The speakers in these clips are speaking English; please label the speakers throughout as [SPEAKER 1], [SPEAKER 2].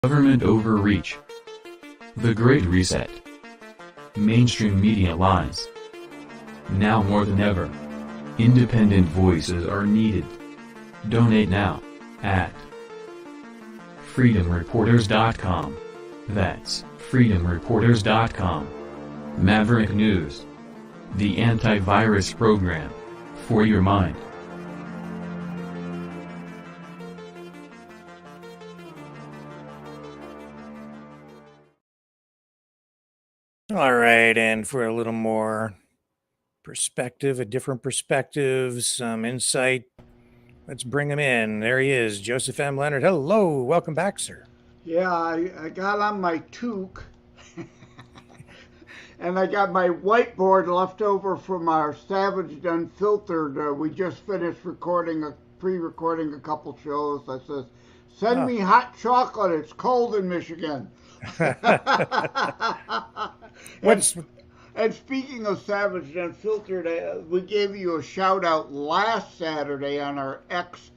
[SPEAKER 1] Government overreach. The Great Reset. Mainstream media lies. Now more than ever, independent voices are needed. Donate now at freedomreporters.com. That's freedomreporters.com. Maverick News. The antivirus program for your mind.
[SPEAKER 2] All right, and for a little more perspective, a different perspective, some insight, let's bring him in. There he is, Joseph M. Leonard. Hello, welcome back, sir.
[SPEAKER 3] Yeah, I got on my toque and I got my whiteboard left over from our Savaged Unfiltered. We just finished pre-recording a couple shows. I says, send me hot chocolate. It's cold in Michigan. And speaking of Savaged Unfiltered, we gave you a shout out last Saturday on our X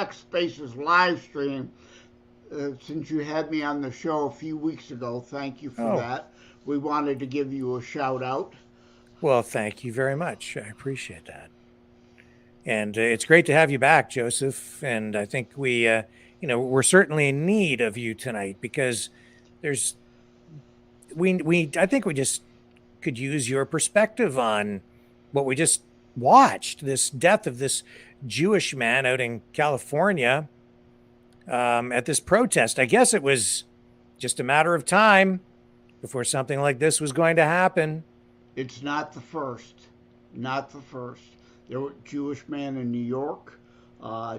[SPEAKER 3] Spaces live stream. Since you had me on the show a few weeks ago, thank you for that. We wanted to give you a shout out.
[SPEAKER 2] Well, thank you very much. I appreciate that. And it's great to have you back, Joseph. And I think we're certainly in need of you tonight because I think we just could use your perspective on what we just watched, this death of this Jewish man out in California at this protest. I guess it was just a matter of time before something like this was going to happen.
[SPEAKER 3] It's not the first. Not the first. There was a Jewish man in New York,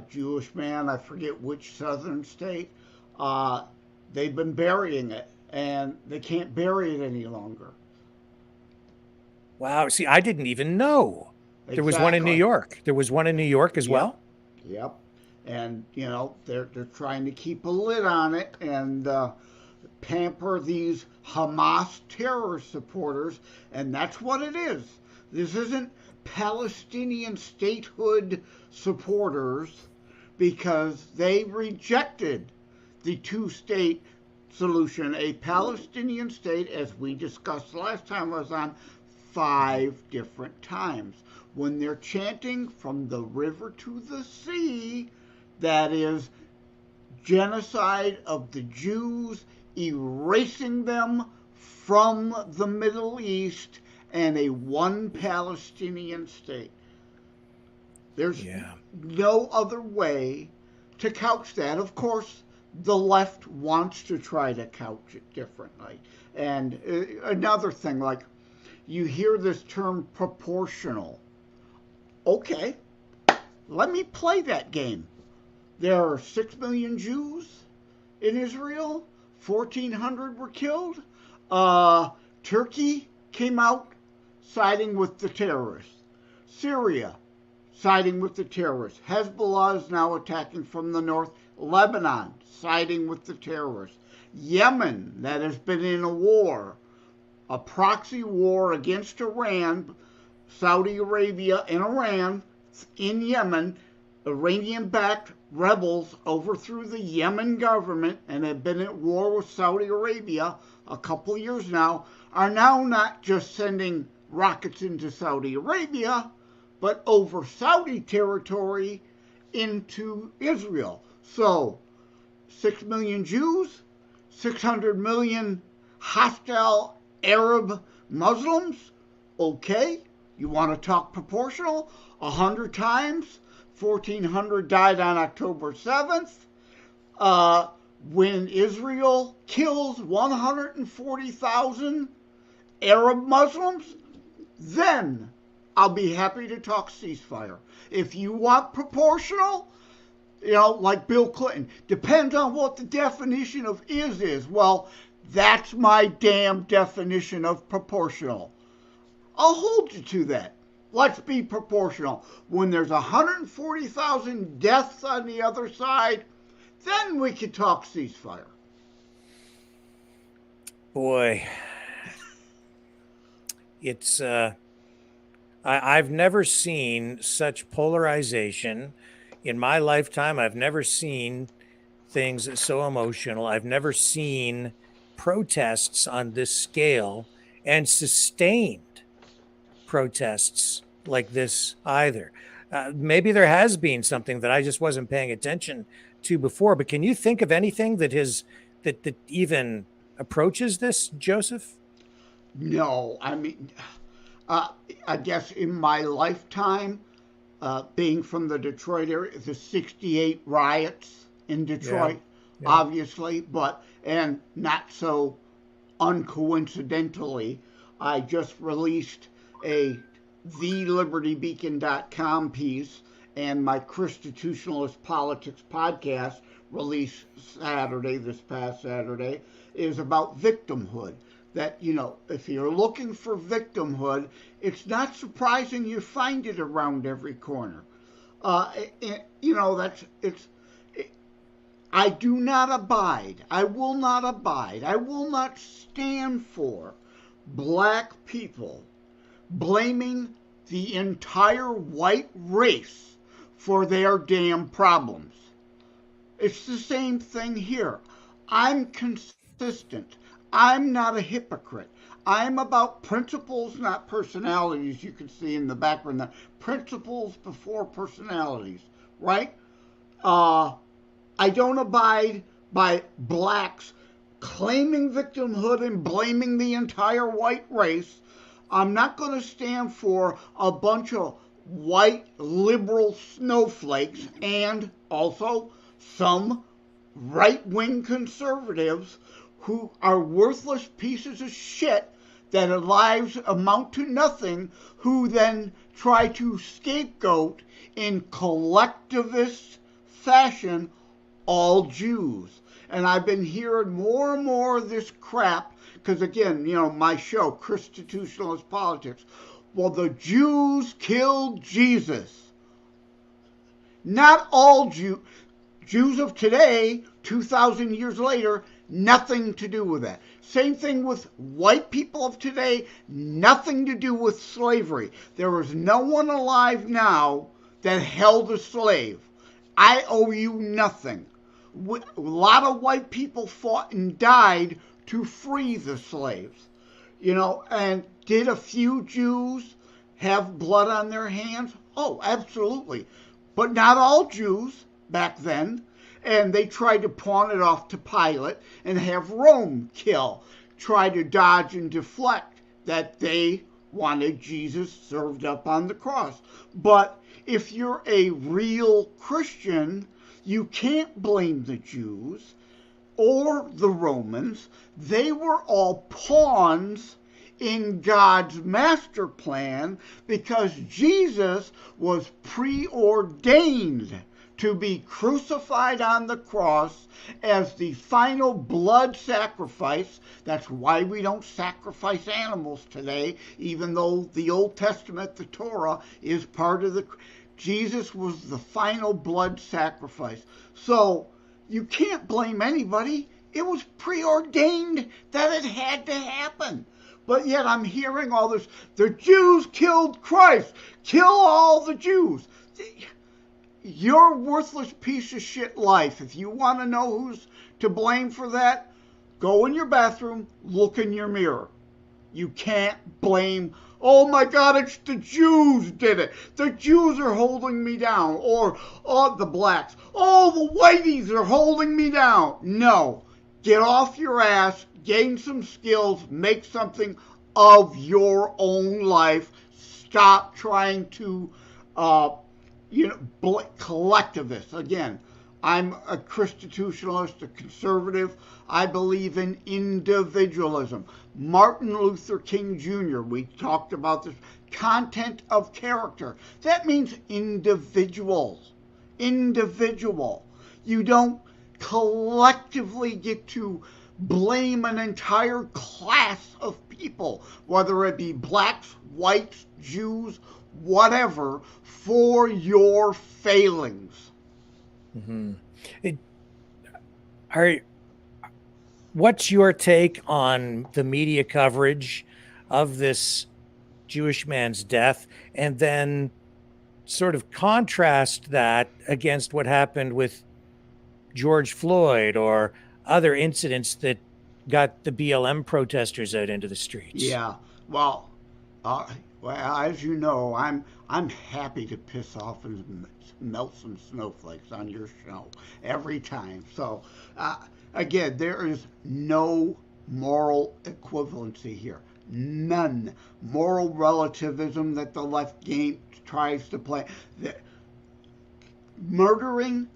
[SPEAKER 3] Jewish man, I forget which southern state. They've been burying it, and they can't bury it any longer.
[SPEAKER 2] Wow. See, I didn't even know.
[SPEAKER 3] Exactly.
[SPEAKER 2] There was one in New York. There was one in New York as well?
[SPEAKER 3] Yep. And, they're trying to keep a lid on it and pamper these Hamas terrorist supporters, and that's what it is. This isn't Palestinian statehood supporters because they rejected the two-state solution, a Palestinian state, as we discussed last time I was on, 5 different times. When they're chanting from the river to the sea, that is genocide of the Jews, erasing them from the Middle East, and a one Palestinian state. There's no other way to couch that. Of course, the left wants to try to couch it differently. And another thing, like you hear this term proportional. Okay, let me play that game. There are 6 million Jews in Israel. 1,400 were killed. Turkey came out siding with the terrorists. Syria siding with the terrorists. Hezbollah is now attacking from the north. Lebanon siding with the terrorists. Yemen, that has been in a war, a proxy war against Iran, Saudi Arabia and Iran in Yemen. Iranian-backed rebels overthrew the Yemen government and have been at war with Saudi Arabia a couple years now, are now not just sending rockets into Saudi Arabia, but over Saudi territory into Israel. So, 6 million Jews, 600 million hostile Arab Muslims. Okay, you want to talk proportional? 100 times. 1,400 died on October 7th. When Israel kills 140,000 Arab Muslims, then I'll be happy to talk ceasefire. If you want proportional, like Bill Clinton, depends on what the definition of is. Well, that's my damn definition of proportional. I'll hold you to that. Let's be proportional. When there's 140,000 deaths on the other side, then we can talk ceasefire.
[SPEAKER 2] Boy, it's I've never seen such polarization in my lifetime. I've never seen things so emotional. I've never seen protests on this scale and sustained protests like this either. Maybe there has been something that I just wasn't paying attention to before, but can you think of anything that even approaches this, Joseph?
[SPEAKER 3] No, I mean, I guess in my lifetime, being from the Detroit area, the '68 riots in Detroit,
[SPEAKER 2] Yeah.
[SPEAKER 3] obviously, but and not so uncoincidentally, I just released a thelibertybeacon.com piece, and my Constitutionalist Politics podcast, released this past Saturday, is about victimhood. That, if you're looking for victimhood, it's not surprising you find it around every corner. I do not abide. I will not abide. I will not stand for black people blaming the entire white race for their damn problems. It's the same thing here. I'm consistent. I'm not a hypocrite. I'm about principles, not personalities. You can see in the background, principles before personalities, right? I don't abide by blacks claiming victimhood and blaming the entire white race. I'm not going to stand for a bunch of white liberal snowflakes and also some right-wing conservatives who are worthless pieces of shit that their lives amount to nothing, who then try to scapegoat in collectivist fashion all Jews. And I've been hearing more and more of this crap because, again, my show, Constitutionalist Politics, well, the Jews killed Jesus. Not all Jews of today, 2,000 years later, nothing to do with that. Same thing with white people of today, nothing to do with slavery. There is no one alive now that held a slave. I owe you nothing. A lot of white people fought and died to free the slaves. And did a few Jews have blood on their hands? Oh, absolutely. But not all Jews back then. And they tried to pawn it off to Pilate and have Rome kill, try to dodge and deflect that they wanted Jesus served up on the cross. But if you're a real Christian, you can't blame the Jews or the Romans. They were all pawns in God's master plan because Jesus was preordained to be crucified on the cross as the final blood sacrifice. That's why we don't sacrifice animals today, even though the Old Testament, the Torah, is part of the... Jesus was the final blood sacrifice. So you can't blame anybody. It was preordained that it had to happen. But yet I'm hearing all this, the Jews killed Christ. Kill all the Jews. Your worthless piece of shit life, if you want to know who's to blame for that, go in your bathroom, look in your mirror. You can't blame, oh my God, it's the Jews did it. The Jews are holding me down. Or the blacks. Oh, the whiteys are holding me down. No. Get off your ass, gain some skills, make something of your own life. Stop trying to collectivist. Again, I'm a constitutionalist, a conservative. I believe in individualism. Martin Luther King Jr., we talked about this, content of character. That means individual. Individual. You don't collectively get to blame an entire class of people, whether it be blacks, whites, Jews, whatever, for your failings.
[SPEAKER 2] Mm-hmm. What's your take on the media coverage of this Jewish man's death, and then sort of contrast that against what happened with George Floyd or other incidents that got the BLM protesters out into the streets.
[SPEAKER 3] Yeah. Well, uh, well, as you know, I'm happy to piss off and melt some snowflakes on your show every time. So, uh, again, there is no moral equivalency here. None. Moral relativism that the left game tries to play. The, murdering,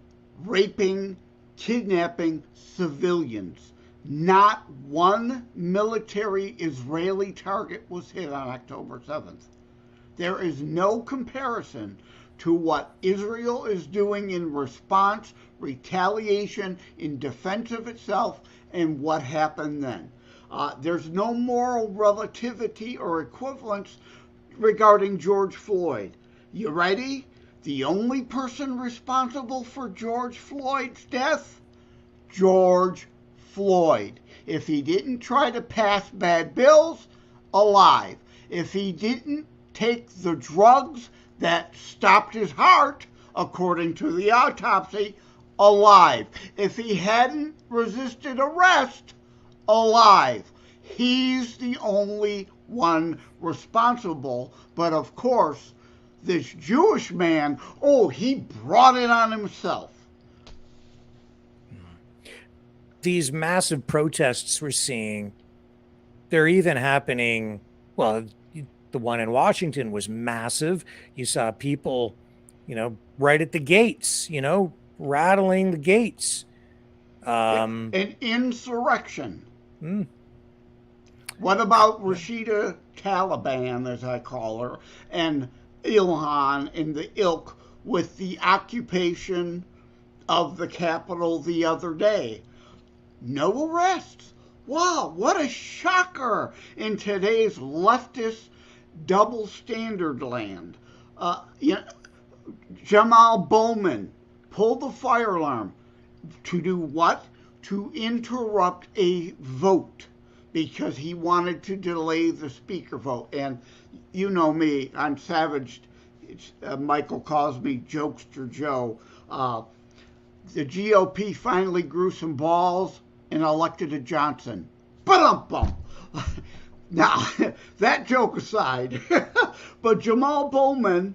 [SPEAKER 3] raping, kidnapping civilians. Not one military Israeli target was hit on October 7th. There is no comparison to what Israel is doing in response, retaliation, in defense of itself, and what happened then. There's no moral relativity or equivalence regarding George Floyd. You ready? The only person responsible for George Floyd's death? George Floyd. If he didn't try to pass bad bills, alive. If he didn't take the drugs that stopped his heart, according to the autopsy, alive. If he hadn't resisted arrest, alive. He's the only one responsible. But of course, this Jewish man, oh, he brought it on himself.
[SPEAKER 2] These massive protests we're seeing, they're even happening. Well, the one in Washington was massive. You saw people, right at the gates, rattling the gates.
[SPEAKER 3] An insurrection. What about Rashida Taliban, as I call her, and Ilhan and the ilk with the occupation of the Capitol the other day? No arrests. Wow, what a shocker in today's leftist double standard land. Jamal Bowman pulled the fire alarm to do what? To interrupt a vote because he wanted to delay the speaker vote. And you know me, I'm savaged. Michael calls me Jokester Joe. The GOP finally grew some balls and elected a Johnson. Ba-dum-bum. Now, that joke aside, but Jamal Bowman,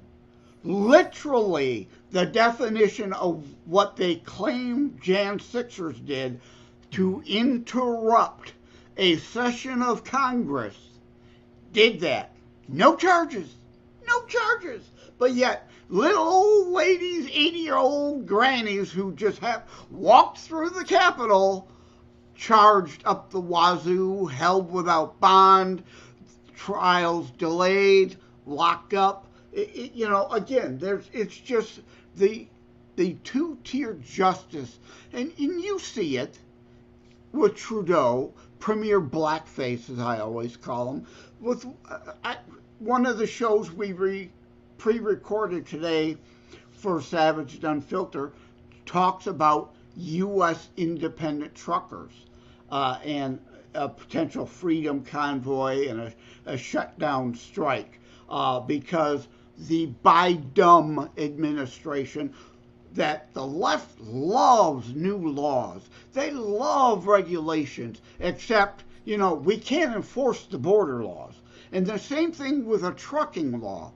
[SPEAKER 3] literally the definition of what they claim Jan 6ers did, to interrupt a session of Congress, did that. No charges. No charges. But yet, little old ladies, 80-year-old grannies who just have walked through the Capitol, charged up the wazoo, held without bond, trials delayed, locked up. Again, it's just the two-tier justice. And you see it with Trudeau, Premier Blackface, as I always call him. With one of the shows we pre-recorded today for Savage Unfiltered talks about U.S. independent truckers and a potential freedom convoy and a shutdown strike because the Biden administration, that the left loves new laws. They love regulations, except, we can't enforce the border laws. And the same thing with a trucking law.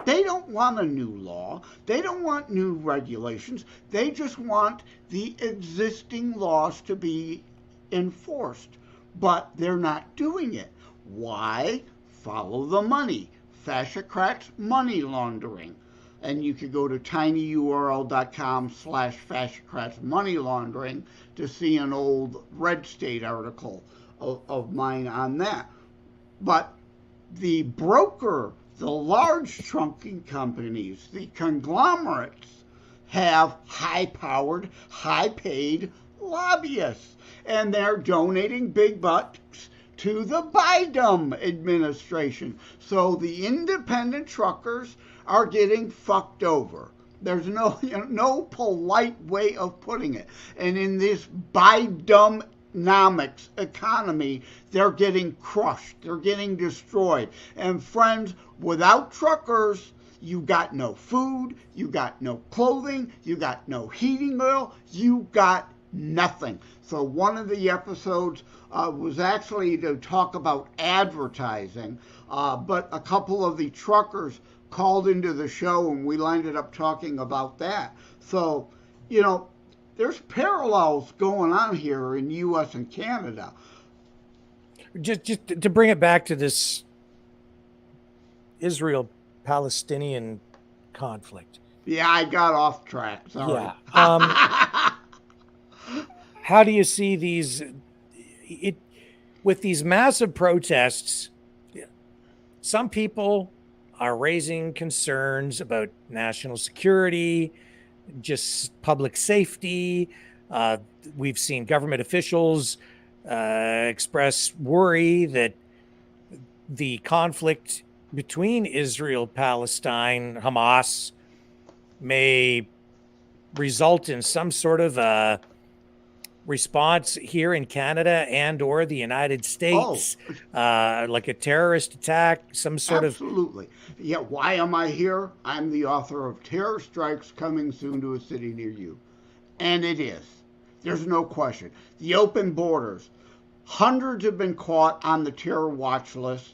[SPEAKER 3] They don't want a new law. They don't want new regulations. They just want the existing laws to be enforced. But they're not doing it. Why? Follow the money. Fascocrats money laundering. And you could go to tinyurl.com/fascocrats money laundering to see an old Red State article of mine on that. But the broker, the large trucking companies, the conglomerates have high-powered, high-paid lobbyists. And they're donating big bucks to the Biden administration. So the independent truckers are getting fucked over. There's no polite way of putting it. And in this Bidenomics economy, they're getting crushed. They're getting destroyed. And friends, without truckers, you got no food, you got no clothing, you got no heating oil, you got Nothing. So one of the episodes was actually to talk about advertising, but a couple of the truckers called into the show and we ended up talking about that. So, you know, there's parallels going on here in U.S. and Canada.
[SPEAKER 2] Just to bring it back to this Israel-Palestinian conflict.
[SPEAKER 3] Yeah, I got off track. Sorry.
[SPEAKER 2] Yeah. How do you see these? With these massive protests, some people are raising concerns about national security, just public safety. We've seen government officials express worry that the conflict between Israel, Palestine, Hamas may result in some sort of a response here in Canada and or the United States, like a terrorist attack, some sort
[SPEAKER 3] Absolutely. Yeah, why am I here? I'm the author of Terror Strikes Coming Soon to a City Near You. And it is. There's no question. The open borders. Hundreds have been caught on the terror watch list.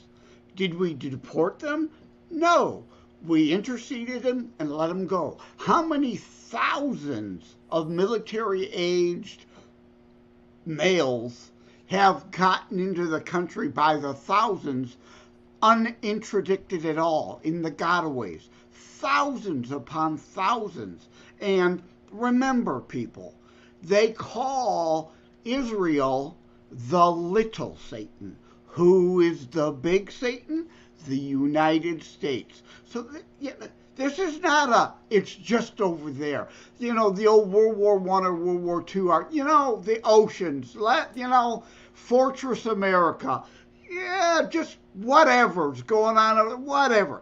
[SPEAKER 3] Did we deport them? No. We interceded them and let them go. How many thousands of military-aged males have gotten into the country by the thousands, uninterdicted at all, in the gotaways? Thousands upon thousands. And remember, people, they call Israel the little Satan. Who is the big Satan? The United States. So, this is not it's just over there. You know, the old World War I or World War II are, the oceans, Fortress America. Yeah, just whatever's going on, whatever.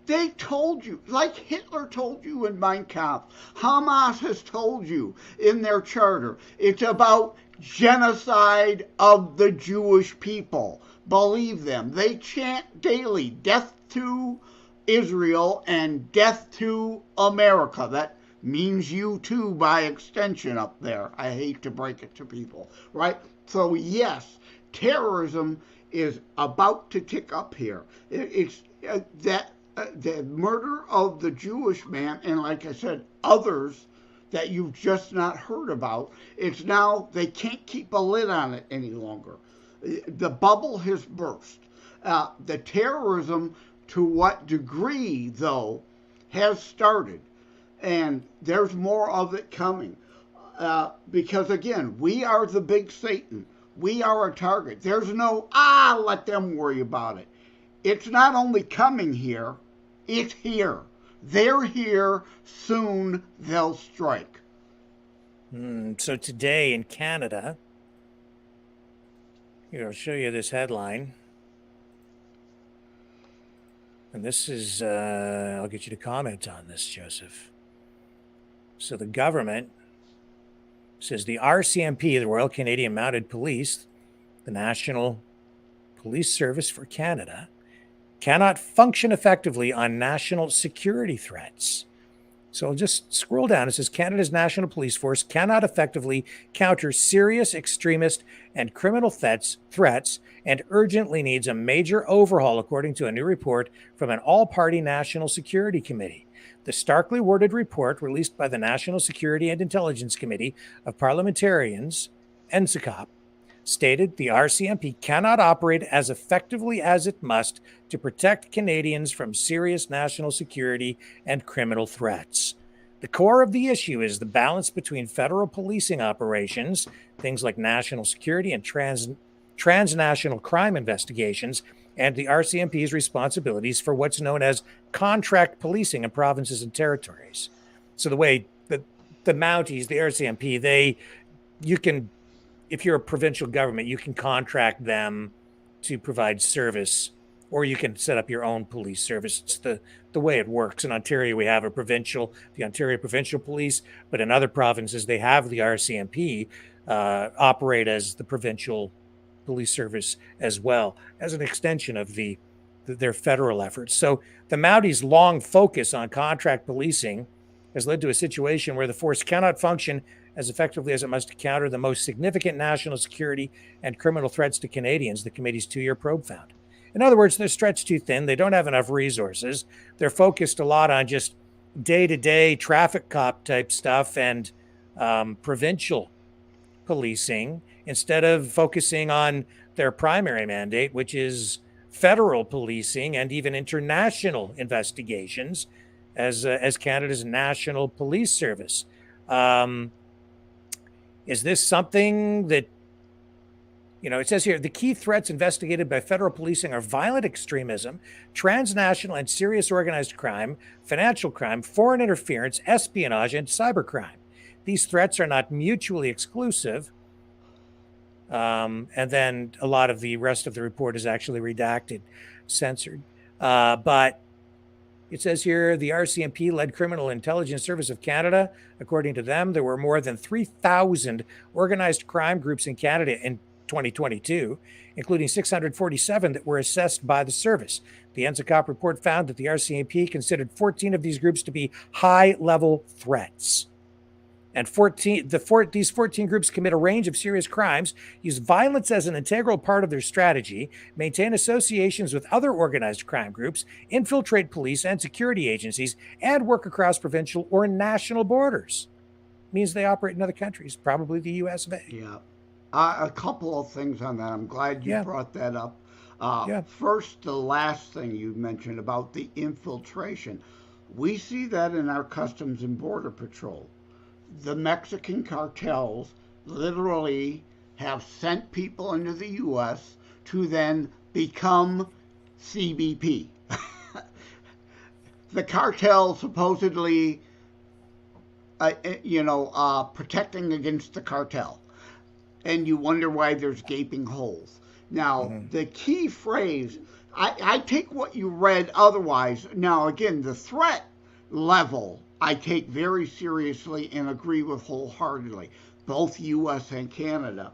[SPEAKER 3] They told you, like Hitler told you in Mein Kampf, Hamas has told you in their charter, it's about genocide of the Jewish people. Believe them. They chant daily, death to Israel and death to America. That means you too by extension up there. I hate to break it to people, right? So yes, terrorism is about to tick up here. It's the murder of the Jewish man, and like I said, others that you've just not heard about. It's now, they can't keep a lid on it any longer. The bubble has burst. The terrorism, to what degree, though, has started. And there's more of it coming. Because, again, we are the big Satan. We are a target. There's no, let them worry about it. It's not only coming here, it's here. They're here. Soon they'll strike.
[SPEAKER 2] So today in Canada, I'll show you this headline. And this is, I'll get you to comment on this, Joseph. So the government says the RCMP, the Royal Canadian Mounted Police, the National Police Service for Canada, cannot function effectively on national security threats. So I'll just scroll down. It says Canada's National Police Force cannot effectively counter serious extremist and criminal threats and urgently needs a major overhaul, according to a new report from an all-party National Security Committee. The starkly worded report, released by the National Security and Intelligence Committee of Parliamentarians, NSICOP, stated the RCMP cannot operate as effectively as it must to protect Canadians from serious national security and criminal threats. The core of the issue is the balance between federal policing operations, things like national security and transnational crime investigations, and the RCMP's responsibilities for what's known as contract policing in provinces and territories. So the way that the Mounties, the RCMP, you can, if you're a provincial government, you can contract them to provide service, or you can set up your own police service. It's the way it works. In Ontario, we have the Ontario Provincial Police, but in other provinces, they have the RCMP operate as the provincial police service as well, as an extension of their federal efforts. So the Mounties' long focus on contract policing has led to a situation where the force cannot function as effectively as it must to counter the most significant national security and criminal threats to Canadians, the committee's 2-year probe found. In other words, they're stretched too thin. They don't have enough resources. They're focused a lot on just day-to-day traffic cop type stuff and provincial policing instead of focusing on their primary mandate, which is federal policing and even international investigations as Canada's national police service. Is this something that, it says here, the key threats investigated by federal policing are violent extremism, transnational and serious organized crime, financial crime, foreign interference, espionage, and cybercrime. These threats are not mutually exclusive. And then a lot of the rest of the report is actually redacted, censored. But it says here, the RCMP-led Criminal Intelligence Service of Canada. According to them, there were more than 3,000 organized crime groups in Canada in 2022, including 647 that were assessed by the service. The NZCOP report found that the RCMP considered 14 of these groups to be high-level threats. And these 14 groups commit a range of serious crimes, use violence as an integral part of their strategy, maintain associations with other organized crime groups, infiltrate police and security agencies, and work across provincial or national borders. Means they operate in other countries, probably the US of A.
[SPEAKER 3] Yeah. A couple of things on that. I'm glad you brought that up. First, the last thing you mentioned about the infiltration. We see that in our Customs and Border Patrol. The Mexican cartels literally have sent people into the U.S. to then become CBP. The cartel supposedly, protecting against the cartel. And you wonder why there's gaping holes. Now, the key phrase, I take what you read otherwise. Now, again, the threat level I take very seriously and agree with wholeheartedly, both U.S. and Canada.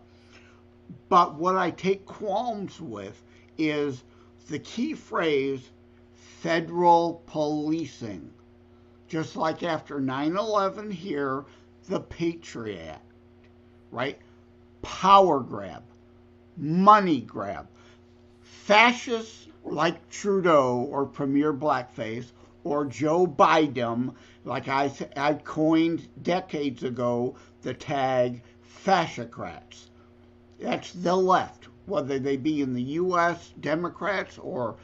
[SPEAKER 3] But what I take qualms with is the key phrase, federal policing. Just like after 9/11 here, the Patriot Act, right? Power grab, money grab. Fascists like Trudeau or Premier Blackface or Joe Biden, like I coined decades ago the tag fascocrats. That's the left, whether they be in the U.S. Democrats or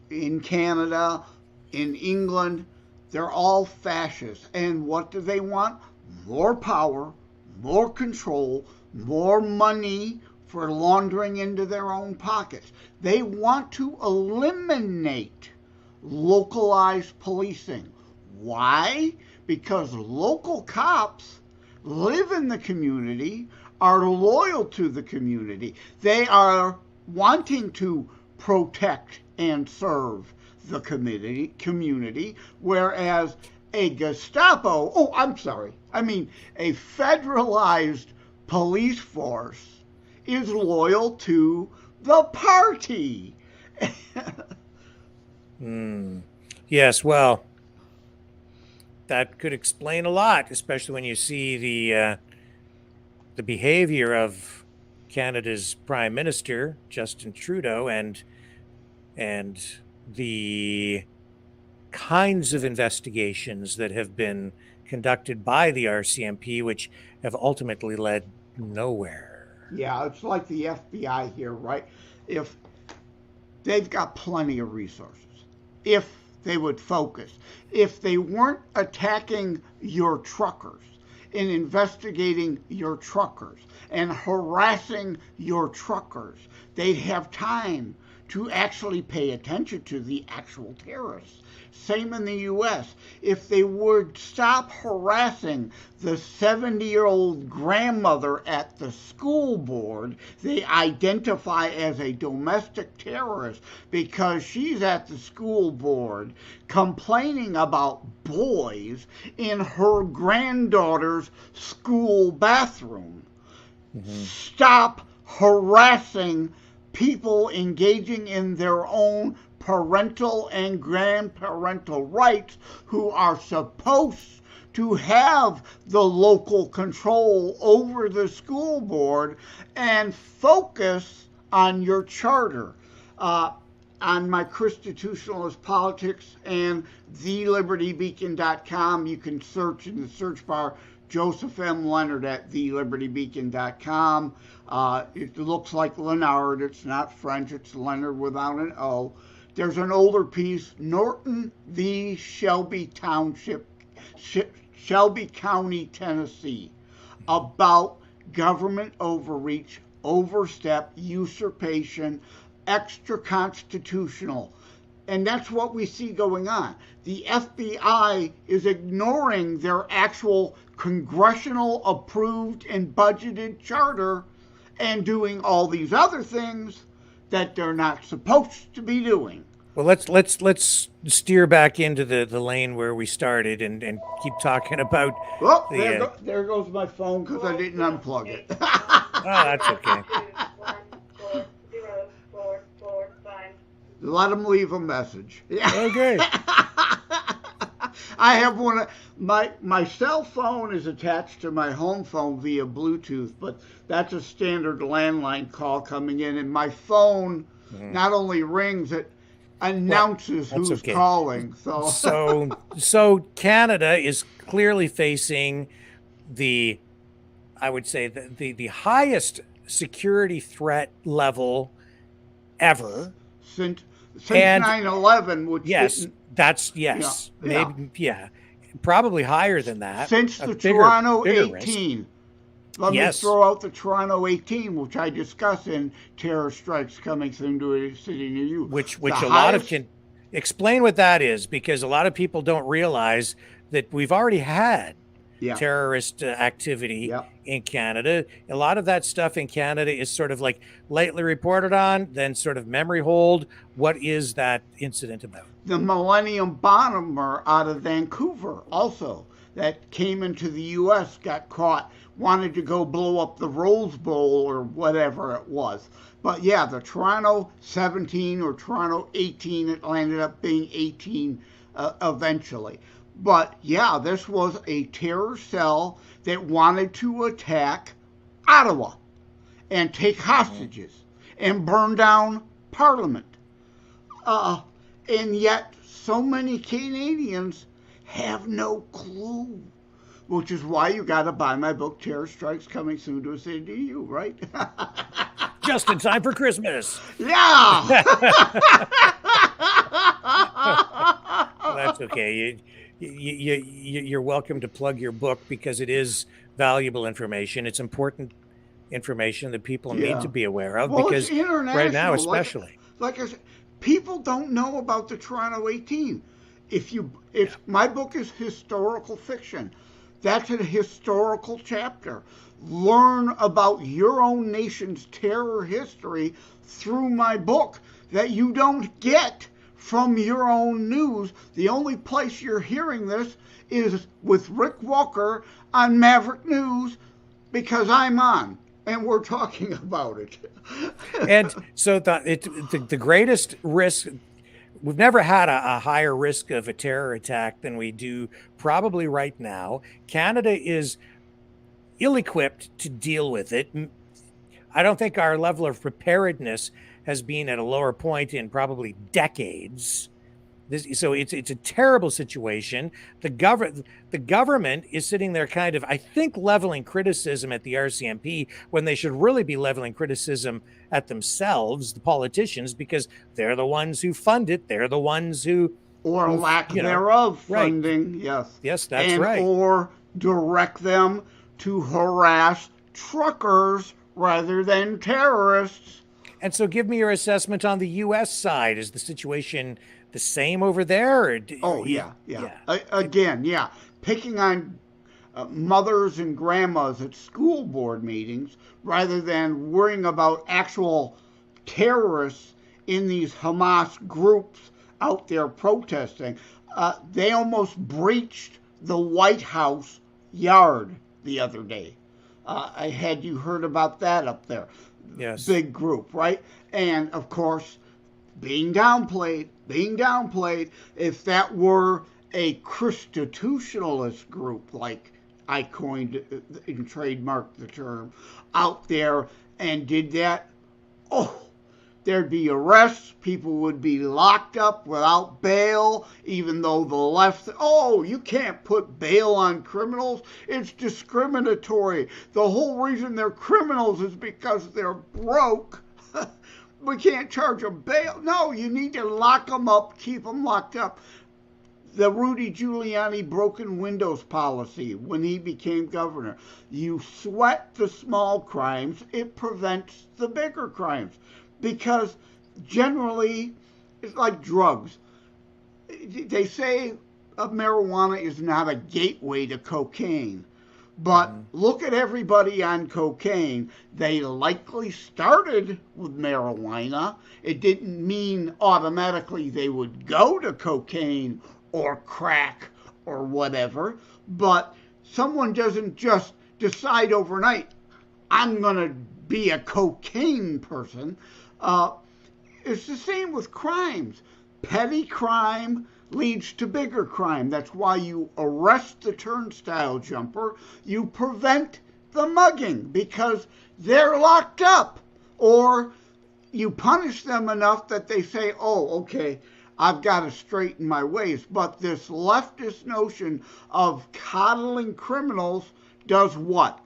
[SPEAKER 3] in Canada, in England, they're all fascists. And what do they want? More power, more control, more money for laundering into their own pockets. They want to eliminate localized policing. Why? Because local cops live in the community, are loyal to the community. They are wanting to protect and serve the community, whereas a a federalized police force is loyal to the party.
[SPEAKER 2] Yes, well, that could explain a lot, especially when you see the behavior of Canada's Prime Minister, Justin Trudeau, and the kinds of investigations that have been conducted by the RCMP, which have ultimately led nowhere.
[SPEAKER 3] Yeah, it's like the FBI here, right? If they've got plenty of resources, if they would focus, if they weren't attacking your truckers and investigating your truckers and harassing your truckers, they'd have time to actually pay attention to the actual terrorists. Same in the U.S. If they would stop harassing the 70-year-old grandmother at the school board they identify as a domestic terrorist because she's at the school board complaining about boys in her granddaughter's school bathroom. Stop harassing people engaging in their own parental and grandparental rights who are supposed to have the local control over the school board and focus on your charter. On my Constitutionalist Politics and thelibertybeacon.com, you can search in the search bar Joseph M. Leonard at thelibertybeacon.com. It looks like Leonard. It's not French. It's Leonard without an O. There's an older piece, Norton v. Shelby Township, Shelby County, Tennessee, about government overreach, overstep, usurpation, extra constitutional. And that's what we see going on. The FBI is ignoring their actual congressional approved and budgeted charter and doing all these other things that they're not supposed to be doing.
[SPEAKER 2] Well, let's steer back into the lane where we started and keep talking about.
[SPEAKER 3] Oh, there goes my phone because I didn't unplug it.
[SPEAKER 2] Oh, that's okay.
[SPEAKER 3] Let them leave a message.
[SPEAKER 2] Okay.
[SPEAKER 3] I have one. My cell phone is attached to my home phone via Bluetooth, but that's a standard landline call coming in, and my phone not only rings, it announces who's calling.
[SPEAKER 2] So Canada is clearly facing I would say the highest security threat level ever
[SPEAKER 3] since 9/11, which
[SPEAKER 2] yes, probably higher than that.
[SPEAKER 3] Since the Toronto 18. Let me throw out the Toronto 18, which I discuss in Terror Strikes Coming Soon to a City Near You.
[SPEAKER 2] Which a lot of can explain what that is, because a lot of people don't realize that we've already had terrorist activity in Canada. A lot of that stuff in Canada is sort of like lightly reported on, then sort of memory hold. What is that incident about?
[SPEAKER 3] The Millennium Bomber out of Vancouver also that came into the U.S., got caught, wanted to go blow up the Rose Bowl or whatever it was. But yeah, the Toronto 17 or Toronto 18, it landed up being 18 eventually. But yeah, this was a terror cell that wanted to attack Ottawa and take hostages and burn down Parliament. And yet so many Canadians have no clue, which is why you got to buy my book, Terror Strikes Coming Soon to a City Near You, right?
[SPEAKER 2] Just in time for Christmas.
[SPEAKER 3] Yeah.
[SPEAKER 2] Well, that's okay. You're welcome to plug your book because it is valuable information. It's important information that people need to be aware of, because right now especially.
[SPEAKER 3] Like I said, people don't know about the Toronto 18. If my book is historical fiction, that's a historical chapter. Learn about your own nation's terror history through my book that you don't get from your own news. The only place you're hearing this is with Rick Walker on Maverick News, because I'm on and we're talking about it.
[SPEAKER 2] And so the greatest risk, we've never had a higher risk of a terror attack than we do probably right now. Canada is ill-equipped to deal with it. I don't think our level of preparedness has been at a lower point in probably decades. So it's a terrible situation. The government is sitting there kind of, I think, leveling criticism at the RCMP when they should really be leveling criticism at themselves, the politicians, because they're the ones who fund it. They're the ones who...
[SPEAKER 3] Or lack thereof funding, yes.
[SPEAKER 2] Yes, that's right.
[SPEAKER 3] Or direct them to harass truckers rather than terrorists.
[SPEAKER 2] And so give me your assessment on the U.S. side. Is the situation the same over there?
[SPEAKER 3] Again, picking on mothers and grandmas at school board meetings rather than worrying about actual terrorists in these Hamas groups out there protesting. They almost breached the White House yard the other day. Had you heard about that up there?
[SPEAKER 2] Yes.
[SPEAKER 3] Big group, right? And of course, being downplayed. If that were a constitutionalist group, like I coined and trademarked the term, out there and did that, oh, there'd be arrests. People would be locked up without bail, even though the left, oh, you can't put bail on criminals. It's discriminatory. The whole reason they're criminals is because they're broke. We can't charge them bail. No, you need to lock them up, keep them locked up. The Rudy Giuliani broken windows policy when he became governor. You sweat the small crimes, it prevents the bigger crimes. Because generally, it's like drugs. They say marijuana is not a gateway to cocaine. But look at everybody on cocaine. They likely started with marijuana. It didn't mean automatically they would go to cocaine or crack or whatever. But someone doesn't just decide overnight, I'm going to be a cocaine person. It's the same with crimes. Petty crime leads to bigger crime. That's why you arrest the turnstile jumper. You prevent the mugging because they're locked up. Or you punish them enough that they say, oh, okay, I've got to straighten my ways. But this leftist notion of coddling criminals does what?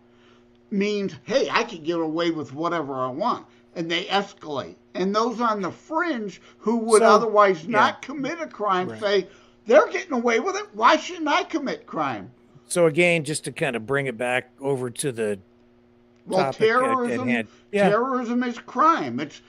[SPEAKER 3] Means, hey, I can get away with whatever I want. And they escalate. And those on the fringe who would otherwise not commit a crime say, they're getting away with it. Why shouldn't I commit crime?
[SPEAKER 2] So again, just to kind of bring it back over to the topic
[SPEAKER 3] terrorism,
[SPEAKER 2] at hand.
[SPEAKER 3] Terrorism is crime. It's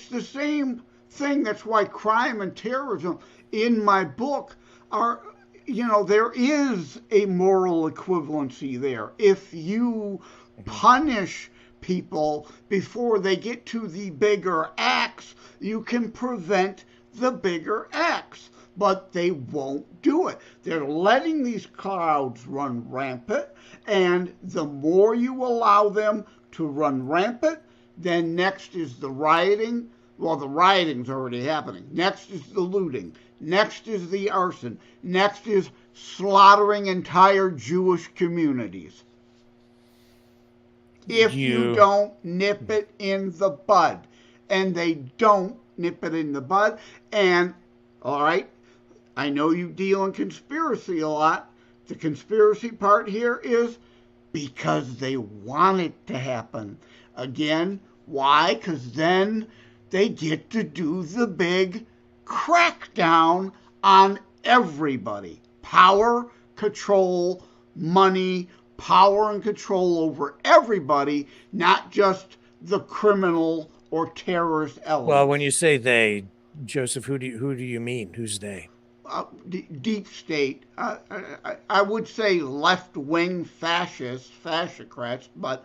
[SPEAKER 3] the same thing. That's why crime and terrorism in my book are, there is a moral equivalency there. If you punish people before they get to the bigger acts, you can prevent the bigger acts. But they won't do it. They're letting these crowds run rampant, and the more you allow them to run rampant, then next is the rioting. Well, the rioting's already happening. Next is the looting. Next is the arson. Next is slaughtering entire Jewish communities. If you don't nip it in the bud. And they don't nip it in the bud. And, all right, I know you deal in conspiracy a lot. The conspiracy part here is because they want it to happen. Again, why? Because then they get to do the big crackdown on everybody. Power, control, money, power and control over everybody, not just the criminal or terrorist element.
[SPEAKER 2] Well, when you say they, Joseph, who do you mean? Who's they?
[SPEAKER 3] Deep state. I would say left-wing fascocrats, but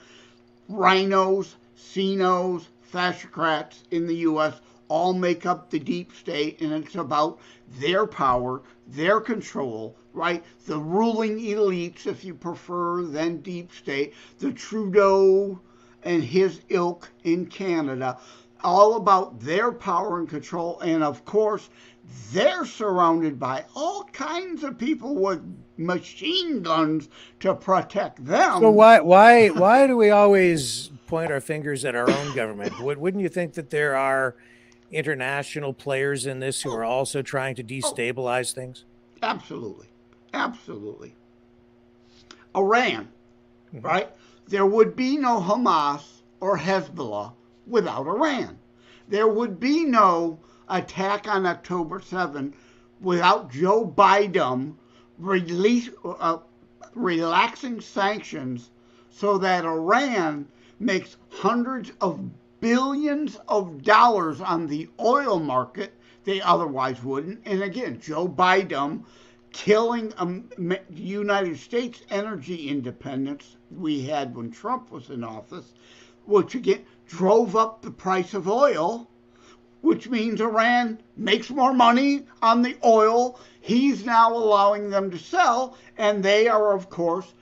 [SPEAKER 3] rhinos, CINOs, fascocrats in the U.S. all make up the deep state, and it's about their power, their control, right? The ruling elites, if you prefer, then deep state, the Trudeau and his ilk in Canada, all about their power and control. And of course, they're surrounded by all kinds of people with machine guns to protect them.
[SPEAKER 2] So why do we always point our fingers at our own government? Wouldn't you think that there are international players in this who are also trying to destabilize things?
[SPEAKER 3] Absolutely. Absolutely. Iran, right? There would be no Hamas or Hezbollah without Iran. There would be no attack on October 7th without Joe Biden relaxing sanctions so that Iran makes hundreds of billions of dollars on the oil market they otherwise wouldn't. And again, Joe Biden killing the United States energy independence we had when Trump was in office, which again drove up the price of oil, which means Iran makes more money on the oil he's now allowing them to sell, and they are, of course,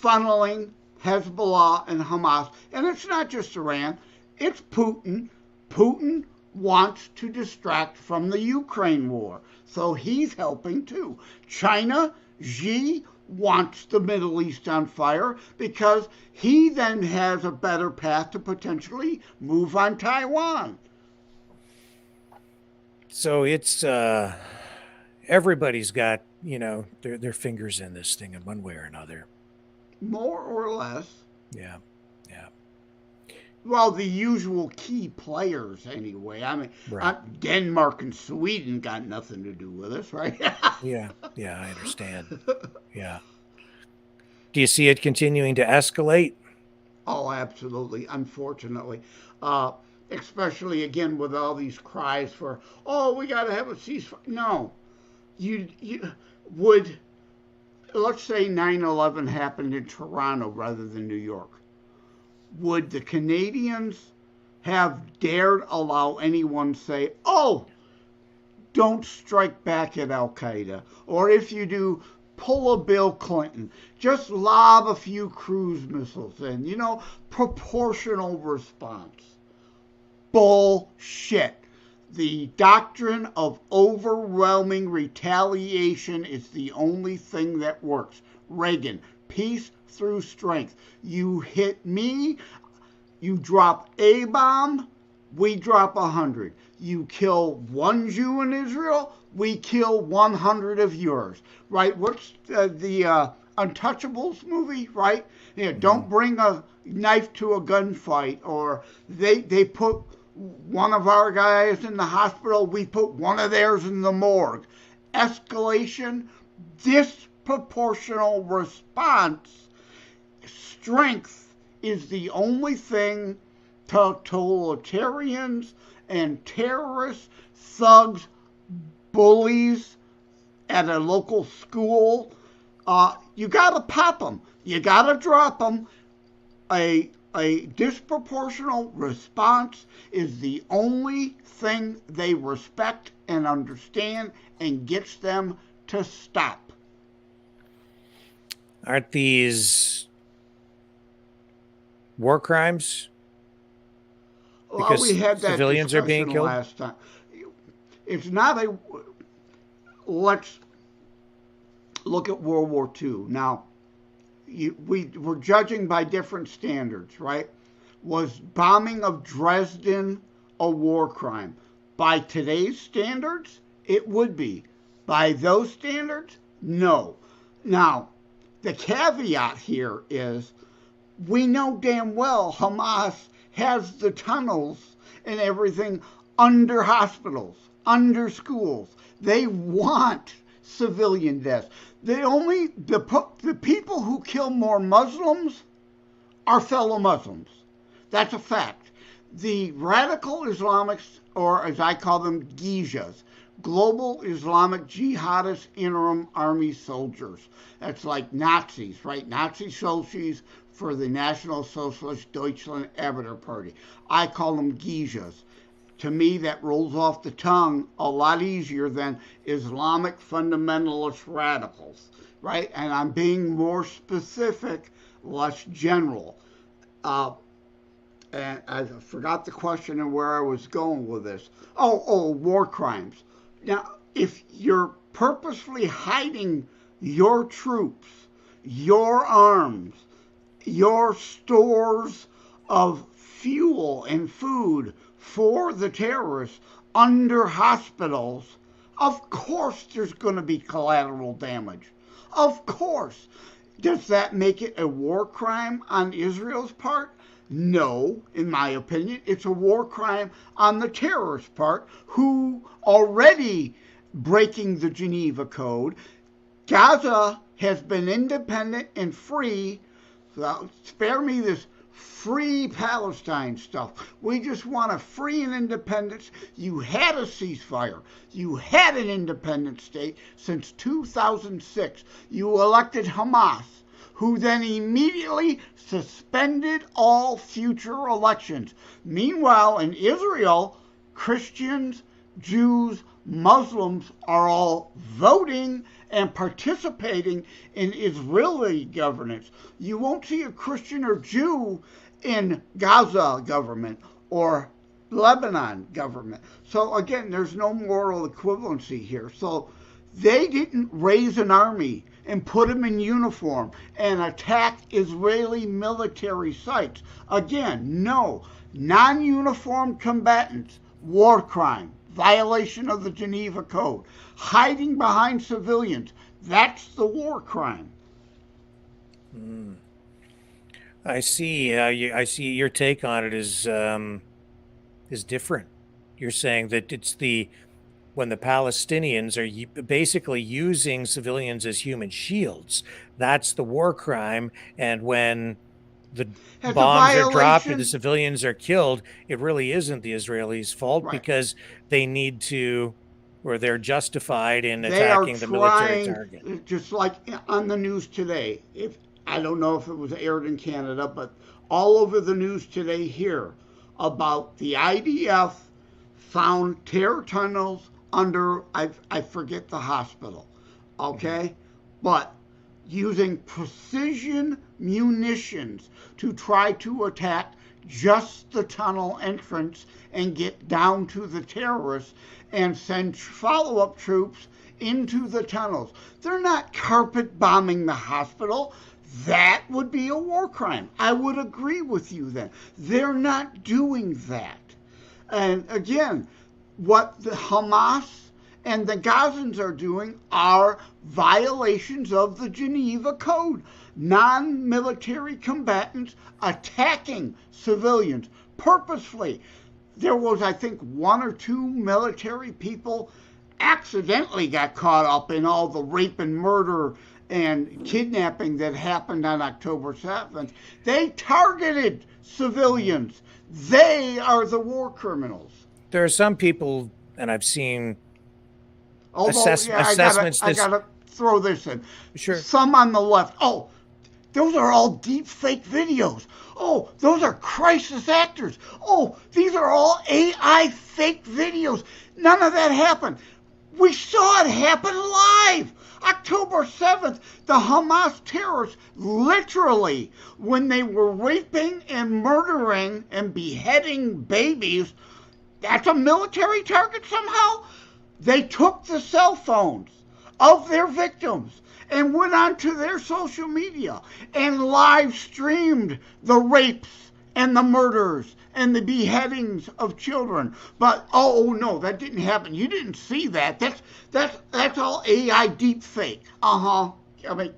[SPEAKER 3] funneling Hezbollah and Hamas. And it's not just Iran, it's Putin. Putin wants to distract from the Ukraine war. So he's helping too. China, Xi, wants the Middle East on fire because he then has a better path to potentially move on Taiwan.
[SPEAKER 2] So it's everybody's got, their fingers in this thing in one way or another.
[SPEAKER 3] More or less.
[SPEAKER 2] Yeah. Yeah.
[SPEAKER 3] Well, the usual key players, anyway. I mean,
[SPEAKER 2] Right.
[SPEAKER 3] Denmark and Sweden got nothing to do with us, right?
[SPEAKER 2] Yeah. Yeah, I understand. Yeah. Do you see it continuing to escalate?
[SPEAKER 3] Oh, absolutely. Unfortunately, especially again with all these cries for, oh, we got to have a ceasefire. No, you would. Let's say 9/11 happened in Toronto rather than New York. Would the Canadians have dared allow anyone say, oh, don't strike back at Al Qaeda, or if you do, pull a Bill Clinton, just lob a few cruise missiles in, proportional response? Bullshit. The doctrine of overwhelming retaliation is the only thing that works. Reagan, peace through strength. You hit me, you drop a bomb, we drop 100. You kill one Jew in Israel, we kill 100 of yours. Right? What's the Untouchables movie? Right? Yeah. Don't bring a knife to a gunfight. Or they put one of our guys in the hospital, we put one of theirs in the morgue. Escalation, disproportional response. Strength is the only thing totalitarians and terrorists, thugs, bullies at a local school, you got to pop them. You got to drop them. A disproportional response is the only thing they respect and understand and gets them to stop.
[SPEAKER 2] Aren't these war crimes? Because
[SPEAKER 3] we had that
[SPEAKER 2] civilians are being killed
[SPEAKER 3] last time. It's not a. Let's look at World War II. Now, we're judging by different standards, right? Was bombing of Dresden a war crime? By today's standards, it would be. By those standards, no. Now, the caveat here is we know damn well Hamas has the tunnels and everything under hospitals, under schools. They want civilian deaths. The people who kill more Muslims are fellow Muslims. That's a fact. The radical Islamics, or as I call them, Gijas, Global Islamic Jihadist Interim Army Soldiers. That's like Nazis, right? Nazi soldiers for the National Socialist Deutschland Arbeiter Party. I call them Gijas. To me, that rolls off the tongue a lot easier than Islamic fundamentalist radicals, right? And I'm being more specific, less general. And I forgot the question and where I was going with this. Oh, war crimes. Now, if you're purposely hiding your troops, your arms, your stores of fuel and food for the terrorists under hospitals, of course there's going to be collateral damage. Of course. Does that make it a war crime on Israel's part? No, in my opinion. It's a war crime on the terrorist part, who already breaking the Geneva Code. Gaza has been independent and free. So spare me this free Palestine stuff. We just want a free and independence. You had a ceasefire. You had an independent state since 2006. You elected Hamas, who then immediately suspended all future elections. Meanwhile, in Israel, Christians, Jews, Muslims are all voting and participating in Israeli governance. You won't see a Christian or Jew in Gaza government or Lebanon government. So again, there's no moral equivalency here. So they didn't raise an army and put them in uniform and attack Israeli military sites. Again, no. Non-uniformed combatants, war crime, violation of the Geneva Code, hiding behind civilians, that's the war crime.
[SPEAKER 2] I see. I see your take on it is different. You're saying that it's when the Palestinians are basically using civilians as human shields, that's the war crime, and when the
[SPEAKER 3] That's
[SPEAKER 2] bombs are dropped and the civilians are killed, it really isn't the Israelis' fault,
[SPEAKER 3] right,
[SPEAKER 2] because they need to, or they're justified in attacking the military target.
[SPEAKER 3] Just like on the news today, if I don't know if it was aired in Canada, but all over the news today here about the IDF found terror tunnels under, I forget the hospital, okay? But using precision munitions to try to attack just the tunnel entrance and get down to the terrorists and send follow-up troops into the tunnels. They're not carpet bombing the hospital. That would be a war crime. I would agree with you then. They're not doing that. And again, what the Hamas and the Gazans are doing are violations of the Geneva Code. Non-military combatants attacking civilians purposefully. There was, I think, 1 or 2 military people accidentally got caught up in all the rape and murder and kidnapping that happened on October 7th. They targeted civilians. They are the war criminals.
[SPEAKER 2] There are some people, and I've seen
[SPEAKER 3] assessments. I gotta throw this in.
[SPEAKER 2] Sure.
[SPEAKER 3] Some on the left. Oh, those are all deep fake videos. Oh, those are crisis actors. Oh, these are all AI fake videos. None of that happened. We saw it happen live. October 7th, the Hamas terrorists literally, when they were raping and murdering and beheading babies, that's a military target somehow? They took the cell phones of their victims and went onto their social media and live streamed the rapes and the murders and the beheadings of children. But oh no, that didn't happen. You didn't see that. That's all AI deep fake. I mean,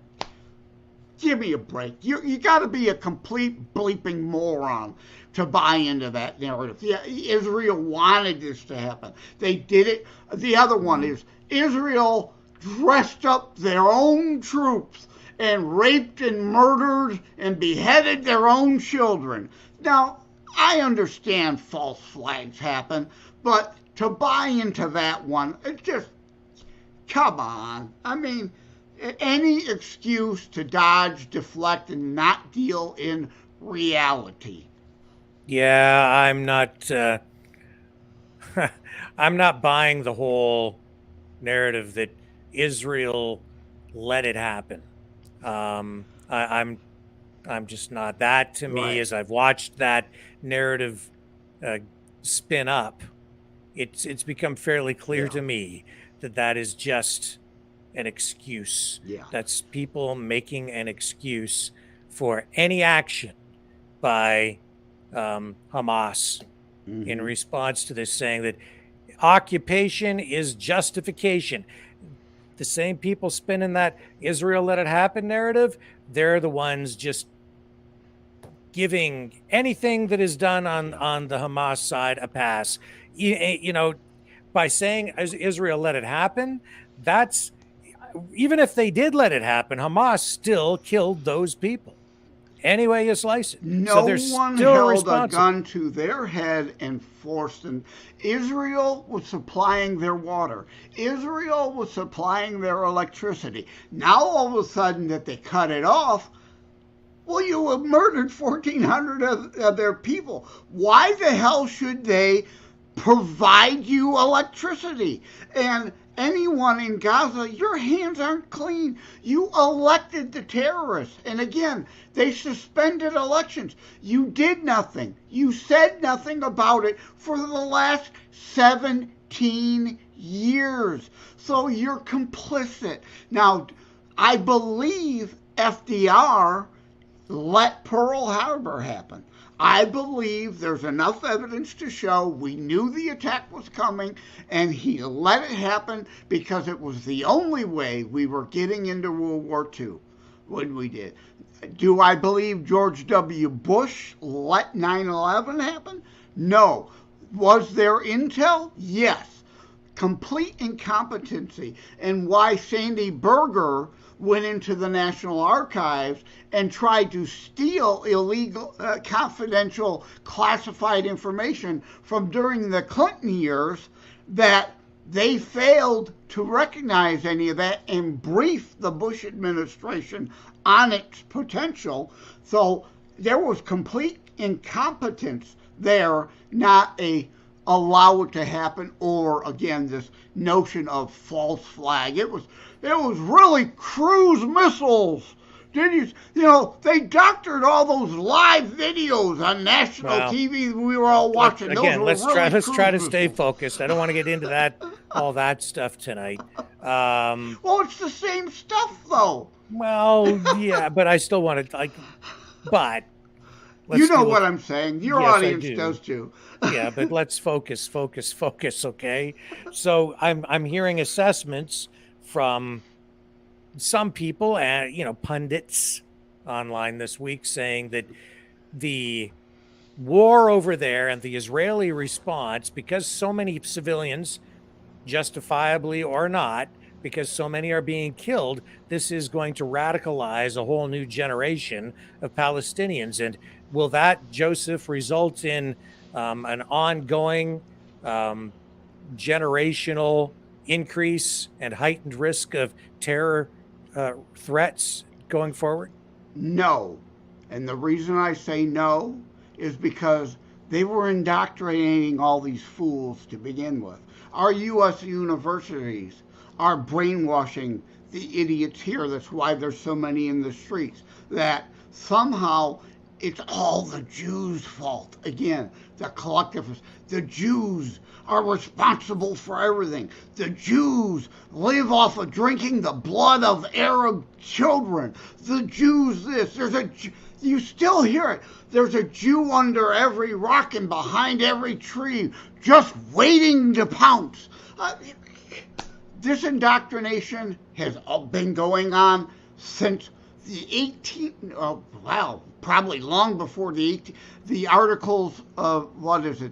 [SPEAKER 3] give me a break. You got to be a complete bleeping moron to buy into that narrative. Yeah, Israel wanted this to happen. They did it. The other one is Israel dressed up their own troops and raped and murdered and beheaded their own children. Now, I understand false flags happen, but to buy into that one, it just, come on. I mean, any excuse to dodge, deflect, and not deal in reality.
[SPEAKER 2] Yeah, I'm not I'm not buying the whole narrative that Israel let it happen. I'm just not. That to me, as I've watched that narrative spin up, it's become fairly clear to me that is just an excuse.
[SPEAKER 3] Yeah.
[SPEAKER 2] That's people making an excuse for any action by Hamas in response to this, saying that occupation is justification. The same people spinning that Israel let it happen narrative, they're the ones just giving anything that is done on the Hamas side a pass. You know, by saying Israel let it happen, that's, even if they did let it happen, Hamas still killed those people. Any way you slice it.
[SPEAKER 3] No one held a gun to their head and forced them. Israel was supplying their water. Israel was supplying their electricity. Now all of a sudden that they cut it off, well, you have murdered 1,400 of their people. Why the hell should they provide you electricity? And anyone in Gaza, your hands aren't clean. You elected the terrorists. And again, they suspended elections. You did nothing. You said nothing about it for the last 17 years. So you're complicit. Now, I believe FDR let Pearl Harbor happen. I believe there's enough evidence to show we knew the attack was coming and he let it happen because it was the only way we were getting into World War II when we did. Do I believe George W. Bush let 9/11 happen? No. Was there intel? Yes. Complete incompetency. And why Sandy Berger went into the National Archives and tried to steal illegal, confidential, classified information from during the Clinton years, that they failed to recognize any of that and brief the Bush administration on its potential. So there was complete incompetence there, not allow it to happen, or again this notion of false flag. It was really cruise missiles. Did they doctored all those live videos on national TV we were all watching.
[SPEAKER 2] Again, let's try to stay focused. I don't want to get into all that stuff tonight.
[SPEAKER 3] Well, it's the same stuff though.
[SPEAKER 2] Well, yeah, but I still want to but
[SPEAKER 3] you know what I'm saying. Your audience does too.
[SPEAKER 2] Yeah, but let's focus, okay? So I'm hearing assessments from some people and pundits online this week saying that the war over there and the Israeli response, because so many civilians, justifiably or not, because so many are being killed, this is going to radicalize a whole new generation of Palestinians. And will that, Joseph, result in an ongoing generational increase and heightened risk of terror threats going forward?
[SPEAKER 3] No. And the reason I say no is because they were indoctrinating all these fools to begin with. Our U.S. universities are brainwashing the idiots here. That's why there's so many in the streets. That somehow it's all the Jews' fault. Again, the collectivists. The Jews are responsible for everything. The Jews live off of drinking the blood of Arab children. The Jews this. You still hear it. There's a Jew under every rock and behind every tree just waiting to pounce. This indoctrination has been going on since the probably long before the articles of,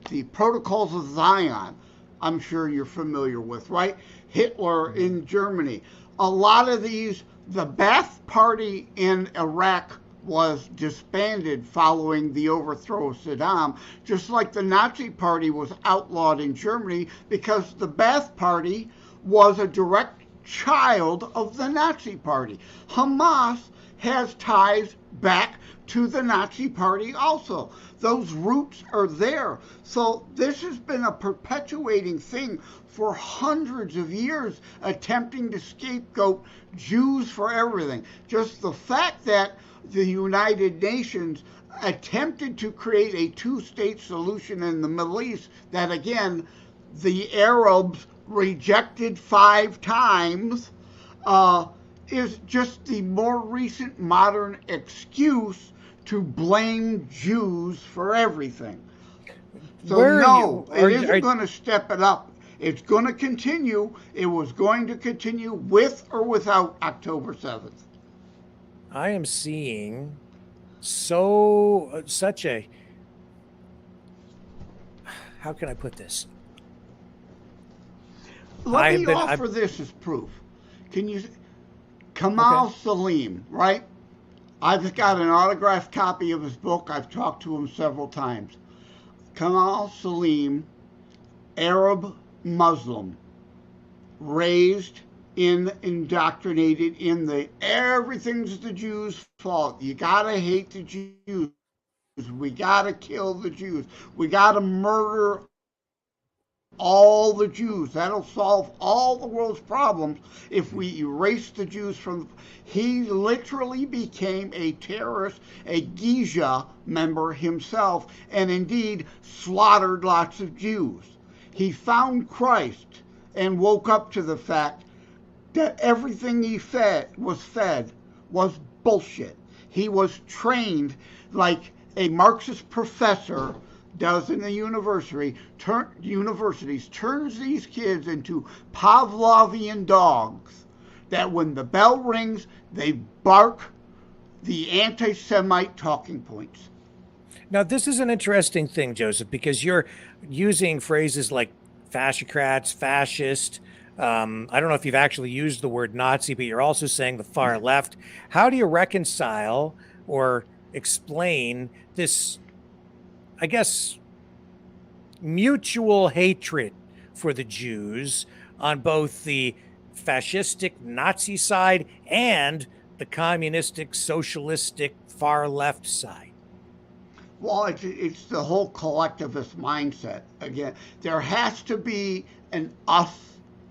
[SPEAKER 3] the Protocols of Zion, I'm sure you're familiar with, right? Hitler in Germany. A lot of these, the Ba'ath Party in Iraq was disbanded following the overthrow of Saddam, just like the Nazi Party was outlawed in Germany because the Ba'ath Party was a direct child of the Nazi Party. Hamas has ties back to the Nazi Party also. Those roots are there. So this has been a perpetuating thing for hundreds of years, attempting to scapegoat Jews for everything. Just the fact that the United Nations attempted to create a two-state solution in the Middle East that, again, the Arabs rejected 5 times, is just the more recent modern excuse to blame Jews for everything. So it isn't going to step it up. It's going to continue. It was going to continue with or without October 7th.
[SPEAKER 2] I am seeing such a, how can I put this?
[SPEAKER 3] Let me offer this as proof. Kamal Salim, right? I've got an autographed copy of his book. I've talked to him several times. Kamal Salim, Arab Muslim, raised indoctrinated in the everything's the Jews' fault. You gotta hate the Jews. We gotta kill the Jews. We gotta murder all the Jews. That'll solve all the world's problems if we erase the Jews from. He literally became a terrorist, a Giza member himself, and indeed slaughtered lots of Jews. He found Christ and woke up to the fact that everything he fed was bullshit. He was trained like a Marxist professor does in the universities, turns these kids into Pavlovian dogs that when the bell rings, they bark the anti-Semite talking points.
[SPEAKER 2] Now, this is an interesting thing, Joseph, because you're using phrases like fascocrats, fascist. I don't know if you've actually used the word Nazi, but you're also saying the far left. How do you reconcile or explain this, I guess, mutual hatred for the Jews on both the fascistic Nazi side and the communistic, socialistic, far left side?
[SPEAKER 3] Well, it's the whole collectivist mindset. Again, there has to be an us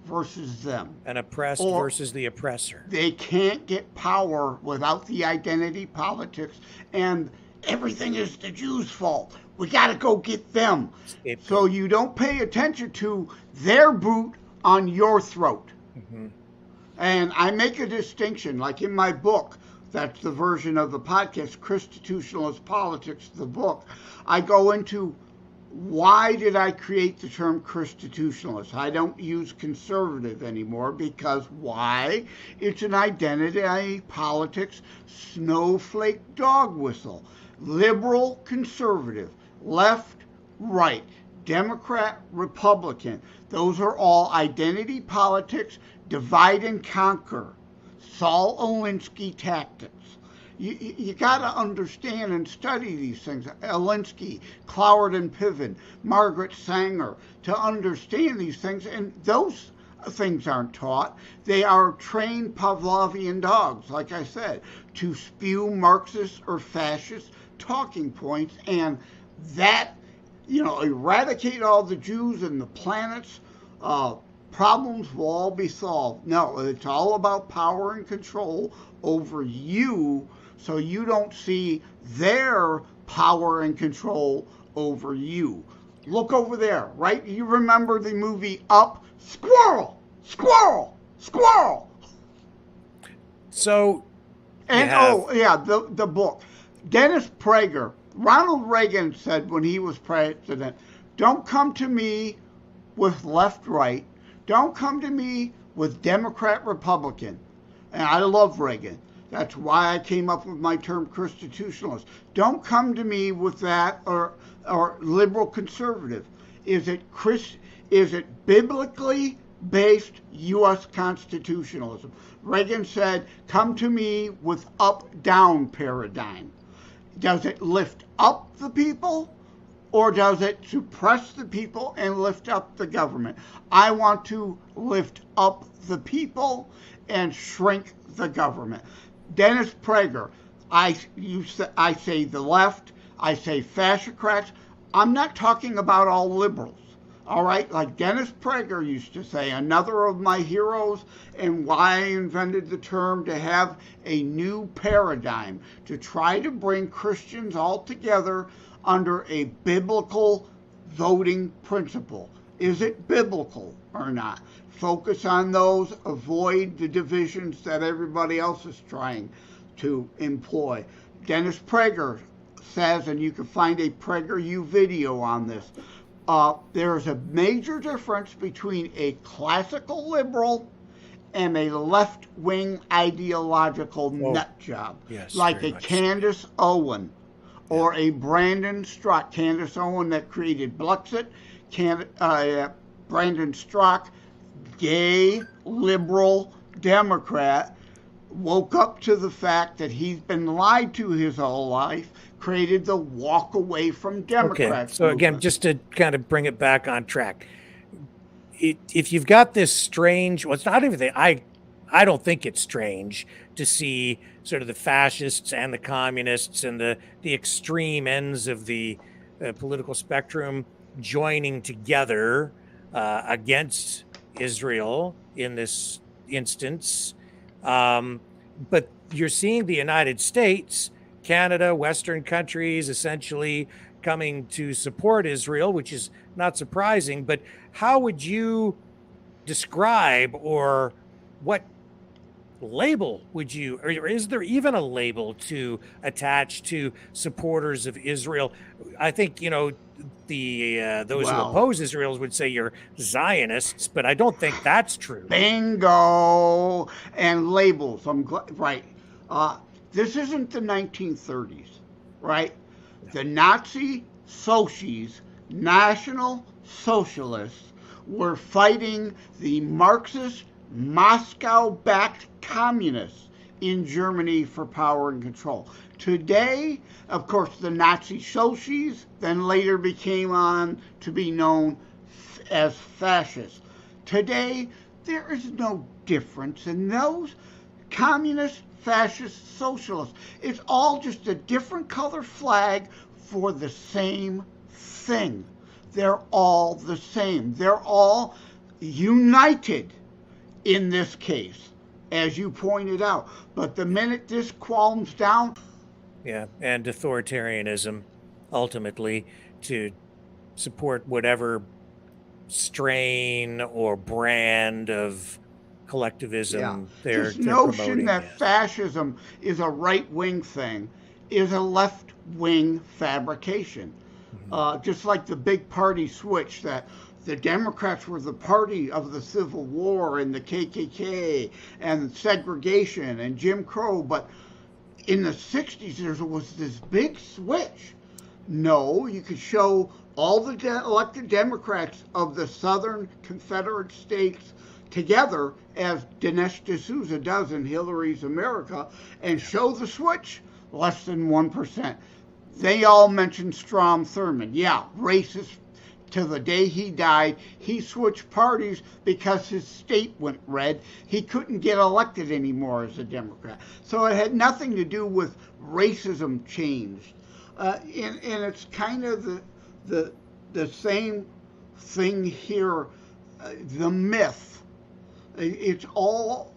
[SPEAKER 3] versus them.
[SPEAKER 2] An oppressed
[SPEAKER 3] Or
[SPEAKER 2] versus the oppressor.
[SPEAKER 3] they can't get power without the identity politics, and everything is the Jews' fault. We got to go get them.
[SPEAKER 2] Scapegoat.
[SPEAKER 3] So you don't pay attention to their boot on your throat.
[SPEAKER 2] Mm-hmm.
[SPEAKER 3] And I make a distinction, like in my book, that's the version of the podcast, Constitutionalist Politics, the book. I go into why did I create the term constitutionalist? I don't use conservative anymore because why? It's an identity politics snowflake dog whistle. Liberal, conservative, left, right, Democrat, Republican. Those are all identity politics, divide and conquer. Saul Alinsky tactics. You got to understand and study these things. Alinsky, Cloward and Piven, Margaret Sanger, to understand these things. And those things aren't taught. They are trained Pavlovian dogs, like I said, to spew Marxist or fascist talking points. And that, eradicate all the Jews and the planet's problems will all be solved. No, it's all about power and control over you, so you don't see their power and control over you. Look over there, right? You remember the movie Up? Squirrel! Squirrel! Squirrel!
[SPEAKER 2] So,
[SPEAKER 3] and the book. Dennis Prager, Ronald Reagan said when he was president, don't come to me with left-right. Don't come to me with Democrat-Republican. And I love Reagan. That's why I came up with my term constitutionalist. Don't come to me with that or liberal conservative. Is it biblically based U.S. constitutionalism? Reagan said, come to me with up-down paradigm. Does it lift up the people? Or does it suppress the people and lift up the government? I want to lift up the people and shrink the government. Dennis Prager, I say the left, I say fascocrats. I'm not talking about all liberals, all right? Like Dennis Prager used to say, another of my heroes, and why I invented the term to have a new paradigm, to try to bring Christians all together under a biblical voting principle. Is it biblical or not? Focus on those, avoid the divisions that everybody else is trying to employ. Dennis Prager says, and you can find a PragerU video on this, there's a major difference between a classical liberal and a left-wing ideological nut job, like a Candace Owen or a Brandon Strzok. Candace Owen that created Blexit, Brandon Strzok, gay, liberal, Democrat, woke up to the fact that he's been lied to his whole life, created the walk away from Democrats.
[SPEAKER 2] Okay, so again, just to kind of bring it back on track, if you've got this strange, well, it's not even I don't think it's strange to see sort of the fascists and the communists and the extreme ends of the political spectrum joining together against Israel in this instance. But you're seeing the United States, Canada, Western countries essentially coming to support Israel, which is not surprising. But how would you describe, or what label would you, or is there even a label to attach to supporters of Israel? I think, the those who
[SPEAKER 3] Well,
[SPEAKER 2] oppose Israel would say you're Zionists, but I don't think that's true.
[SPEAKER 3] bingo and labels. I'm glad, right. This isn't the 1930s, right? The Nazi Socies, National Socialists, were fighting the Marxist, Moscow-backed communists in Germany for power and control. Today, of course, the Nazi Socies then later became on to be known as fascists. Today, there is no difference in those communists, fascists, socialists. It's all just a different color flag for the same thing. They're all the same. They're all united in this case, as you pointed out. But the minute this calms down,
[SPEAKER 2] Yeah, and authoritarianism, ultimately, to support whatever strain or brand of
[SPEAKER 3] yeah,
[SPEAKER 2] collectivism
[SPEAKER 3] this
[SPEAKER 2] they're
[SPEAKER 3] notion
[SPEAKER 2] promoting.
[SPEAKER 3] that
[SPEAKER 2] Yes.
[SPEAKER 3] fascism is a right-wing thing is a left-wing fabrication.
[SPEAKER 2] Mhm.
[SPEAKER 3] Just like the big party switch that the Democrats were the party of the Civil War and the KKK and segregation and Jim Crow, but in the 60s there was this big switch. No, you could show all the elected Democrats of the Southern Confederate States together, as Dinesh D'Souza does in Hillary's America, and show the switch, less than 1%. They all mentioned Strom Thurmond. Yeah, racist to the day he died. He switched parties because his state went red. He couldn't get elected anymore as a Democrat. So it had nothing to do with racism changed. And it's kind of the same thing here. The myth. It's all,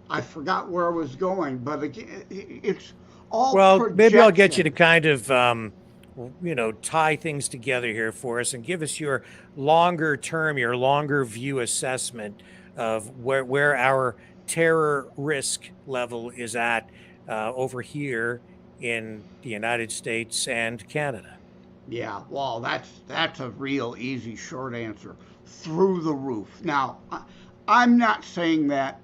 [SPEAKER 3] I forgot where I was going, but again, it's all
[SPEAKER 2] Well, maybe I'll get you to
[SPEAKER 3] projection.
[SPEAKER 2] kind of, tie things together here for us and give us your longer term, your longer view assessment of where our terror risk level is at over here in the United States and Canada.
[SPEAKER 3] Yeah, well, that's a real easy short answer. Through the roof. Now, I'm not saying that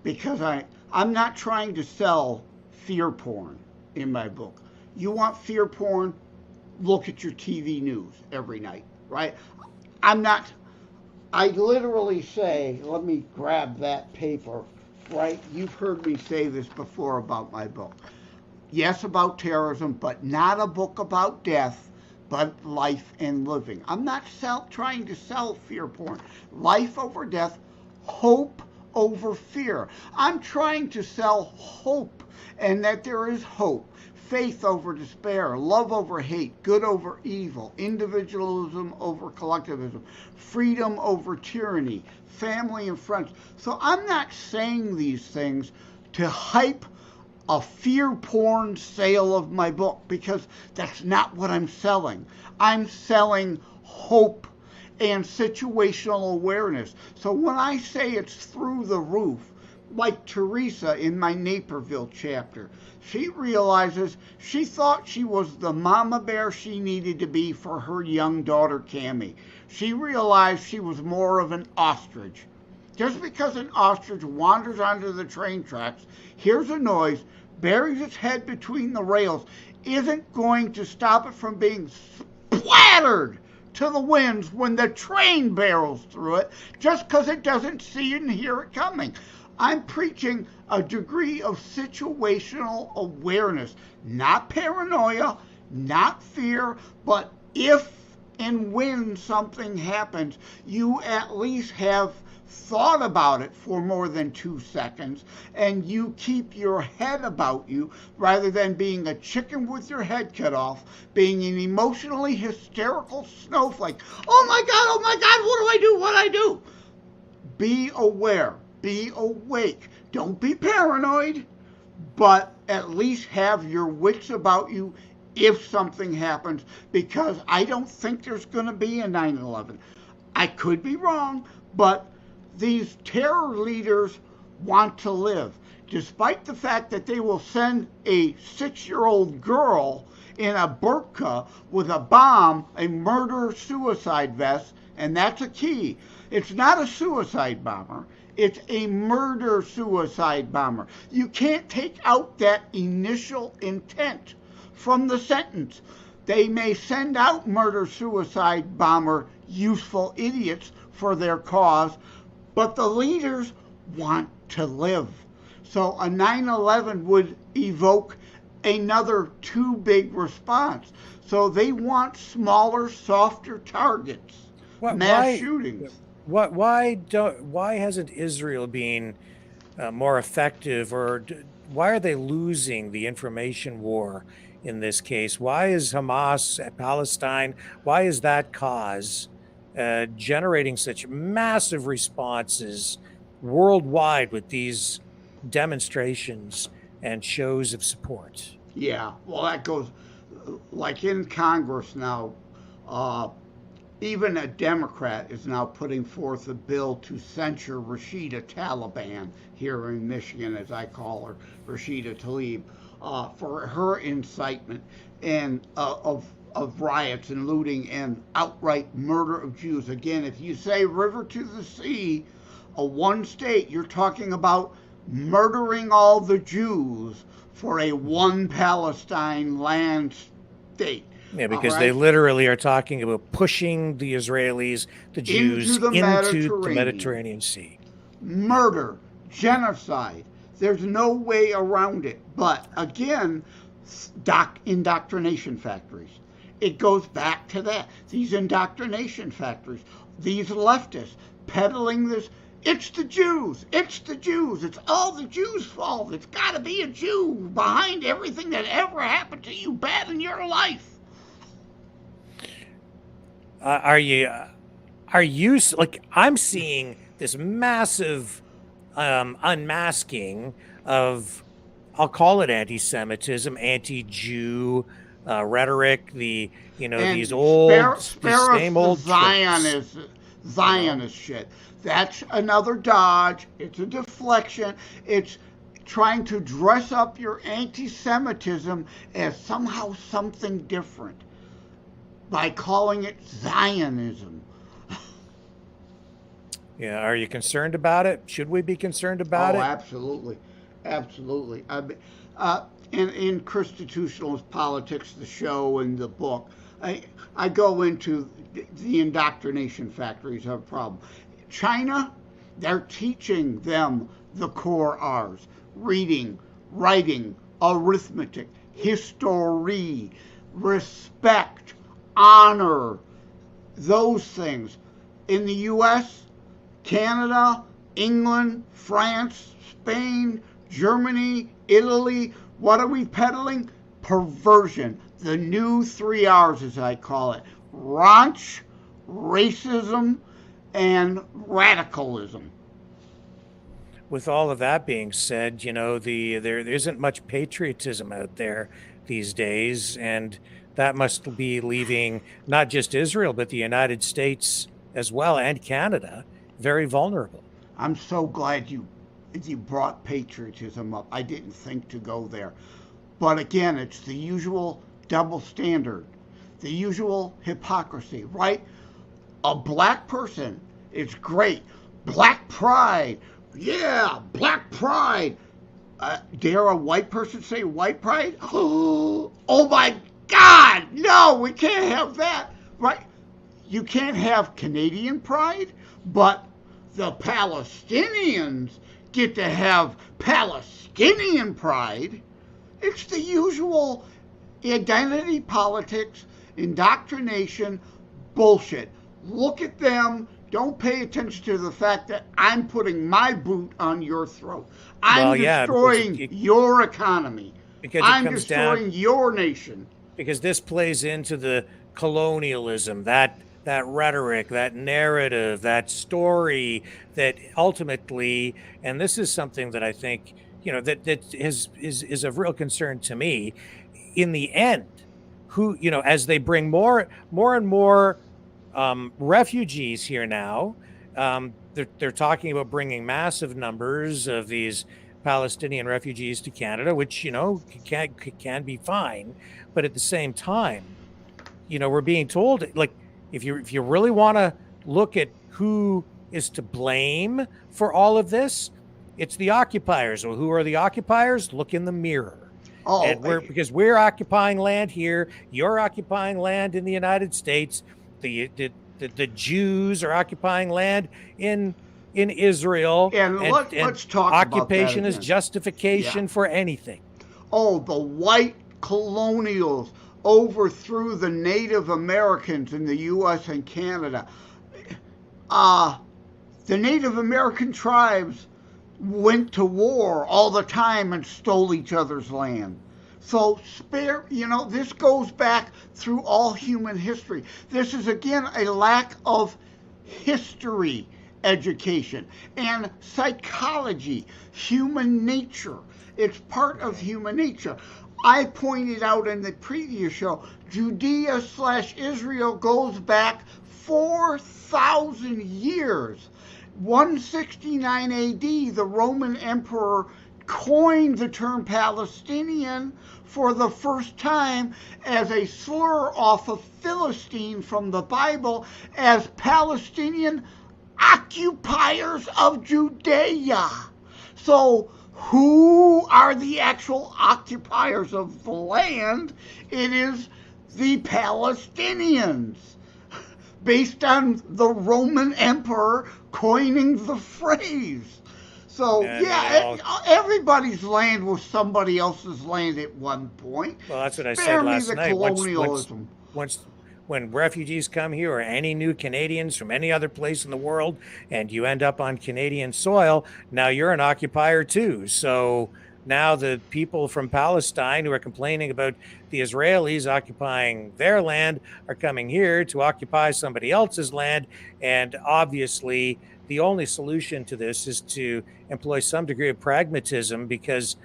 [SPEAKER 3] because I'm not trying to sell fear porn in my book. You want fear porn? Look at your TV news every night, right? I'm not. I literally say, let me grab that paper, right? You've heard me say this before about my book. Yes, about terrorism, but not a book about death, but life and living. I'm not trying to sell fear porn. Life over death, hope over fear. I'm trying to sell hope, and that there is hope. Faith over despair, love over hate, good over evil, individualism over collectivism, freedom over tyranny, family and friends. So I'm not saying these things to hype a fear porn sale of my book, because that's not what I'm selling. I'm selling hope and situational awareness. So when I say it's through the roof, like Teresa in my Naperville chapter, she realizes she thought she was the mama bear she needed to be for her young daughter Cammie. She realized she was more of an ostrich. Just because an ostrich wanders onto the train tracks, hears a noise, buries its head between the rails, isn't going to stop it from being splattered to the winds when the train barrels through it, just because it doesn't see and hear it coming. I'm preaching a degree of situational awareness, not paranoia, not fear, but if and when something happens, you at least have thought about it for more than 2 seconds, and you keep your head about you rather than being a chicken with your head cut off, being an emotionally hysterical snowflake. Oh my God, what do I do? What do I do? Be aware, be awake. Don't be paranoid, but at least have your wits about you if something happens, because I don't think there's going to be a 9/11. I could be wrong, but these terror leaders want to live, despite the fact that they will send a 6-year-old girl in a burqa with a bomb, a murder-suicide vest, and that's a key. It's not a suicide bomber. It's a murder-suicide bomber. You can't take out that initial intent from the sentence. They may send out murder-suicide bomber useful idiots for their cause, but the leaders want to live. So a 9/11 would evoke another too big response. So they want smaller, softer targets, mass shootings.
[SPEAKER 2] Why hasn't Israel been more effective, or why are they losing the information war in this case? Why is Hamas at Palestine? Why is that cause generating such massive responses worldwide with these demonstrations and shows of support?
[SPEAKER 3] Yeah, well, that goes like in Congress now. Even a Democrat is now putting forth a bill to censure Rashida Taliban, here in Michigan, as I call her, Rashida Tlaib, for her incitement and of riots and looting and outright murder of Jews. Again, if you say river to the sea, a one state, you're talking about murdering all the Jews for a one Palestine land state.
[SPEAKER 2] Yeah, because they literally are talking about pushing the Israelis, the Jews, into the Mediterranean Sea.
[SPEAKER 3] Murder, genocide. There's no way around it. But again, indoctrination factories. It goes back to that. These indoctrination factories, these leftists peddling this. It's the Jews. It's the Jews. It's all the Jews' fault. It's got to be a Jew behind everything that ever happened to you bad in your life.
[SPEAKER 2] Are you like, I'm seeing this massive unmasking of, I'll call it anti-Semitism, anti-Jew rhetoric, the these old same old
[SPEAKER 3] Zionist shit. That's another dodge. It's a deflection. It's trying to dress up your anti-Semitism as somehow something different by calling it Zionism.
[SPEAKER 2] Yeah, are you concerned about it? Should we be concerned about it?
[SPEAKER 3] Oh, absolutely. Absolutely. In Constitutionalist Politics, the show and the book, I go into the indoctrination factories have a problem. China, they're teaching them the core R's: reading, writing, arithmetic, history, respect, honor, those things. In the U.S., Canada, England, France, Spain, Germany, Italy, what are we peddling? Perversion. The new 3 R's, as I call it: raunch, racism, and radicalism.
[SPEAKER 2] With all of that being said, there isn't much patriotism out there these days, and that must be leaving not just Israel, but the United States as well, and Canada, very vulnerable.
[SPEAKER 3] I'm so glad you brought patriotism up. I didn't think to go there. But again, it's the usual double standard, the usual hypocrisy, right? A black person, it's great. Black pride. Yeah, black pride. Dare a white person say white pride? Oh my God, no, we can't have that, right? You can't have Canadian pride, but the Palestinians get to have Palestinian pride. It's the usual identity politics, indoctrination, bullshit. Look at them, Don't pay attention to the fact that I'm putting my boot on your throat. I'm
[SPEAKER 2] Well, yeah, because
[SPEAKER 3] destroying your economy.
[SPEAKER 2] it
[SPEAKER 3] I'm
[SPEAKER 2] comes down,
[SPEAKER 3] destroying your nation.
[SPEAKER 2] because this plays into the colonialism, that rhetoric, that narrative, that story that ultimately, and this is something that I think, is of real concern to me. In the end, who, as they bring more and more refugees here now, they're talking about bringing massive numbers of these Palestinian refugees to Canada, which can be fine, but at the same time, we're being told, like, if you really want to look at who is to blame for all of this, it's the occupiers. Well, who are the occupiers? Look in the mirror.
[SPEAKER 3] Oh,
[SPEAKER 2] And because we're occupying land here, you're occupying land in the United States. The Jews are occupying land in Israel,
[SPEAKER 3] and let's talk about that
[SPEAKER 2] occupation is
[SPEAKER 3] again.
[SPEAKER 2] justification
[SPEAKER 3] Yeah.
[SPEAKER 2] for anything.
[SPEAKER 3] Oh, the white colonials overthrew the Native Americans in the U.S. and Canada. The Native American tribes went to war all the time and stole each other's land. So this goes back through all human history. This is again a lack of history education and psychology, human nature. It's part of human nature. I pointed out in the previous show, Judea/Israel goes back 4,000 years. 169 AD, the Roman emperor coined the term Palestinian for the first time as a slur off of Philistine from the Bible as Palestinian occupiers of Judea. So who are the actual occupiers of the land? It is the Palestinians, based on the Roman emperor coining the phrase. So, everybody's land was somebody else's land at one point.
[SPEAKER 2] Well, that's what I said last night.
[SPEAKER 3] Colonialism.
[SPEAKER 2] When refugees come here, or any new Canadians from any other place in the world, and you end up on Canadian soil, now you're an occupier too. So now the people from Palestine who are complaining about the Israelis occupying their land are coming here to occupy somebody else's land. And obviously, the only solution to this is to employ some degree of pragmatism, because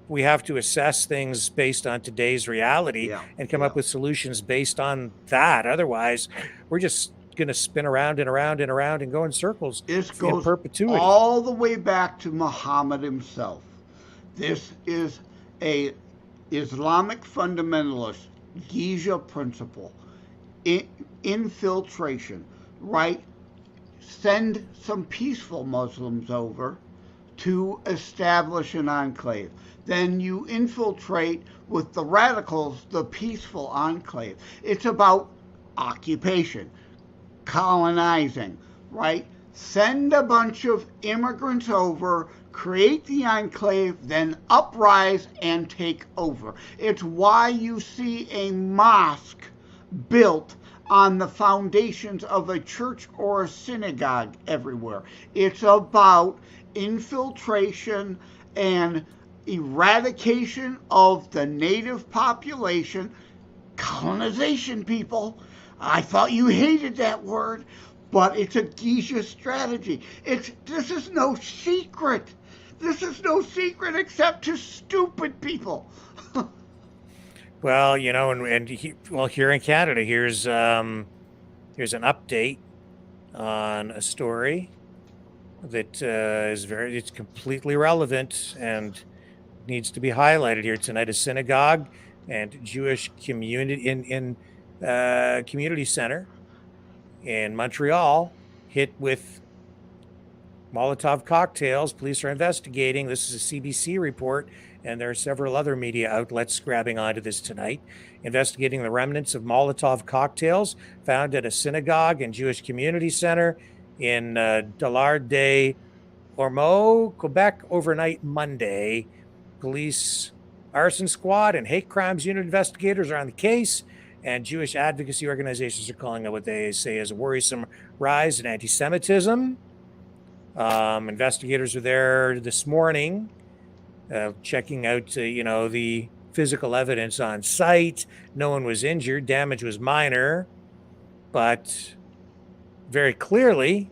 [SPEAKER 2] we have to assess things based on today's reality and come up with solutions based on that. Otherwise, we're just going to spin around and around and around and go in circles
[SPEAKER 3] in
[SPEAKER 2] perpetuity.
[SPEAKER 3] All the way back to Muhammad himself. This is a Islamic fundamentalist Giza principle. Infiltration, right? Send some peaceful Muslims over to establish an enclave. Then you infiltrate with the radicals the peaceful enclave. It's about occupation, colonizing, right? Send a bunch of immigrants over, create the enclave, then uprise and take over. It's why you see a mosque built on the foundations of a church or a synagogue everywhere. It's about infiltration and eradication of the native population. Colonization, people. I thought you hated that word, but it's a Giza strategy. This is no secret. This is no secret except to stupid people.
[SPEAKER 2] Well, here in Canada, here's an update on a story that it's completely relevant and needs to be highlighted here tonight. A synagogue and Jewish community in community center in Montreal hit with Molotov cocktails. Police are investigating. This is a CBC report, and there are several other media outlets grabbing onto this tonight, investigating the remnants of Molotov cocktails found at a synagogue and Jewish community center in Dollard des Ormeaux, Quebec, overnight Monday. Police arson squad and hate crimes unit investigators are on the case, And Jewish advocacy organizations are calling out what they say is a worrisome rise in anti-Semitism. Investigators are there this morning, checking out, the physical evidence on site. No one was injured. Damage was minor, but very clearly,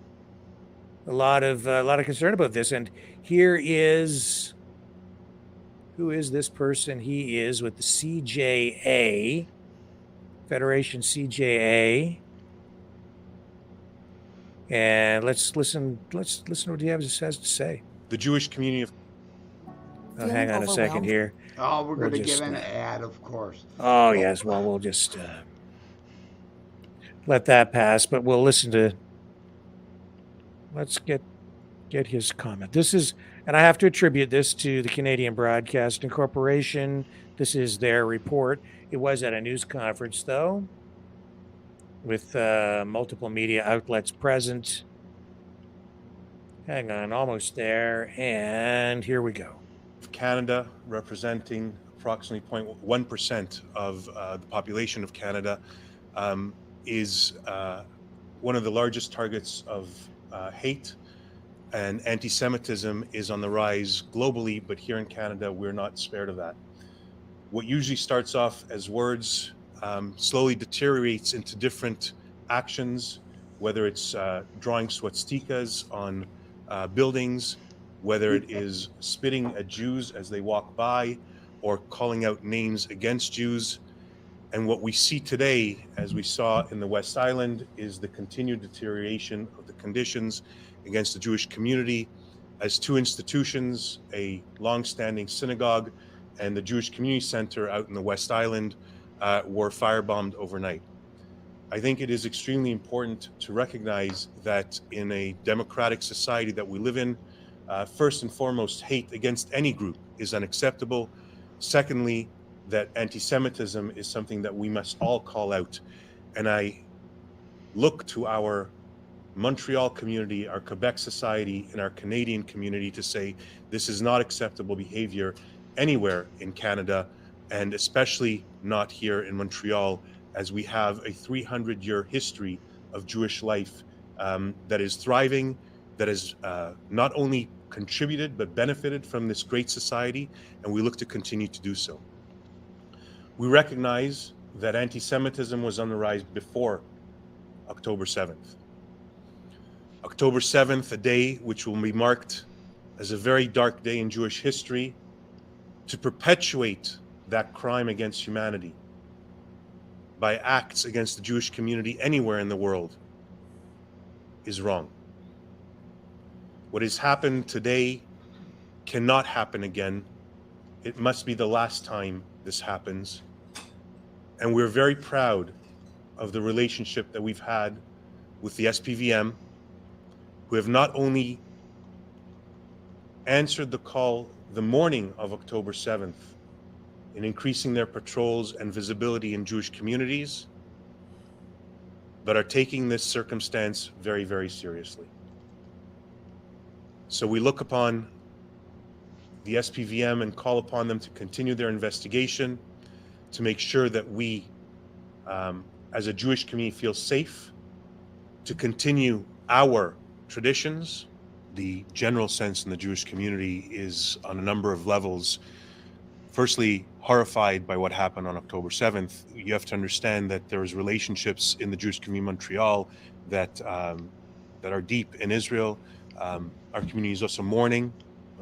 [SPEAKER 2] a lot of concern about this. And here is who is this person? He is with the CJA, Federation CJA. And let's listen to what he has to say.
[SPEAKER 4] The Jewish community of
[SPEAKER 2] Hang on a second here.
[SPEAKER 3] Oh, we're
[SPEAKER 2] We'll
[SPEAKER 3] going to
[SPEAKER 2] just,
[SPEAKER 3] get an ad, of course.
[SPEAKER 2] Oh, yes. Well, we'll just let that pass, but we'll listen to. Let's get his comment. This is, and I have to attribute this to the Canadian Broadcasting Corporation. This is their report. It was at a news conference, though, with multiple media outlets present. Hang on, almost there. And here we go.
[SPEAKER 4] Canada, representing approximately 0.1% of the population of Canada, is one of the largest targets of hate, and anti-Semitism is on the rise globally, but here in Canada, we're not spared of that. What usually starts off as words slowly deteriorates into different actions, whether it's drawing swastikas on buildings, whether it is spitting at Jews as they walk by, or calling out names against Jews. And what we see today, as we saw in the West Island, is the continued deterioration of the conditions against the Jewish community, as two institutions, a long-standing synagogue and the Jewish Community Center out in the West Island, were firebombed overnight. I think it is extremely important to recognize that in a democratic society that we live in, first and foremost, hate against any group is unacceptable. Secondly, that anti-Semitism is something that we must all call out. And I look to our Montreal community, our Quebec society, and our Canadian community to say this is not acceptable behavior anywhere in Canada, and especially not here in Montreal, as we have a 300-year history of Jewish life that is thriving, that has not only contributed but benefited from this great society, and we look to continue to do so. We recognize that anti-Semitism was on the rise before October 7th. October 7th, a day which will be marked as a very dark day in Jewish history, to perpetuate that crime against humanity by acts against the Jewish community anywhere in the world is wrong. What has happened today cannot happen again. It must be the last time this happens. And we're very proud of the relationship that we've had with the SPVM, who have not only answered the call the morning of October 7th in increasing their patrols and visibility in Jewish communities, but are taking this circumstance very, very seriously. So we look upon the SPVM and call upon them to continue their investigation, to make sure that we, as a Jewish community, feel safe, to continue our traditions. The general sense in the Jewish community is on a number of levels. Firstly, horrified by what happened on October 7th. You have to understand that there is relationships in the Jewish community in Montreal that are deep in Israel. Our community is also mourning.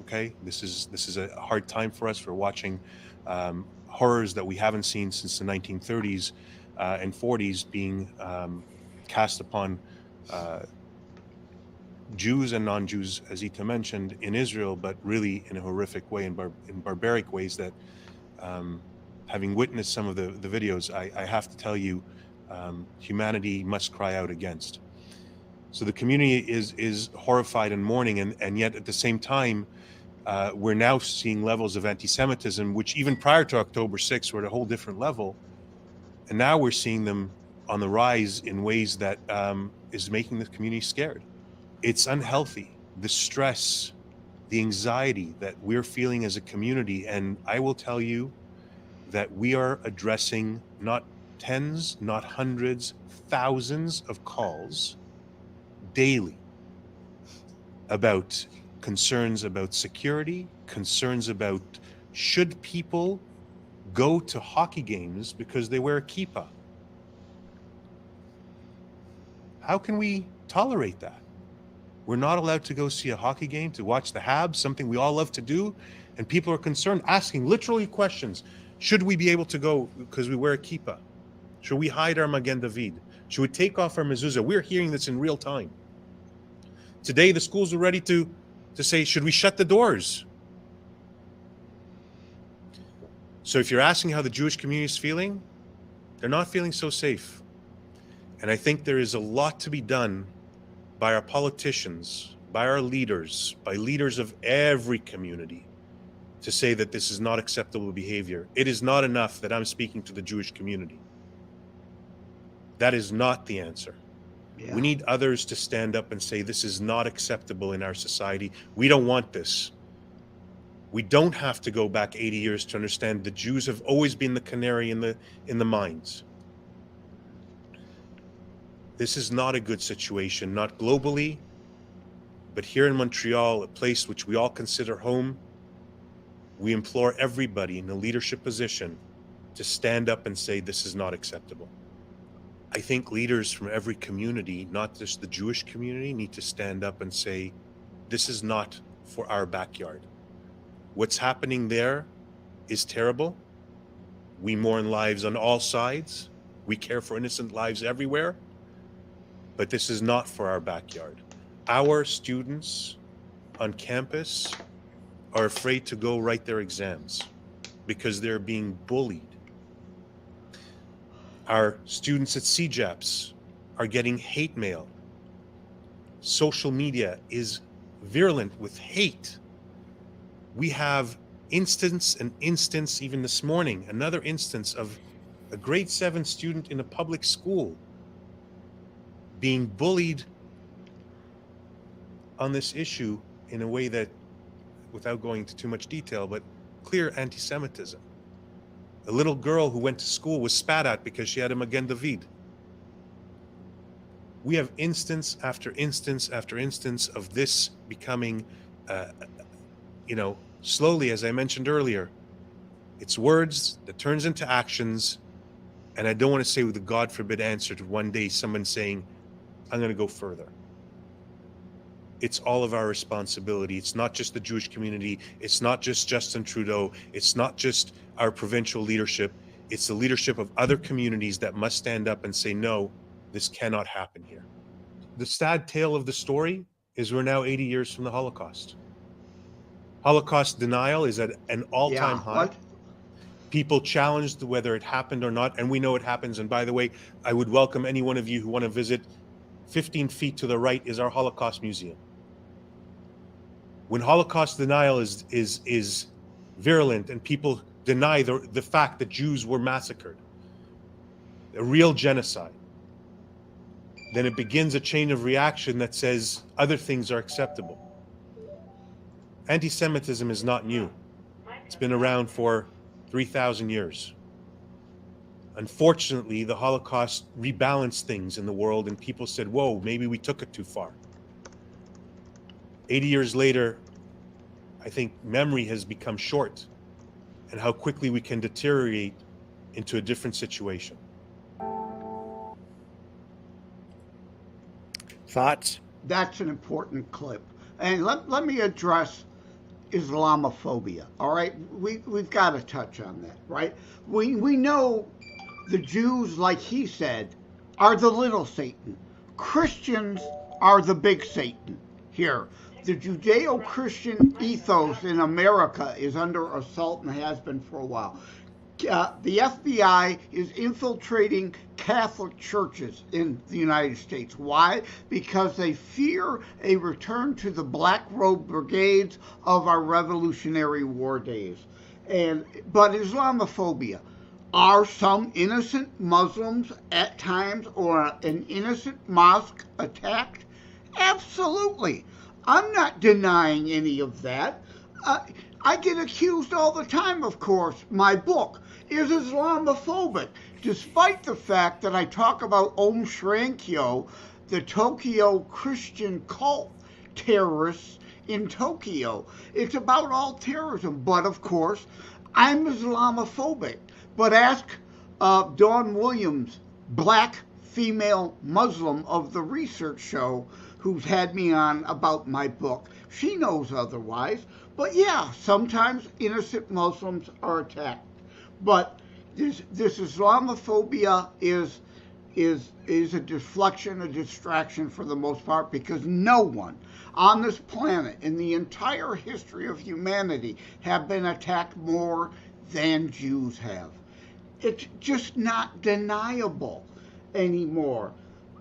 [SPEAKER 4] Okay, this is a hard time for us. We're watching horrors that we haven't seen since the 1930s and 40s being cast upon Jews and non-Jews, as Ita mentioned, in Israel, but really in a horrific way, in barbaric ways that, having witnessed some of the videos, I have to tell you, humanity must cry out against. So the community is horrified and mourning, and yet at the same time, we're now seeing levels of anti-Semitism, which even prior to October 6th were at a whole different level. And now we're seeing them on the rise in ways that is making the community scared. It's unhealthy, the stress, the anxiety that we're feeling as a community. And I will tell you that we are addressing not tens, not hundreds, thousands of calls daily about concerns about security, concerns about should people go to hockey games because they wear a kippah. How can we tolerate that? We're not allowed to go see a hockey game, to watch the Habs, something we all love to do, and people are concerned, asking literally questions. Should we be able to go because we wear a kippah? Should we hide our Magen David? Should we take off our mezuzah? We're hearing this in real time. Today, the schools are ready to say, should we shut the doors? So if you're asking how the Jewish community is feeling, they're not feeling so safe. And I think there is a lot to be done by our politicians, by our leaders, by leaders of every community to say that this is not acceptable behavior. It is not enough that I'm speaking to the Jewish community. That is not the answer.
[SPEAKER 3] Yeah.
[SPEAKER 4] We need others to stand up and say this is not acceptable in our society. We don't want this. We don't have to go back 80 years to understand the Jews have always been the canary in the mines. This is not a good situation, not globally, but here in Montreal, a place which we all consider home. We implore everybody in a leadership position to stand up and say this is not acceptable. I think leaders from every community, not just the Jewish community, need to stand up and say this is not for our backyard. What's happening there is terrible. We mourn lives on all sides. We care for innocent lives everywhere. But this is not for our backyard. Our students on campus are afraid to go write their exams because they're being bullied. Our students at CJAPS are getting hate mail. Social media is virulent with hate. We have instance even this morning, another instance of a grade 7 student in a public school being bullied on this issue in a way that, without going into too much detail, but clear anti-Semitism. A little girl who went to school was spat at because she had a Magen David. We have instance after instance after instance of this becoming, slowly, as I mentioned earlier, it's words that turns into actions. And I don't want to say with the God forbid answer to one day someone saying, I'm going to go further. It's all of our responsibility. It's not just the Jewish community. It's not just Justin Trudeau. It's not just our provincial leadership. It's the leadership of other communities that must stand up and say, no, this cannot happen here. The sad tale of the story is we're now 80 years from the Holocaust. Holocaust denial is at an all-time high.
[SPEAKER 3] What?
[SPEAKER 4] People challenged whether it happened or not, and we know it happens. And by the way, I would welcome any one of you who want to visit. 15 feet to the right is our Holocaust Museum. When Holocaust denial is virulent and people deny the fact that Jews were massacred, a real genocide, then it begins a chain of reaction that says other things are acceptable. Anti-Semitism is not new. It's been around for 3,000 years. Unfortunately, the Holocaust rebalanced things in the world and people said, whoa, maybe we took it too far. 80 years later, I think memory has become short and how quickly we can deteriorate into a different situation.
[SPEAKER 2] Thoughts?
[SPEAKER 3] That's an important clip. And let me address Islamophobia, all right? We've got to touch on that, right? We know the Jews, like he said, are the little Satan. Christians are the big Satan here. The Judeo-Christian ethos in America is under assault and has been for a while. The FBI is infiltrating Catholic churches in the United States. Why? Because they fear a return to the black robe brigades of our Revolutionary War days. But Islamophobia, are some innocent Muslims at times or an innocent mosque attacked? Absolutely. I'm not denying any of that. I get accused all the time, of course. My book is Islamophobic. despite the fact that I talk about Aum Shinrikyo, the Tokyo Christian cult terrorists in Tokyo. It's about all terrorism, but of course, I'm Islamophobic. But ask Dawn Williams, black female Muslim of the research show, who's had me on about my book. She knows otherwise. But yeah, sometimes innocent Muslims are attacked. But this Islamophobia is a deflection, a distraction for the most part, because no one on this planet in the entire history of humanity have been attacked more than Jews have. It's just not deniable anymore.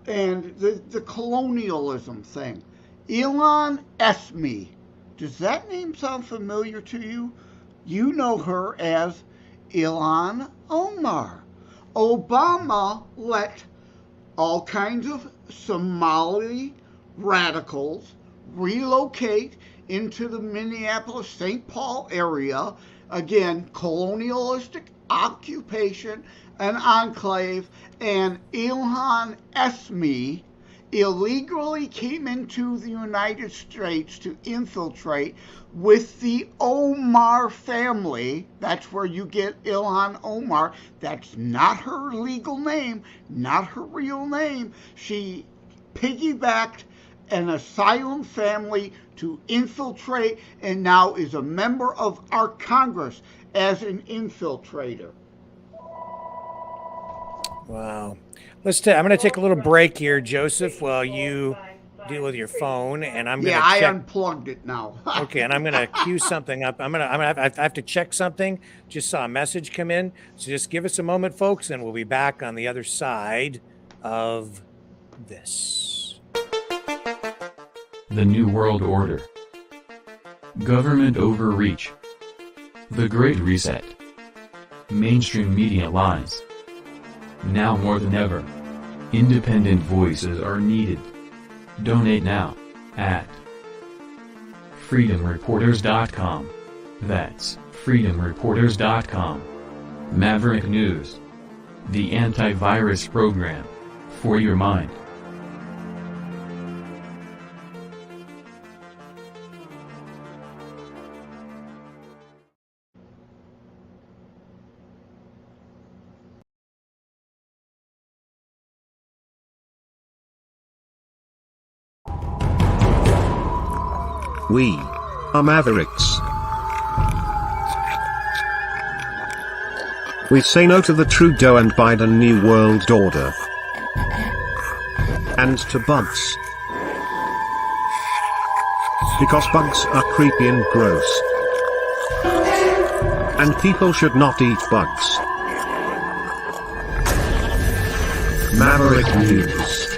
[SPEAKER 3] And the colonialism thing. Ilan Esmi, does that name sound familiar to you? You know her as Ilhan Omar. Obama let all kinds of Somali radicals relocate into the Minneapolis-St. Paul area. Again, colonialistic occupation, an enclave, and Ilhan Esmi illegally came into the United States to infiltrate with the Omar family. That's where you get Ilhan Omar. That's not her legal name, not her real name. She piggybacked an asylum family to infiltrate and now is a member of our Congress as an infiltrator.
[SPEAKER 2] Wow. I'm going to take a little break here, Joseph, while you deal with your phone, and I'm going to
[SPEAKER 3] I
[SPEAKER 2] check.
[SPEAKER 3] unplugged it now.
[SPEAKER 2] Okay, and I'm going to queue something up. I have to check something. Just saw a message come in, so just give us a moment, folks, and we'll be back on the other side of this.
[SPEAKER 1] The New World Order. Government overreach. The Great Reset. Mainstream media lies. Now more than ever, independent voices are needed. Donate now at freedomreporters.com. That's freedomreporters.com. Maverick News. The antivirus program for your mind.
[SPEAKER 5] We are Mavericks. We say no to the Trudeau and Biden New World Order. And to bugs. Because bugs are creepy and gross. And people should not eat bugs. Maverick News.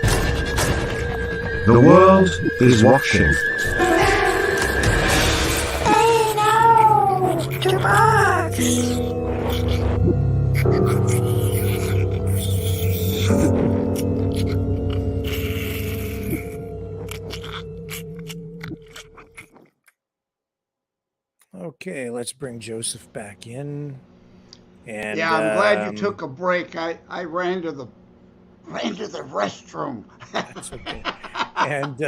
[SPEAKER 5] The world is watching.
[SPEAKER 2] Okay, let's bring Joseph back in. And
[SPEAKER 3] yeah, I'm glad you took a break. I ran to the restroom.
[SPEAKER 2] That's okay. And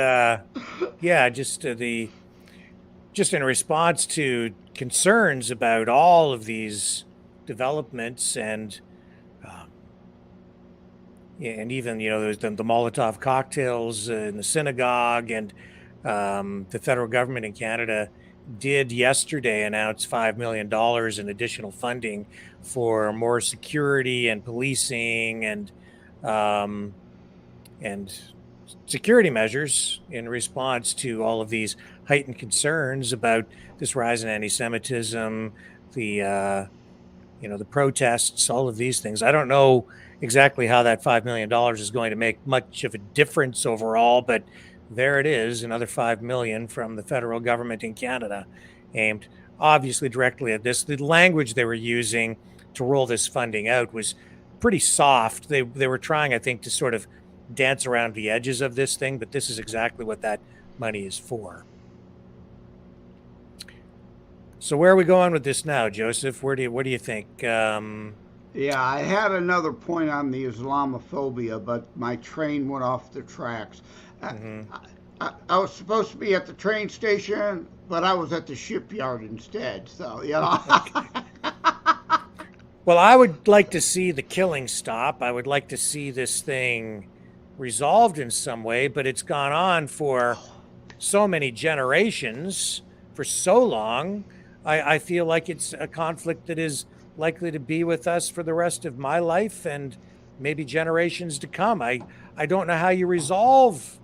[SPEAKER 2] yeah, just in response to concerns about all of these developments and even there's the Molotov cocktails in the synagogue, and the federal government in Canada did yesterday announce $5 million in additional funding for more security and policing and security measures in response to all of these heightened concerns about this rise in anti-Semitism, the protests, all of these things. I don't know exactly how that $5 million is going to make much of a difference overall, but there it is, another $5 million from the federal government in Canada, aimed obviously directly at this. The language they were using to roll this funding out was pretty soft. They were trying, I think, to sort of dance around the edges of this thing, but this is exactly what that money is for. So where are we going with this now, Joseph? What do you think?
[SPEAKER 3] Yeah, I had another point on the Islamophobia, but my train went off the tracks. I,
[SPEAKER 2] Hmm.
[SPEAKER 3] I was supposed to be at the train station, but I was at the shipyard instead. So, you know.
[SPEAKER 2] Well, I would like to see the killing stop. I would like to see this thing resolved in some way, but it's gone on for so many generations, for so long. I feel like it's a conflict that is likely to be with us for the rest of my life and maybe generations to come. I don't know how you resolve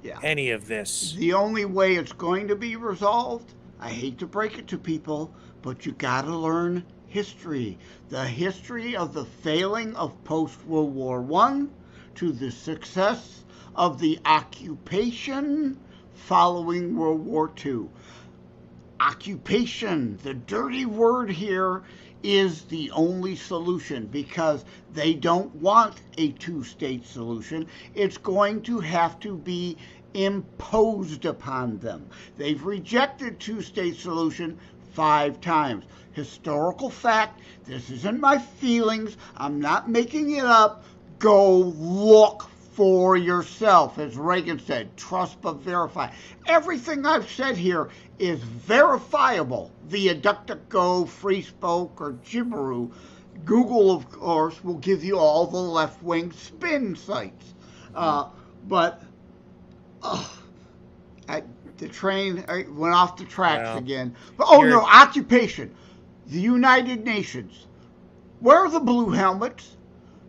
[SPEAKER 3] Yeah.
[SPEAKER 2] any of this.
[SPEAKER 3] The only way it's going to be resolved, I hate to break it to people, but you got to learn history. The history of the failing of post World War I to the success of the occupation following World War II. Occupation, the dirty word here, is the only solution because they don't want a two-state solution. It's going to have to be imposed upon them. They've rejected two-state solution 5 times. Historical fact, this isn't my feelings, I'm not making it up. Go look for yourself. As Reagan said, trust but verify. Everything I've said here is verifiable via DuckDuckGo, FreeSpoke, or Jibberoo. Google, of course, will give you all the left-wing spin sites. But the train went off the tracks again. But, no, occupation. The United Nations. Where are the blue helmets?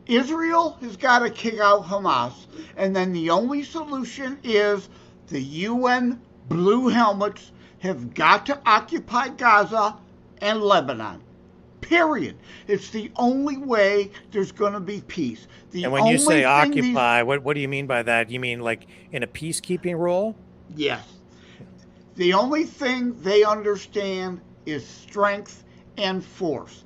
[SPEAKER 3] Israel has got to kick out Hamas, and then the only solution is the UN blue helmets have got to occupy Gaza and Lebanon. Period. It's the only way there's going to be peace.
[SPEAKER 2] And when you say occupy, what do you mean by that? You mean like in a peacekeeping role?
[SPEAKER 3] Yes. The only thing they understand is strength and force.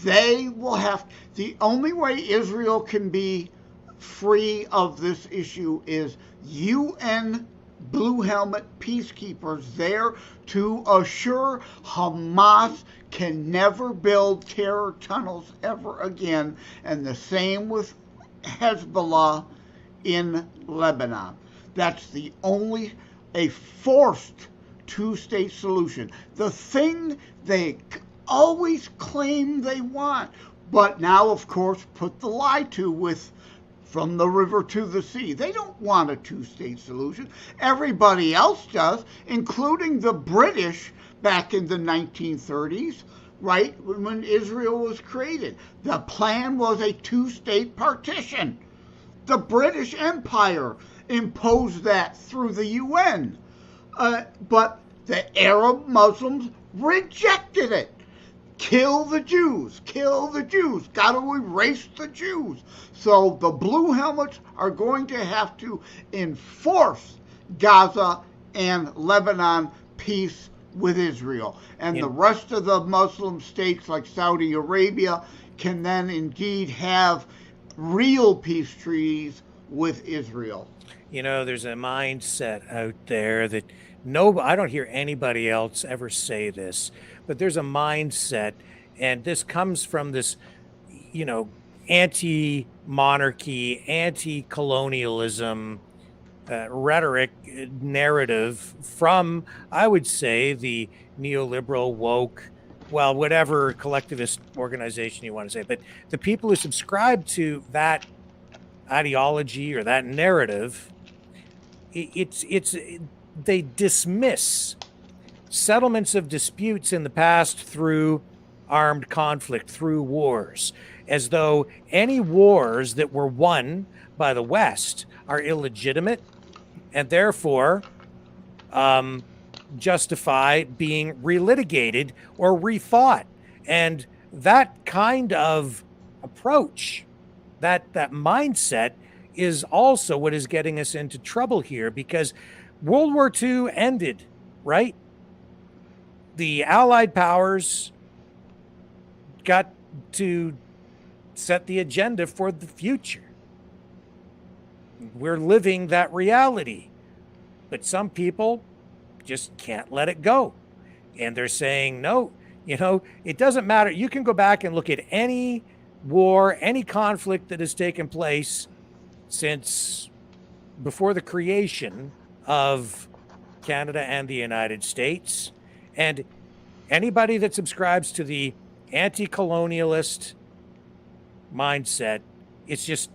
[SPEAKER 3] They will have, the only way Israel can be free of this issue is UN blue helmet peacekeepers there to assure Hamas can never build terror tunnels ever again, and the same with Hezbollah in Lebanon. That's the only, a forced two-state solution. The thing they always claim they want, but now, of course, put the lie to with from the river to the sea. They don't want a two-state solution. Everybody else does, including the British back in the 1930s, right, when Israel was created. The plan was a two-state partition. The British Empire imposed that through the UN. But the Arab Muslims rejected it. Kill the Jews, got to erase the Jews. So the blue helmets are going to have to enforce Gaza and Lebanon peace with Israel. And the rest of the Muslim states like Saudi Arabia can then indeed have real peace treaties with Israel.
[SPEAKER 2] You know, there's a mindset out there that I don't hear anybody else ever say this, but there's a mindset, and this comes from this, anti-monarchy, anti-colonialism rhetoric narrative from, I would say, the neoliberal, woke, well, whatever collectivist organization you want to say, but the people who subscribe to that ideology or that narrative, they dismiss settlements of disputes in the past through armed conflict, through wars, as though any wars that were won by the West are illegitimate and therefore justify being relitigated or refought. And that kind of approach, that mindset, is also what is getting us into trouble here, because World War II ended, right? The Allied powers got to set the agenda for the future. We're living that reality. But some people just can't let it go. And they're saying, no, it doesn't matter. You can go back and look at any war, any conflict that has taken place since before the creation of Canada and the United States. And anybody that subscribes to the anti-colonialist mindset, it's just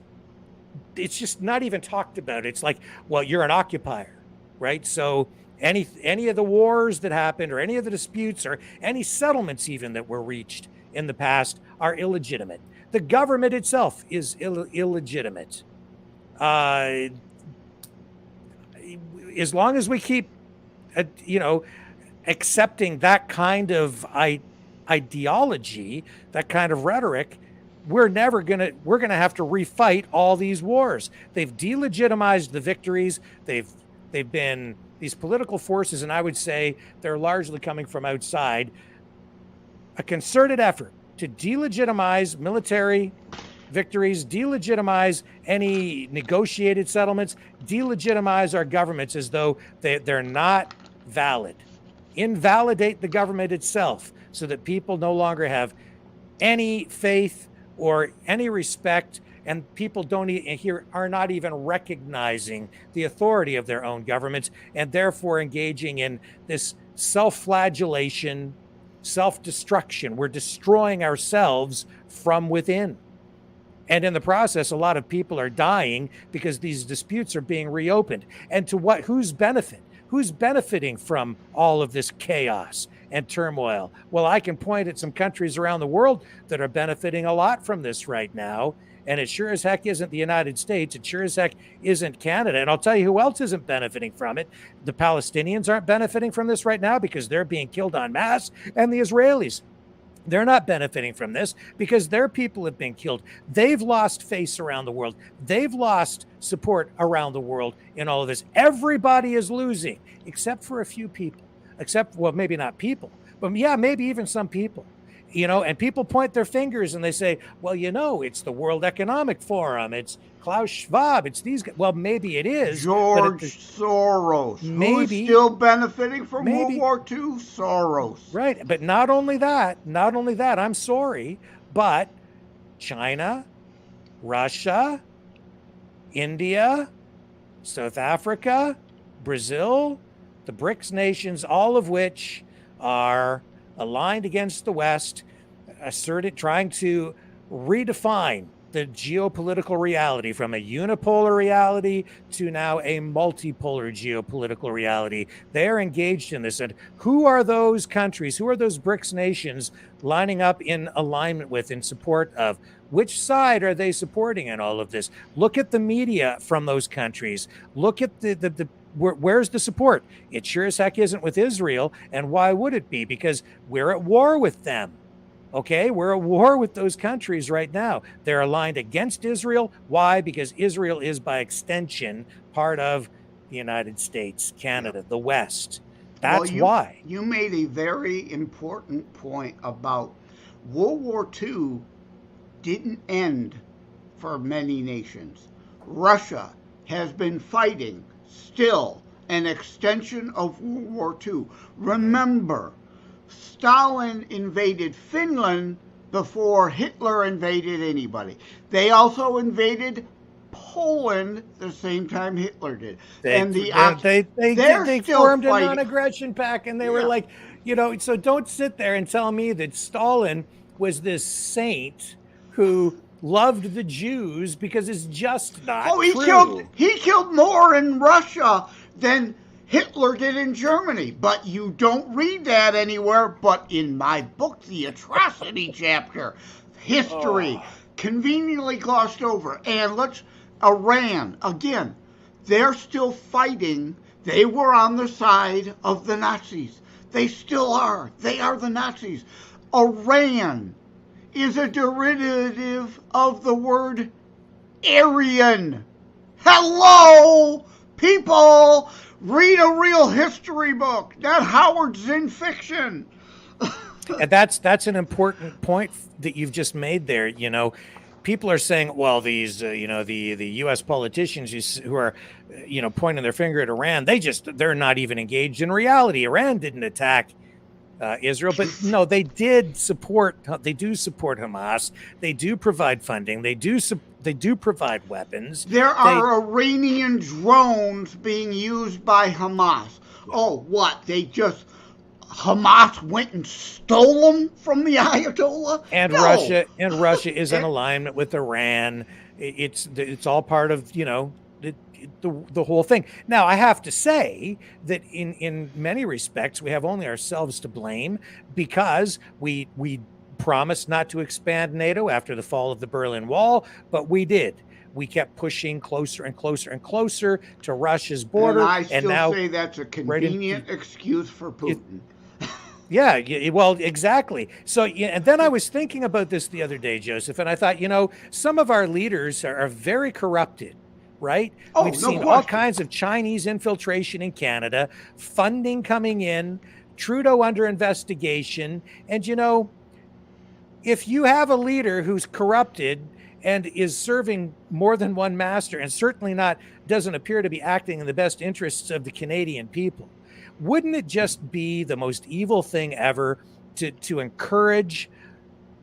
[SPEAKER 2] not even talked about. It's like, well, you're an occupier, right? So any of the wars that happened, or any of the disputes, or any settlements even that were reached in the past are illegitimate. The government itself is illegitimate. As long as we keep, accepting that kind of ideology, that kind of rhetoric, we're gonna have to refight all these wars. They've delegitimized the victories. They've been these political forces, and I would say they're largely coming from outside. A concerted effort to delegitimize military victories, delegitimize any negotiated settlements, delegitimize our governments as though they're not valid. Invalidate the government itself so that people no longer have any faith or any respect, and people are not even recognizing the authority of their own governments, and therefore engaging in this self-flagellation, self-destruction. We're destroying ourselves from within. And in the process, a lot of people are dying because these disputes are being reopened. And to whose benefit? Who's benefiting from all of this chaos and turmoil? Well, I can point at some countries around the world that are benefiting a lot from this right now. And it sure as heck isn't the United States. It sure as heck isn't Canada. And I'll tell you who else isn't benefiting from it. The Palestinians aren't benefiting from this right now because they're being killed en masse. And the Israelis, they're not benefiting from this because their people have been killed. They've lost face around the world. They've lost support around the world in all of this. Everybody is losing, except for a few people. Well, maybe not people, but yeah, maybe even some people. And people point their fingers and they say, well, it's the World Economic Forum. It's Klaus Schwab. It's these guys. Well, maybe it is.
[SPEAKER 3] George Soros. Maybe. Who's still benefiting from World War II? Soros.
[SPEAKER 2] Right. But not only that, I'm sorry, but China, Russia, India, South Africa, Brazil, the BRICS nations, all of which are aligned against the West, trying to redefine the geopolitical reality from a unipolar reality to now a multipolar geopolitical reality. They're engaged in this. And who are those countries? Who are those BRICS nations lining up in alignment with, in support of? Which side are they supporting in all of this? Look at the media from those countries. Look at where's the support? It sure as heck isn't with Israel. And why would it be? Because we're at war with them. Okay, we're at war with those countries right now. They're aligned against Israel. Why? Because Israel is, by extension, part of the United States, Canada, the West. That's why.
[SPEAKER 3] You made a very important point about World War II didn't end for many nations. Russia has been fighting still, an extension of World War II. Remember, Stalin invaded Finland before Hitler invaded anybody. They also invaded Poland the same time Hitler did.
[SPEAKER 2] They formed a non-aggression pact, and they were like, so don't sit there and tell me that Stalin was this saint who loved the Jews, because it's just not true.
[SPEAKER 3] He killed more in Russia than Hitler did in Germany, but you don't read that anywhere but in my book, The Atrocity Chapter. History, conveniently glossed over. And Iran, again, they're still fighting. They were on the side of the Nazis. They still are. They are the Nazis. Iran is a derivative of the word Aryan. Hello, people! Read a real history book, not Howard Zinn fiction.
[SPEAKER 2] And that's an important point that you've just made there. People are saying, well, these, the U.S. politicians who are, pointing their finger at Iran, they're not even engaged in reality. Iran didn't attack Israel. But no, they do support Hamas. They do provide funding. They do provide weapons.
[SPEAKER 3] There are Iranian drones being used by Hamas.
[SPEAKER 2] Yeah.
[SPEAKER 3] Oh, what? Hamas went and stole them from the Ayatollah?
[SPEAKER 2] And
[SPEAKER 3] No.
[SPEAKER 2] Russia is in alignment with Iran. It's all part of, the whole thing. Now, I have to say that in many respects, we have only ourselves to blame, because we promised not to expand NATO after the fall of the Berlin Wall, but we did. We kept pushing closer and closer and closer to Russia's border.
[SPEAKER 3] And I still
[SPEAKER 2] now,
[SPEAKER 3] say that's a convenient excuse for Putin.
[SPEAKER 2] Yeah, well, exactly. So, and then I was thinking about this the other day, Joseph, and I thought, some of our leaders are very corrupted, right?
[SPEAKER 3] Oh,
[SPEAKER 2] We've
[SPEAKER 3] no
[SPEAKER 2] seen all
[SPEAKER 3] question.
[SPEAKER 2] kinds of Chinese infiltration in Canada, funding coming in, Trudeau under investigation. And, if you have a leader who's corrupted and is serving more than one master, and certainly doesn't appear to be acting in the best interests of the Canadian people, wouldn't it just be the most evil thing ever to encourage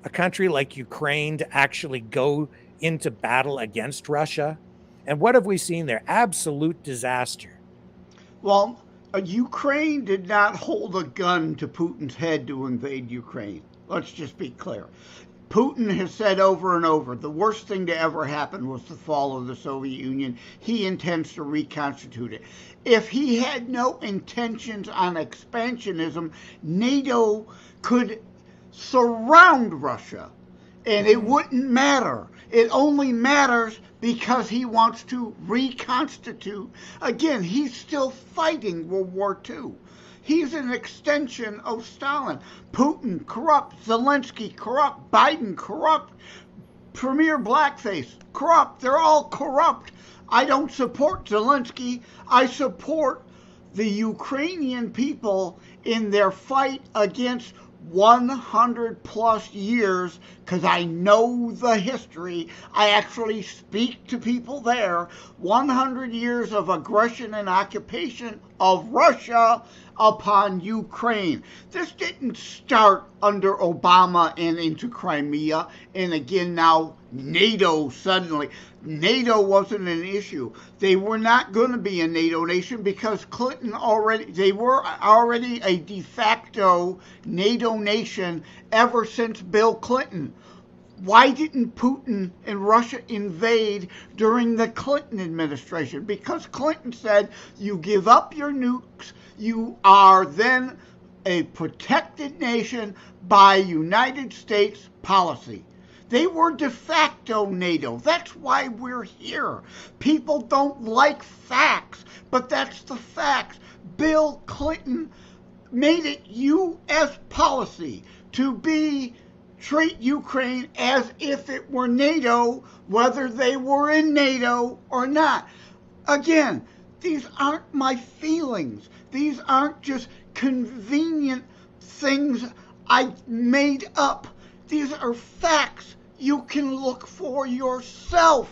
[SPEAKER 2] a country like Ukraine to actually go into battle against Russia? And what have we seen there? Absolute disaster.
[SPEAKER 3] Well, Ukraine did not hold a gun to Putin's head to invade Ukraine. Let's just be clear. Putin has said over and over, the worst thing to ever happen was the fall of the Soviet Union. He intends to reconstitute it. If he had no intentions on expansionism, NATO could surround Russia, and it wouldn't matter. It only matters because he wants to reconstitute. Again, he's still fighting World War II. He's an extension of Stalin. Putin, corrupt. Zelensky, corrupt. Biden, corrupt. Premier Blackface, corrupt. They're all corrupt. I don't support Zelensky. I support the Ukrainian people in their fight against 100 plus years, because I know the history. I actually speak to people there. 100 years of aggression and occupation of Russia upon Ukraine. This didn't start under Obama and into Crimea, and again now NATO suddenly. NATO wasn't an issue. They were not going to be a NATO nation because they were already a de facto NATO nation ever since Bill Clinton. Why didn't Putin and Russia invade during the Clinton administration? Because Clinton said, you give up your nukes, you are then a protected nation by United States policy. They were de facto NATO. That's why we're here. People don't like facts, but that's the facts. Bill Clinton made it U.S. policy to treat Ukraine as if it were NATO, whether they were in NATO or not. Again, these aren't my feelings. These aren't just convenient things I made up. These are facts you can look for yourself.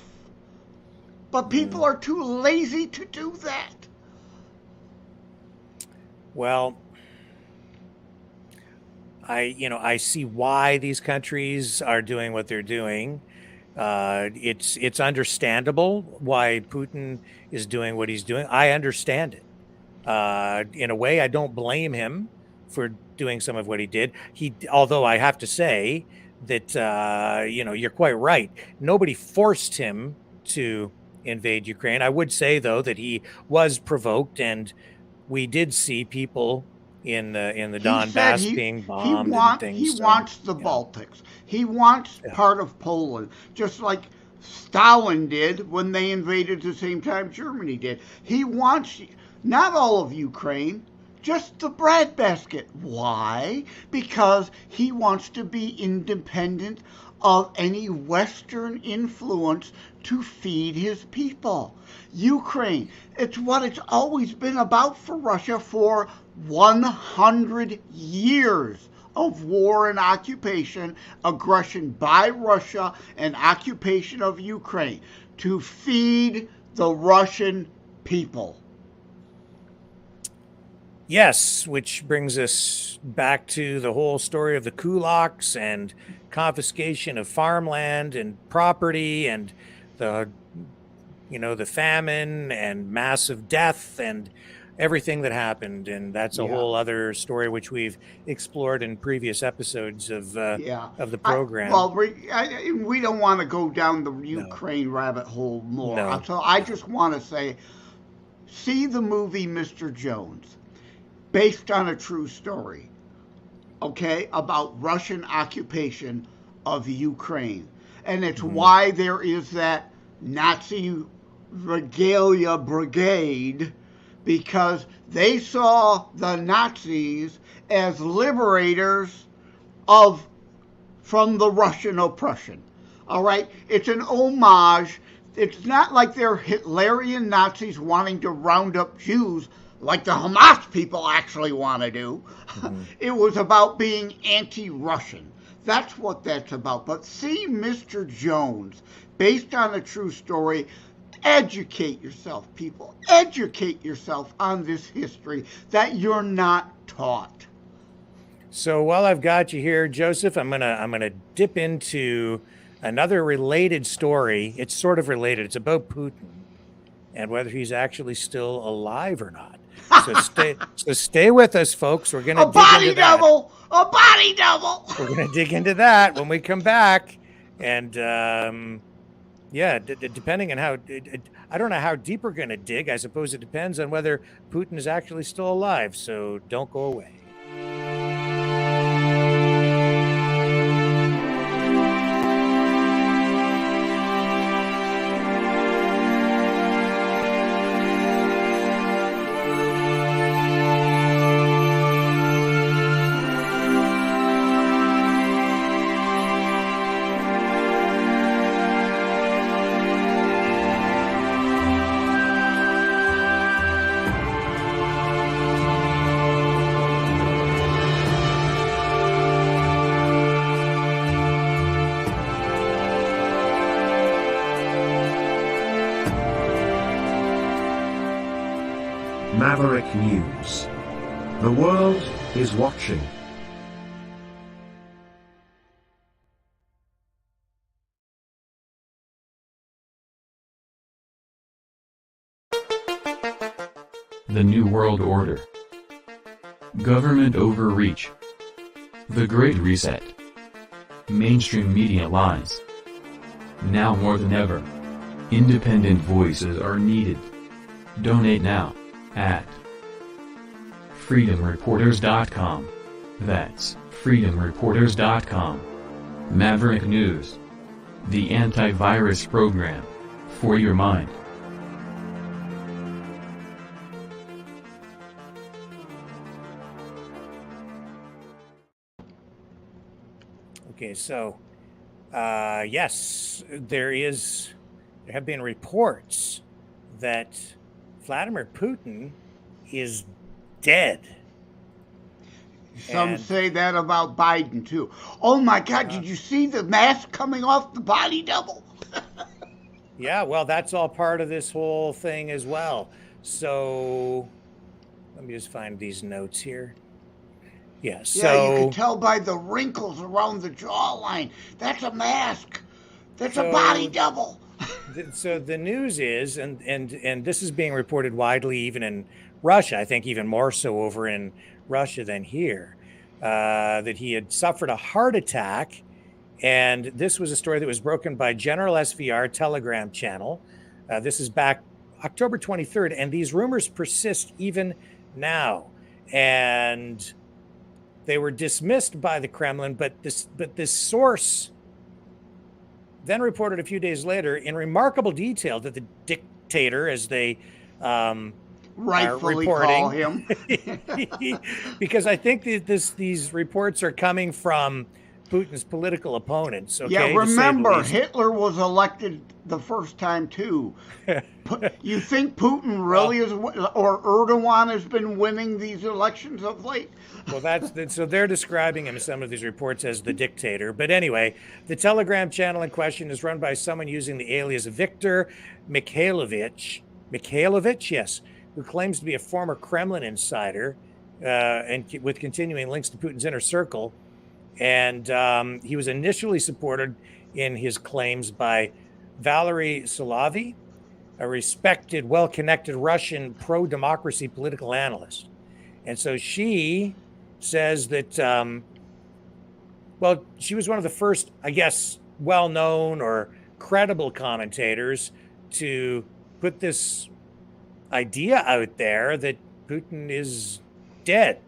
[SPEAKER 3] But people are too lazy to do that.
[SPEAKER 2] Well, I see why these countries are doing what they're doing. It's understandable why Putin is doing what he's doing. I understand it. In a way, I don't blame him for doing some of what he did. Although I have to say that you're quite right. Nobody forced him to invade Ukraine. I would say though that he was provoked, and we did see people in the Donbass being bombed and things.
[SPEAKER 3] He wants the Baltics. He wants part of Poland, just like Stalin did when they invaded the same time Germany did. He wants not all of Ukraine, just the breadbasket. Why? Because he wants to be independent of any Western influence to feed his people. Ukraine, it's what it's always been about for Russia for 100 years of war and occupation, aggression by Russia, and occupation of Ukraine to feed the Russian people.
[SPEAKER 2] Yes, which brings us back to the whole story of the kulaks and confiscation of farmland and property and the the famine and massive death and everything that happened. And that's a
[SPEAKER 3] Yeah.
[SPEAKER 2] whole other story which we've explored in previous episodes of
[SPEAKER 3] Yeah.
[SPEAKER 2] the program.
[SPEAKER 3] We don't want to go down the
[SPEAKER 2] No.
[SPEAKER 3] Ukraine rabbit hole more.
[SPEAKER 2] No.
[SPEAKER 3] So I just want to say, see the movie Mr. Jones, based on a true story, okay, about Russian occupation of Ukraine. And it's why there is that Nazi regalia brigade, because they saw the Nazis as liberators of from the Russian oppression. All right, it's an homage. It's not like they're Hitlerian Nazis wanting to round up Jews like the Hamas people actually want to do. It was about being anti-Russian. That's what that's about. But see Mr. Jones, based on a true story. Educate yourself, people. Educate yourself on this history that you're not taught.
[SPEAKER 2] So while I've got you here, Joseph, I'm gonna dip into another related story. It's sort of related. It's about Putin and whether he's actually still alive or not. So stay with us, folks. We're gonna
[SPEAKER 3] A body double. A body double.
[SPEAKER 2] We're gonna dig into that when we come back, and yeah, depending on how, I don't know how deep we're gonna dig. I suppose it depends on whether Putin is actually still alive. So don't go away.
[SPEAKER 5] Maverick News. The world is watching.
[SPEAKER 1] The New World Order. Government overreach. The Great Reset. Mainstream media lies. Now more than ever, independent voices are needed. Donate now at freedomreporters.com. That's freedomreporters.com. Maverick News. The antivirus program for your mind.
[SPEAKER 2] Okay, so yes, there have been reports that Vladimir Putin is dead.
[SPEAKER 3] Some
[SPEAKER 2] And-
[SPEAKER 3] say that about Biden too. Oh my God, did you see the mask coming off the body double?
[SPEAKER 2] Yeah, well, that's all part of this whole thing as well. So let me just find these notes here. Yeah, so
[SPEAKER 3] Yeah, you can tell by the wrinkles around the jawline. That's a mask. That's a body double.
[SPEAKER 2] So the news is, and this is being reported widely even in Russia, I think even more so over in Russia than here, that he had suffered a heart attack. And this was a story that was broken by General SVR Telegram channel. This is back October 23rd, and these rumors persist even now. And they were dismissed by the Kremlin, but this source then reported a few days later in remarkable detail that the dictator, as they
[SPEAKER 3] Rightfully
[SPEAKER 2] are
[SPEAKER 3] call
[SPEAKER 2] reporting,
[SPEAKER 3] him.
[SPEAKER 2] because I think these reports are coming from Putin's political opponents. Okay,
[SPEAKER 3] Yeah,
[SPEAKER 2] to say the
[SPEAKER 3] remember,
[SPEAKER 2] least.
[SPEAKER 3] Hitler was elected the first time too. You think Putin really is, or Erdogan has been winning these elections of late?
[SPEAKER 2] Well, so they're describing him in some of these reports as the dictator. But anyway, the Telegram channel in question is run by someone using the alias Viktor Mikhailovich, yes, who claims to be a former Kremlin insider and with continuing links to Putin's inner circle. And he was initially supported in his claims by Valery Solovey, a respected, well-connected Russian pro-democracy political analyst. And so she says that, well, she was one of the first, I guess, well-known or credible commentators to put this idea out there that Putin is dead.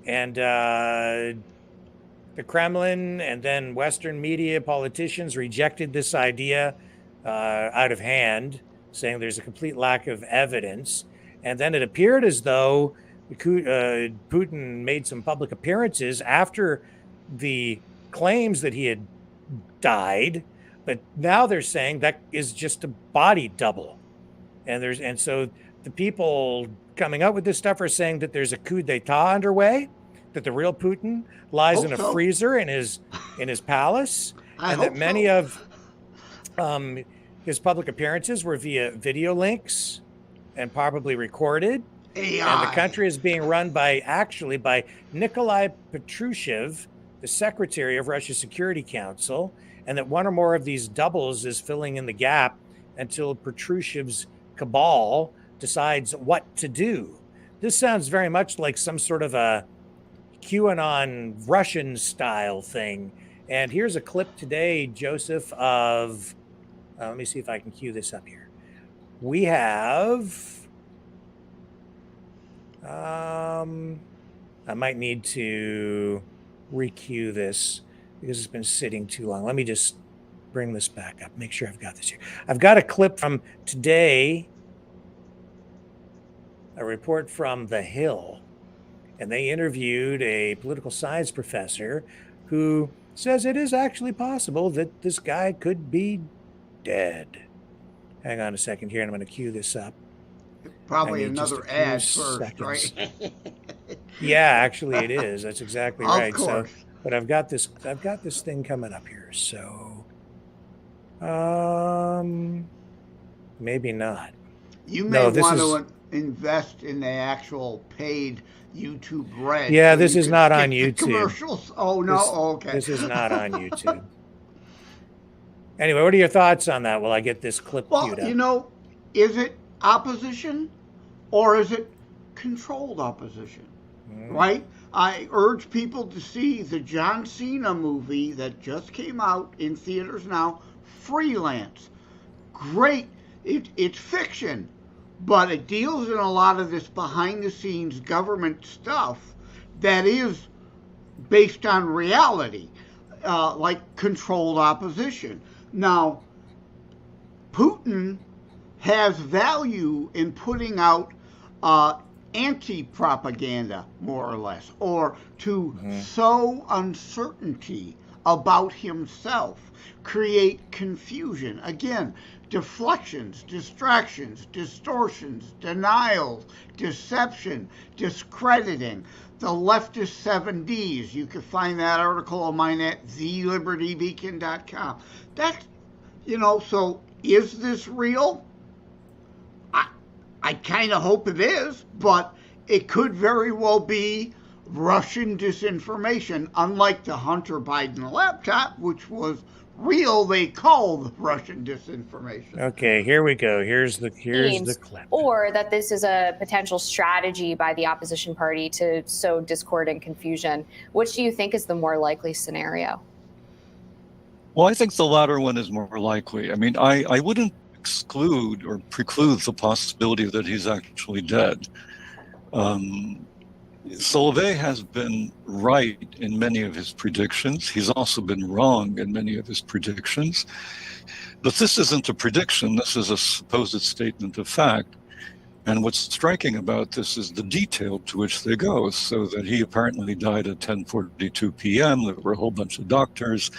[SPEAKER 2] And the Kremlin and then Western media politicians rejected this idea out of hand, saying there's a complete lack of evidence. And then it appeared as though Putin made some public appearances after the claims that he had died, but now they're saying that is just a body double. And so the people coming out with this stuff are saying that there's a coup d'etat underway, that the real Putin lies in a freezer in his palace, and that many of his public appearances were via video links and probably recorded.
[SPEAKER 3] AI.
[SPEAKER 2] And the country is being run by Nikolai Patrushev, the secretary of Russia's Security Council, and that one or more of these doubles is filling in the gap until Patrushev's cabal decides what to do. This sounds very much like some sort of a QAnon Russian style thing. And here's a clip today, Joseph, of, let me see if I can cue this up here. We have, I might need to re-cue this because it's been sitting too long. Let me just bring this back up, make sure I've got this here. I've got a clip from today, a report from The Hill, and they interviewed a political science professor who says it is actually possible that this guy could be dead. Hang on a second here, and I'm going to cue this up.
[SPEAKER 3] Probably another ad first, right?
[SPEAKER 2] Yeah, actually it is. That's exactly right.
[SPEAKER 3] Of course.
[SPEAKER 2] So, but I've got this thing coming up here. So, maybe not.
[SPEAKER 3] You may want to invest in the actual paid YouTube Red.
[SPEAKER 2] Yeah,
[SPEAKER 3] so
[SPEAKER 2] this is not on YouTube.
[SPEAKER 3] Commercials. Oh no. Okay.
[SPEAKER 2] This is not on YouTube. Anyway, what are your thoughts on that? Will I get this clip queued up?
[SPEAKER 3] You know, is it opposition or is it controlled opposition? Right? I urge people to see the John Cena movie that just came out in theaters now, Freelance. Great. It's fiction, but it deals in a lot of this behind-the-scenes government stuff that is based on reality, like controlled opposition. Now, Putin has value in putting out anti-propaganda, more or less, or to sow uncertainty about himself, create confusion. Again, deflections, distractions, distortions, denials, deception, discrediting. The leftist 7 Ds. You can find that article of mine at thelibertybeacon.com. That's, so is this real? I kind of hope it is, but it could very well be Russian disinformation, unlike the Hunter Biden laptop, which was real. They called Russian disinformation.
[SPEAKER 2] Okay, here we go. Here's the clip.
[SPEAKER 6] Or that this is a potential strategy by the opposition party to sow discord and confusion. Which do you think is the more likely scenario?
[SPEAKER 7] Well, I think the latter one is more likely. I mean, I wouldn't exclude or preclude the possibility that he's actually dead. Solovey has been right in many of his predictions. He's also been wrong in many of his predictions. But this isn't a prediction. This is a supposed statement of fact. And what's striking about this is the detail to which they go. So that he apparently died at 10:42 p.m. There were a whole bunch of doctors.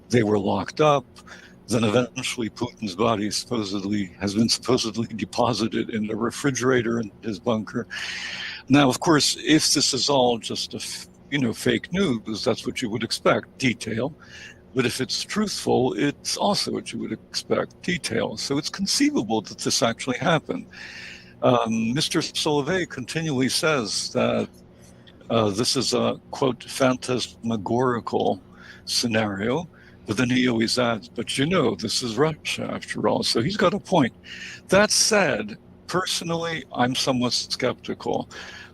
[SPEAKER 7] They were locked up. Then eventually Putin's body has been supposedly deposited in the refrigerator in his bunker. Now, of course, if this is all just fake news, that's what you would expect, detail. But if it's truthful, it's also what you would expect, detail. So it's conceivable that this actually happened. Mr. Solovey continually says that this is a, quote, phantasmagorical scenario, but then he always adds, but you know, this is Russia after all. So he's got a point. That said, personally, I'm somewhat skeptical.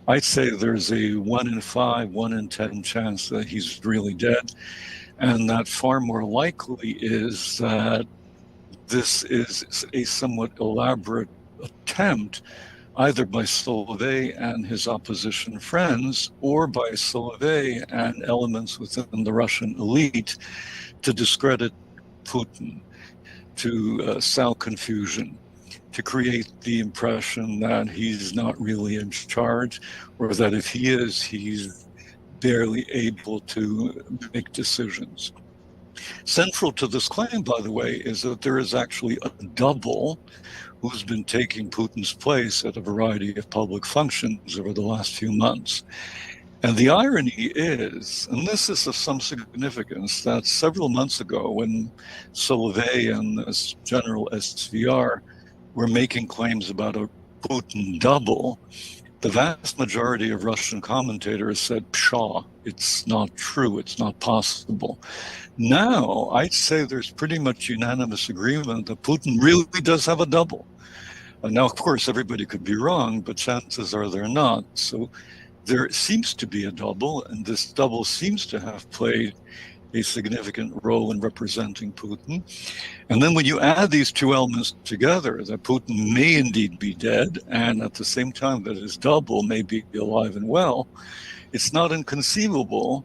[SPEAKER 7] I'd say there's a 1 in 5, 1 in 10 chance that he's really dead. And that far more likely is that this is a somewhat elaborate attempt either by Solovey and his opposition friends or by Solovey and elements within the Russian elite to discredit Putin, to sow confusion, to create the impression that he's not really in charge, or that if he is, he's barely able to make decisions. Central to this claim, by the way, is that there is actually a double who's been taking Putin's place at a variety of public functions over the last few months. And the irony is, and this is of some significance, that several months ago when Solovey and this General SVR were making claims about a Putin double, the vast majority of Russian commentators said, pshaw, it's not true, it's not possible. Now, I'd say there's pretty much unanimous agreement that Putin really does have a double. Now, of course, everybody could be wrong, but chances are they're not. So there seems to be a double, and this double seems to have played a significant role in representing Putin. And then when you add these two elements together, that Putin may indeed be dead, and at the same time that his double may be alive and well, it's not inconceivable,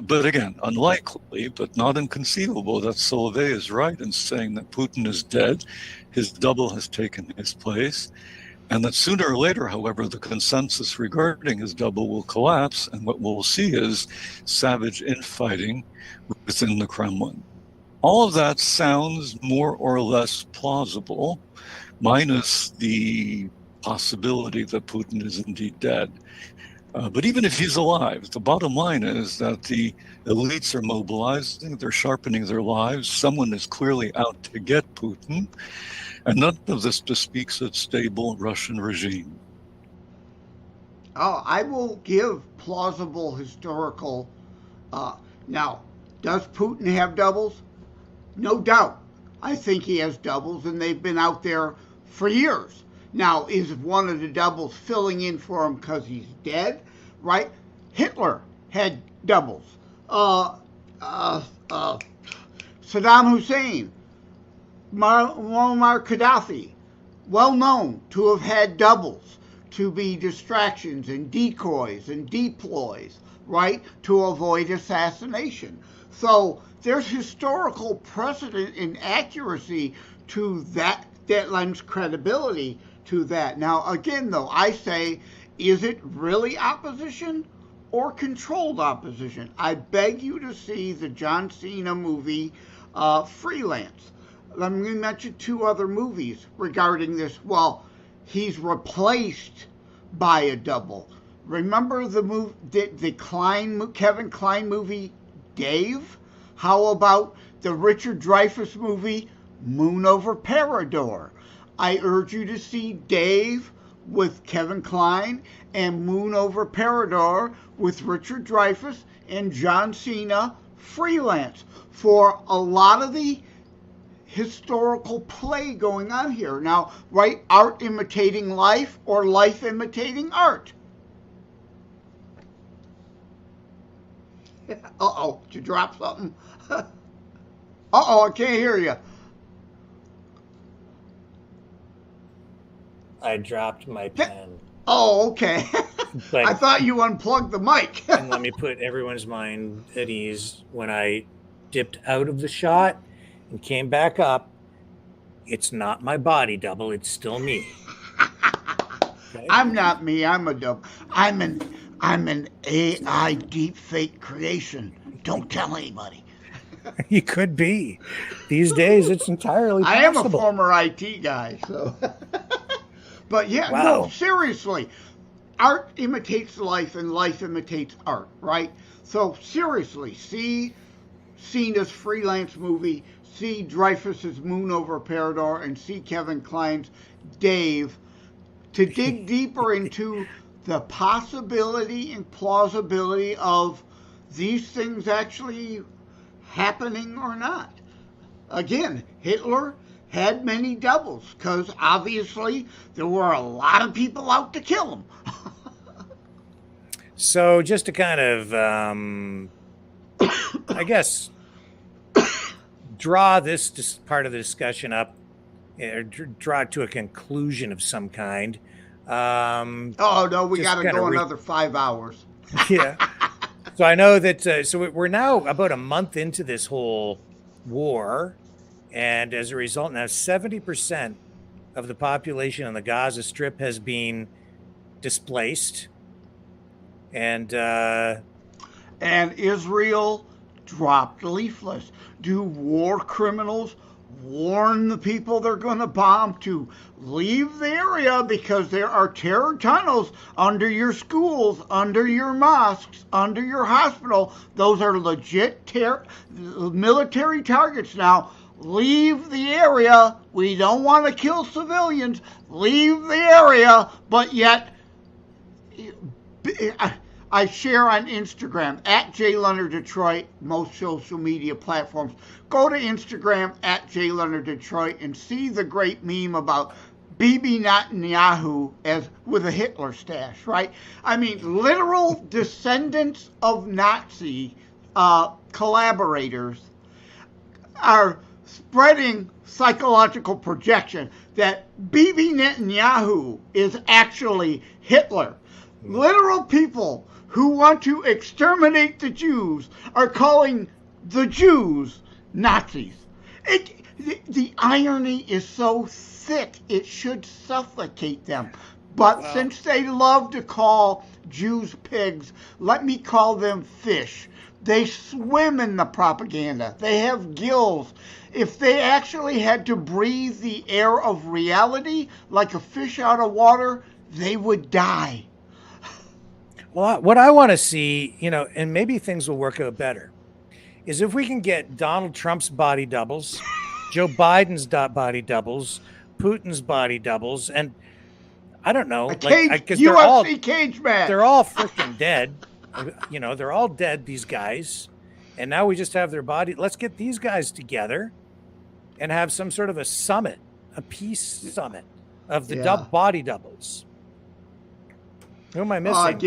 [SPEAKER 7] but again, unlikely, but not inconceivable, that Solovey is right in saying that Putin is dead, his double has taken his place, and that sooner or later, however, the consensus regarding his double will collapse, and what we'll see is savage infighting within the Kremlin. All of that sounds more or less plausible, minus the possibility that Putin is indeed dead. But even if he's alive, the bottom line is that the elites are mobilizing, they're sharpening their lives. Someone is clearly out to get Putin, and none of this bespeaks a stable Russian regime.
[SPEAKER 3] Oh, I will give plausible historical. Now, does Putin have doubles? No doubt. I think he has doubles, and they've been out there for years. Now, is one of the doubles filling in for him because he's dead? Right? Hitler had doubles. Saddam Hussein, Muammar Gaddafi, well known to have had doubles, to be distractions and decoys and deploys, right, to avoid assassination. So there's historical precedent and accuracy to that lends credibility to that. Now, again, though, I say, is it really opposition or controlled opposition? I beg you to see the John Cena movie, Freelance. Let me mention two other movies regarding this. Well, he's replaced by a double. Remember the Kevin Kline movie, Dave? How about the Richard Dreyfuss movie, Moon Over Parador? I urge you to see Dave with Kevin Kline and Moon Over Parador with Richard Dreyfuss and John Cena, Freelance, for a lot of the historical play going on here. Now, right, art imitating life or life imitating art? Uh-oh, did you drop something? Uh-oh, I can't hear you.
[SPEAKER 2] I dropped my pen.
[SPEAKER 3] Oh, okay.
[SPEAKER 2] But,
[SPEAKER 3] I thought you unplugged the mic.
[SPEAKER 2] And let me put everyone's mind at ease. When I dipped out of the shot and came back up, it's not my body double, it's still me. Okay?
[SPEAKER 3] I'm not me, I'm a double. I'm an AI deep fake creation. Don't tell anybody.
[SPEAKER 2] You could be. These days, it's entirely possible.
[SPEAKER 3] I am a former IT guy, so. But yeah,
[SPEAKER 2] Wow.
[SPEAKER 3] No, seriously. Art imitates life and life imitates art, right? So seriously, see Cena's Freelance movie, see Dreyfuss's Moon Over Parador, and see Kevin Kline's Dave. to dig deeper into the possibility and plausibility of these things actually happening or not. Again, Hitler had many doubles because obviously there were a lot of people out to kill him.
[SPEAKER 2] So just to kind of, I guess, draw this part of the discussion up, or draw it to a conclusion of some kind.
[SPEAKER 3] Oh, no, we got to go another 5 hours.
[SPEAKER 2] Yeah. So I know that, so we're now about a month into this whole war. And as a result, now 70% of the population on the Gaza Strip has been displaced. And
[SPEAKER 3] Israel dropped leaflets. Do war criminals warn the people they're going to bomb to leave the area because there are terror tunnels under your schools, under your mosques, under your hospital? Those are legit military targets now. Leave the area. We don't want to kill civilians. Leave the area. But yet, I share on Instagram at @JLeonardDetroit, most social media platforms. Go to Instagram at @JLeonardDetroit and see the great meme about Bibi Netanyahu with a Hitler stash, right? I mean, literal descendants of Nazi collaborators are spreading psychological projection that Bibi Netanyahu is actually Hitler. Literal people who want to exterminate the Jews are calling the Jews Nazis. The irony is so thick, it should suffocate them. But since they love to call Jews pigs, let me call them fish. They swim in the propaganda. They have gills. If they actually had to breathe the air of reality like a fish out of water, they would die.
[SPEAKER 2] Well, what I want to see, and maybe things will work out better, is if we can get Donald Trump's body doubles, Joe Biden's body doubles, Putin's body doubles, and I don't know,
[SPEAKER 3] because UFC cage match.
[SPEAKER 2] They're all freaking dead. They're all dead, these guys. And now we just have their body. Let's get these guys together and have some sort of a summit, a peace summit of the body doubles. Who am I missing?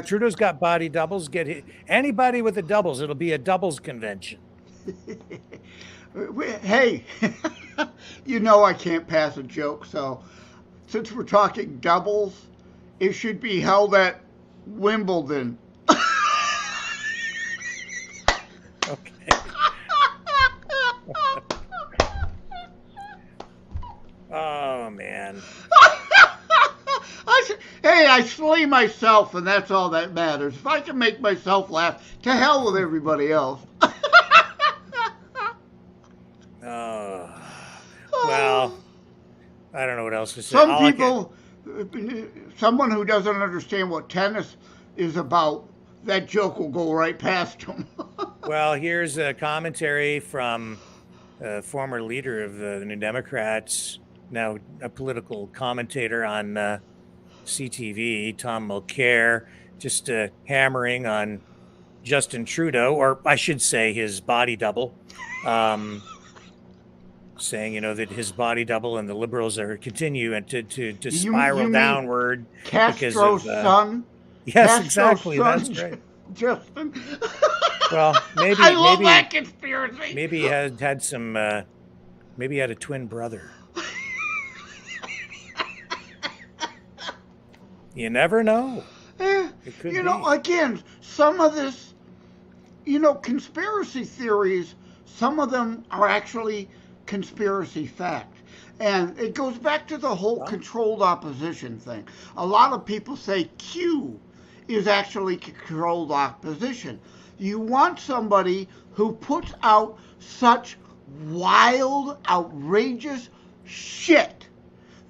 [SPEAKER 2] Trudeau's got body doubles. Anybody with the doubles, it'll be a doubles convention.
[SPEAKER 3] Hey, I can't pass a joke, so since we're talking doubles, it should be held at Wimbledon.
[SPEAKER 2] Okay. Oh, man.
[SPEAKER 3] I slay myself, and that's all that matters. If I can make myself laugh, to hell with everybody else.
[SPEAKER 2] Well, I don't know what else to say.
[SPEAKER 3] Someone who doesn't understand what tennis is about, that joke will go right past them.
[SPEAKER 2] Well, here's a commentary from a former leader of the New Democrats, now a political commentator on CTV, Tom Mulcair, just hammering on Justin Trudeau, or I should say his body double, saying, that his body double and the Liberals are continuing to spiral downward.
[SPEAKER 3] Castro's son?
[SPEAKER 2] Yes,
[SPEAKER 3] Castro's
[SPEAKER 2] exactly.
[SPEAKER 3] Son,
[SPEAKER 2] that's right.
[SPEAKER 3] Justin.
[SPEAKER 2] Well, maybe
[SPEAKER 3] I love that conspiracy.
[SPEAKER 2] Maybe he had some. Maybe he had a twin brother. You never know. It could be.
[SPEAKER 3] Again, some of this, conspiracy theories, some of them are actually conspiracy fact. And it goes back to the whole controlled opposition thing. A lot of people say Q is actually controlled opposition. You want somebody who puts out such wild, outrageous shit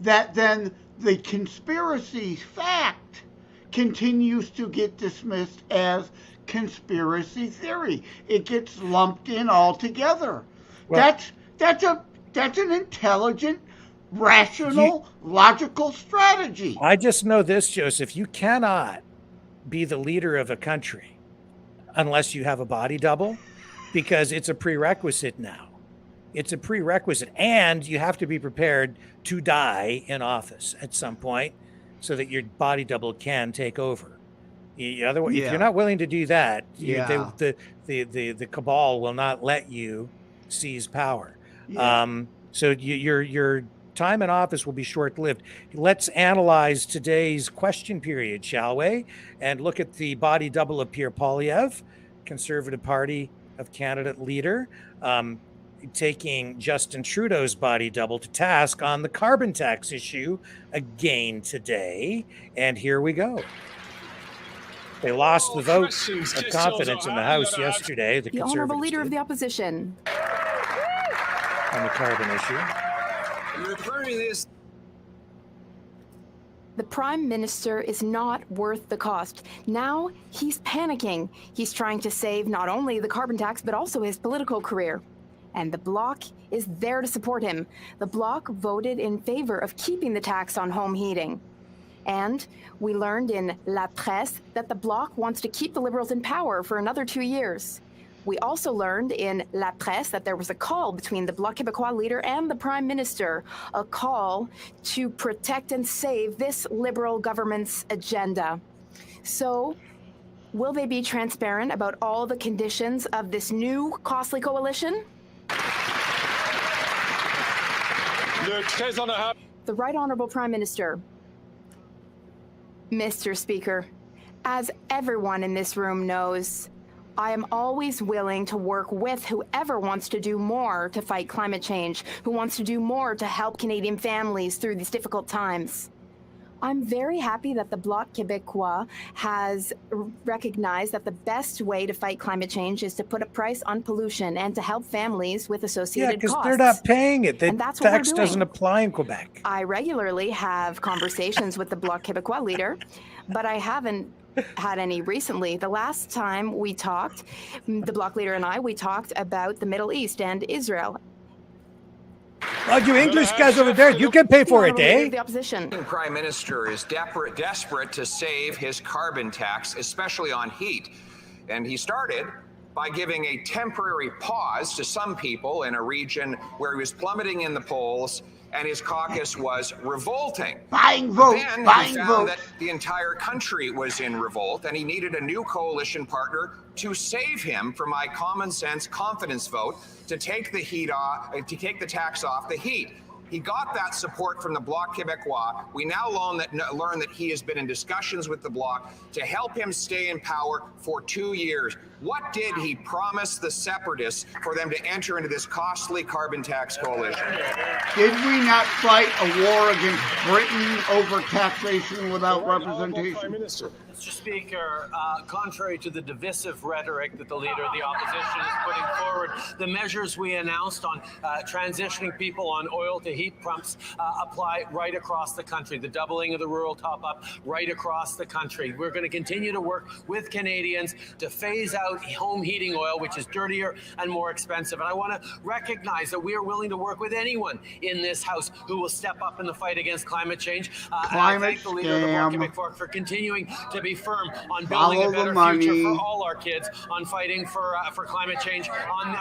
[SPEAKER 3] that then the conspiracy fact continues to get dismissed as conspiracy theory. It gets lumped in all together. Well, that's an intelligent rational, logical strategy.
[SPEAKER 2] I just know this, Joseph. You cannot be the leader of a country unless you have a body double, because it's a prerequisite now. It's a prerequisite. And you have to be prepared to die in office at some point so that your body double can take over. Otherwise, if you're not willing to do that, the cabal will not let you seize power. So your time in office will be short-lived. Let's analyze today's question period, shall we? And look at the body double of Pierre Poilievre, Conservative Party of Canada leader, taking Justin Trudeau's body double to task on the carbon tax issue again today. And here we go. They lost the vote of confidence in the House yesterday. The
[SPEAKER 8] Honourable Leader
[SPEAKER 2] did,
[SPEAKER 8] of the Opposition.
[SPEAKER 2] on the carbon issue.
[SPEAKER 8] The Prime Minister is not worth the cost. Now he's panicking. He's trying to save not only the carbon tax, but also his political career. And the Bloc is there to support him. The Bloc voted in favor of keeping the tax on home heating. And we learned in La Presse that the Bloc wants to keep the Liberals in power for another 2 years. We also learned in La Presse that there was a call between the Bloc Québécois leader and the Prime Minister, a call to protect and save this Liberal government's agenda. So, will they be transparent about all the conditions of this new costly coalition? The Right Honourable Prime Minister. Mr. Speaker, as everyone in this room knows, I am always willing to work with whoever wants to do more to fight climate change, who wants to do more to help Canadian families through these difficult times. I'm very happy that the Bloc Québécois has recognized that the best way to fight climate change is to put a price on pollution and to help families with associated costs.
[SPEAKER 2] Yeah, because they're not paying it. The
[SPEAKER 8] And that's what we're
[SPEAKER 2] tax
[SPEAKER 8] doing.
[SPEAKER 2] doesn't apply in Quebec.
[SPEAKER 8] I regularly have conversations with the Bloc Québécois leader, but I haven't had any recently. The last time we talked, the Bloc leader and I, we talked about the Middle East and Israel.
[SPEAKER 2] Oh, you English guys over there, you can pay for it, eh?
[SPEAKER 8] The opposition.
[SPEAKER 9] The Prime Minister is desperate to save his carbon tax, especially on heat. And he started by giving a temporary pause to some people in a region where he was plummeting in the polls and his caucus was revolting.
[SPEAKER 3] Buying votes,
[SPEAKER 9] Then
[SPEAKER 3] buying
[SPEAKER 9] he found
[SPEAKER 3] votes.
[SPEAKER 9] that the entire country was in revolt and he needed a new coalition partner to save him from my common sense confidence vote to take the heat off, to take the tax off the heat. He got that support from the Bloc Québécois. We now learn that he has been in discussions with the Bloc to help him stay in power for 2 years. What did he promise the separatists for them to enter into this costly carbon tax coalition?
[SPEAKER 3] Did we not fight a war against Britain over taxation without representation?
[SPEAKER 10] Mr. Speaker, contrary to the divisive rhetoric that the Leader of the Opposition is putting forward, the measures we announced on transitioning people on oil to heat pumps apply right across the country. The doubling of the rural top-up right across the country. We're going to continue to work with Canadians to phase out home heating oil, which is dirtier and more expensive. And I want to recognize that we are willing to work with anyone in this House who will step up in the fight against climate change. And I thank the Leader of the Bloc Québécois for continuing to be firm on building a better future for all our kids, on fighting for climate change,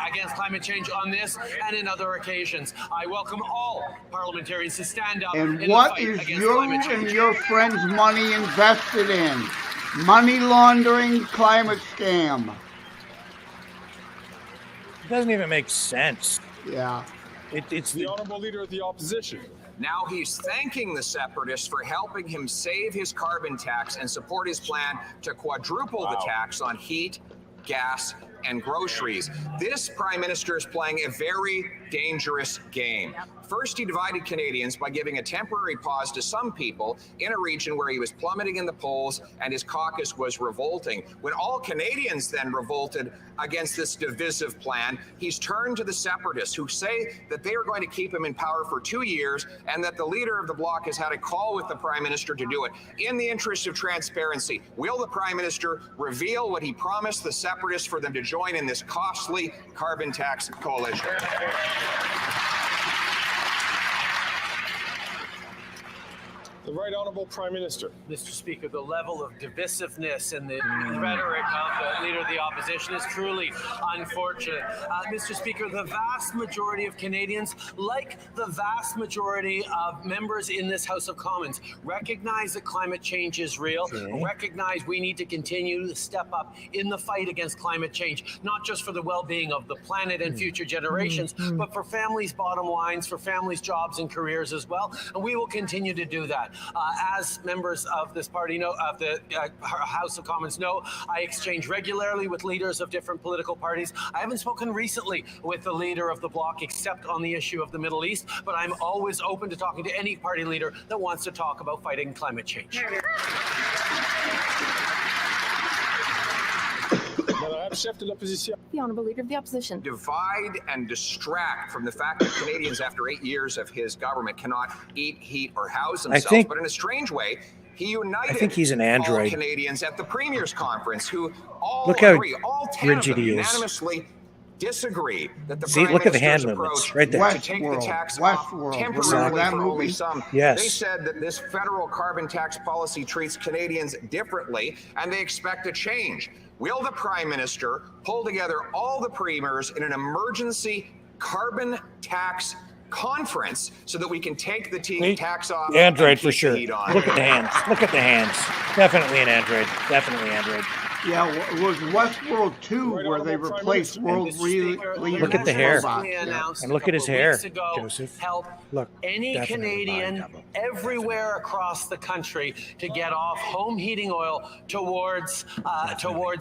[SPEAKER 10] against climate change on this and in other occasions. I welcome all parliamentarians to stand up
[SPEAKER 3] And
[SPEAKER 10] in
[SPEAKER 3] what
[SPEAKER 10] the fight
[SPEAKER 3] is
[SPEAKER 10] against
[SPEAKER 3] your
[SPEAKER 10] climate change.
[SPEAKER 3] and your friends' money invested in? Money laundering, climate scam.
[SPEAKER 2] It doesn't even make sense.
[SPEAKER 3] Yeah.
[SPEAKER 2] It's
[SPEAKER 11] The Honourable Leader of the Opposition.
[SPEAKER 9] Now he's thanking the separatists for helping him save his carbon tax and support his plan to quadruple the tax on heat, gas, and groceries. This Prime Minister is playing a very dangerous game. First, he divided Canadians by giving a temporary pause to some people in a region where he was plummeting in the polls and his caucus was revolting. When all Canadians then revolted against this divisive plan, he's turned to the separatists who say that they are going to keep him in power for 2 years and that the Leader of the Bloc has had a call with the Prime Minister to do it. In the interest of transparency, will the Prime Minister reveal what he promised the separatists for them to join in this costly carbon tax coalition?
[SPEAKER 11] The Right Honourable Prime Minister.
[SPEAKER 10] Mr. Speaker, the level of divisiveness in the rhetoric of the Leader of the Opposition is truly unfortunate. Mr. Speaker, the vast majority of Canadians, like the vast majority of members in this House of Commons, recognize that climate change is real, recognize we need to continue to step up in the fight against climate change, not just for the well-being of the planet and future generations, but for families' bottom lines, for families' jobs and careers as well. And we will continue to do that. As members of this party know, of the House of Commons know, I exchange regularly with leaders of different political parties. I haven't spoken recently with the leader of the bloc except on the issue of the Middle East, but I'm always open to talking to any party leader that wants to talk about fighting climate change.
[SPEAKER 8] The Honourable Leader of the Opposition.
[SPEAKER 9] Divide and distract from the fact that Canadians, after 8 years of his government, cannot eat, heat, or house themselves. But in a strange way, he united
[SPEAKER 2] he's an
[SPEAKER 9] all
[SPEAKER 2] android.
[SPEAKER 9] Canadians at the Premier's Conference, who all
[SPEAKER 2] Look how
[SPEAKER 9] agree, all 10 of them
[SPEAKER 2] rigid he is.
[SPEAKER 9] unanimously disagree that the
[SPEAKER 2] See,
[SPEAKER 9] Prime
[SPEAKER 2] look at the
[SPEAKER 9] Minister's
[SPEAKER 2] hand movements
[SPEAKER 9] approach
[SPEAKER 2] right there.
[SPEAKER 9] to take the tax off temporarily for only some.
[SPEAKER 2] Yes.
[SPEAKER 9] They said that this federal carbon tax policy treats Canadians differently, and they expect a change. Will the Prime Minister pull together all the premiers in an emergency carbon tax conference so that we can take the tax off?
[SPEAKER 2] Android
[SPEAKER 9] and
[SPEAKER 2] for
[SPEAKER 9] keep
[SPEAKER 2] sure.
[SPEAKER 9] the heat on?
[SPEAKER 2] Look at the hands. Look at the hands. Definitely an Android. Definitely Android.
[SPEAKER 3] Yeah, it was Westworld 2 where they replaced world leaders.
[SPEAKER 2] Look at the hair.
[SPEAKER 10] Announced
[SPEAKER 2] And look at his hair,
[SPEAKER 10] ago,
[SPEAKER 2] Joseph.
[SPEAKER 10] Help
[SPEAKER 2] Look,
[SPEAKER 10] any
[SPEAKER 2] definitely
[SPEAKER 10] Canadian
[SPEAKER 2] body double.
[SPEAKER 10] everywhere across the country to get off home heating oil towards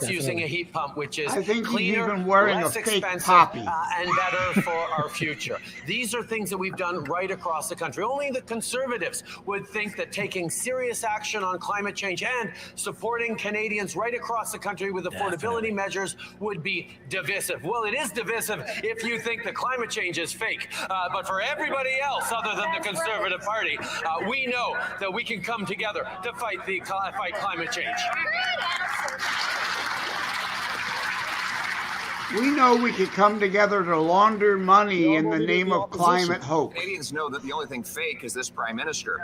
[SPEAKER 10] using a heat pump, which is
[SPEAKER 3] I think he's
[SPEAKER 10] cleaner,
[SPEAKER 3] even wearing a
[SPEAKER 10] less
[SPEAKER 3] fake
[SPEAKER 10] expensive,
[SPEAKER 3] poppy.
[SPEAKER 10] and better for our future. These are things that we've done right across the country. Only the Conservatives would think that taking serious action on climate change and supporting Canadians right across the country with affordability measures would be divisive. Well, it is divisive if you think that climate change is fake. But for everybody else other than the Conservative Party, we know that we can come together to fight climate change.
[SPEAKER 3] We know we could come together to launder money in the name of climate hoax.
[SPEAKER 9] Canadians know that the only thing fake is this Prime Minister.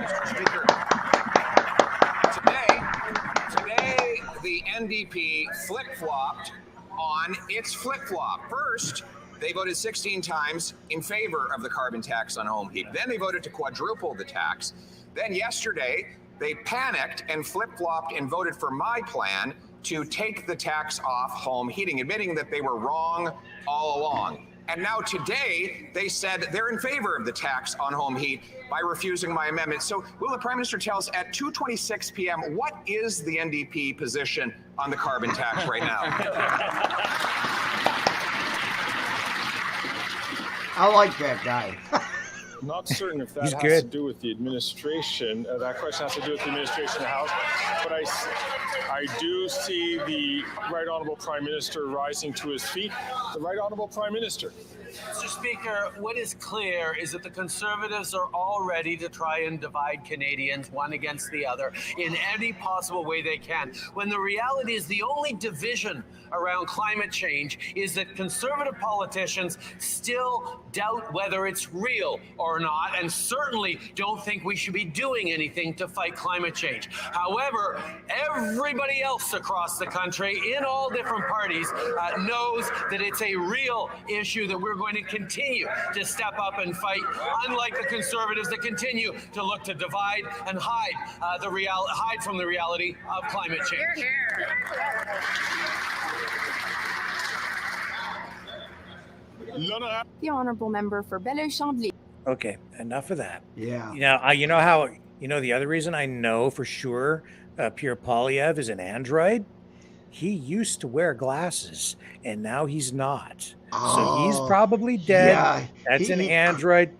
[SPEAKER 9] Mr. Speaker, today the NDP flip-flopped on its flip-flop. First, they voted 16 times in favor of the carbon tax on home heat. Then they voted to quadruple the tax. Then yesterday, they panicked and flip-flopped and voted for my plan to take the tax off home heating, admitting that they were wrong all along. And now today, they said they're in favor of the tax on home heat by refusing my amendment. So will the Prime Minister tell us at 2:26 p.m., what is the NDP position on the carbon tax right now?
[SPEAKER 3] I like that guy.
[SPEAKER 11] Not certain if that has
[SPEAKER 2] good.
[SPEAKER 11] to do with the administration. That question has to do with the administration of the House. But I do see the Right Honourable Prime Minister rising to his feet. The Right Honourable Prime Minister.
[SPEAKER 10] Mr. Speaker, what is clear is that the Conservatives are all ready to try and divide Canadians one against the other in any possible way they can, when the reality is the only division around climate change is that Conservative politicians still doubt whether it's real or not, and certainly don't think we should be doing anything to fight climate change. However, everybody else across the country, in all different parties, knows that it's a real issue that we're going to continue to step up and fight, unlike the Conservatives that continue to look to divide and hide from the reality of climate change.
[SPEAKER 8] The Honourable Member for Belleuil-Chambly.
[SPEAKER 2] Okay, enough of that.
[SPEAKER 3] Yeah.
[SPEAKER 2] You know the other reason I know for sure Pierre Poilievre is an android? He used to wear glasses, and now he's not. So he's probably dead.
[SPEAKER 3] Yeah,
[SPEAKER 2] That's an android.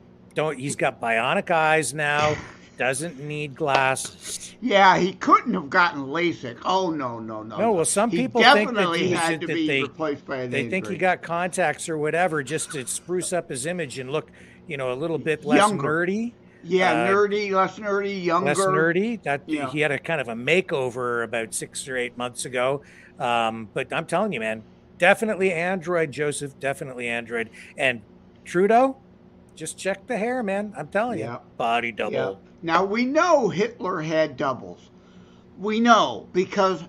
[SPEAKER 2] He's got bionic eyes now. Doesn't need glasses.
[SPEAKER 3] Yeah, he couldn't have gotten LASIK. Oh, no.
[SPEAKER 2] No, well, some people
[SPEAKER 3] he
[SPEAKER 2] think that
[SPEAKER 3] definitely
[SPEAKER 2] he
[SPEAKER 3] had to be replaced by an
[SPEAKER 2] They think he
[SPEAKER 3] android.
[SPEAKER 2] got contacts or whatever just to spruce up his image and look, a little bit less nerdy.
[SPEAKER 3] Yeah, less nerdy, younger.
[SPEAKER 2] Less nerdy. He had a kind of a makeover about 6 or 8 months ago. But I'm telling you, man, definitely android, Joseph. Definitely android. And Trudeau, just check the hair, man. I'm telling you, body double.
[SPEAKER 3] Yeah. Now, we know Hitler had doubles. We know because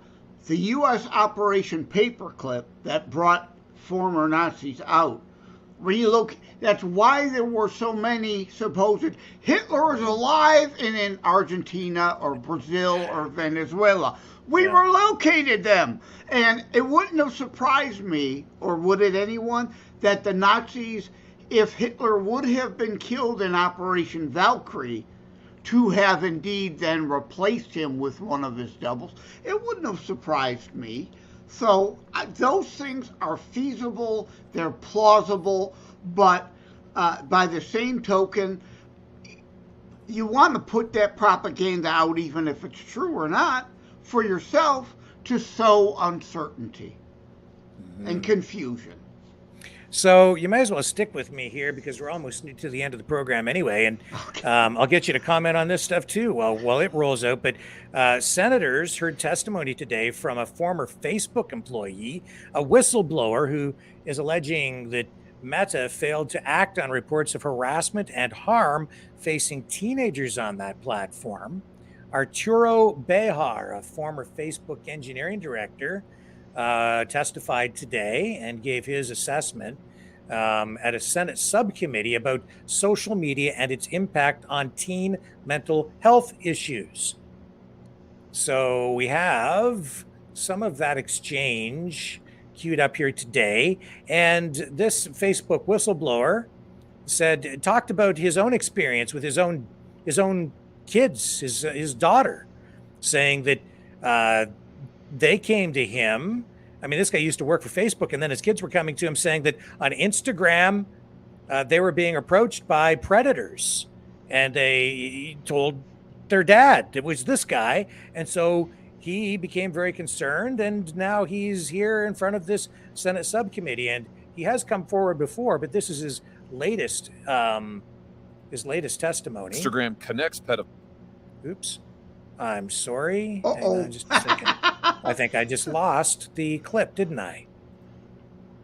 [SPEAKER 3] the U.S. Operation Paperclip that brought former Nazis out, that's why there were so many supposed Hitler is alive and in Argentina or Brazil or Venezuela. We relocated them. And it wouldn't have surprised me, or would it anyone, that the Nazis, if Hitler would have been killed in Operation Valkyrie, to have indeed then replaced him with one of his doubles, it wouldn't have surprised me. So those things are feasible, they're plausible, but by the same token, you want to put that propaganda out, even if it's true or not, for yourself to sow uncertainty and confusion.
[SPEAKER 2] So you might as well stick with me here because we're almost to the end of the program anyway, and I'll get you to comment on this stuff too while it rolls out. But senators heard testimony today from a former Facebook employee, a whistleblower who is alleging that Meta failed to act on reports of harassment and harm facing teenagers on that platform. Arturo Behar, a former Facebook engineering director, testified today and gave his assessment at a Senate subcommittee about social media and its impact on teen mental health issues. So we have some of that exchange queued up here today. And this Facebook whistleblower talked about his own experience with his own kids, his daughter, saying that they came to him. I mean, this guy used to work for Facebook, and then his kids were coming to him saying that on Instagram, they were being approached by predators, and they told their dad it was this guy. And so he became very concerned, and now he's here in front of this Senate subcommittee, and he has come forward before, but this is his latest testimony.
[SPEAKER 12] Instagram connects pedophiles.
[SPEAKER 2] Oops. I'm sorry. Hang on just a second. I think I just lost the clip, didn't I?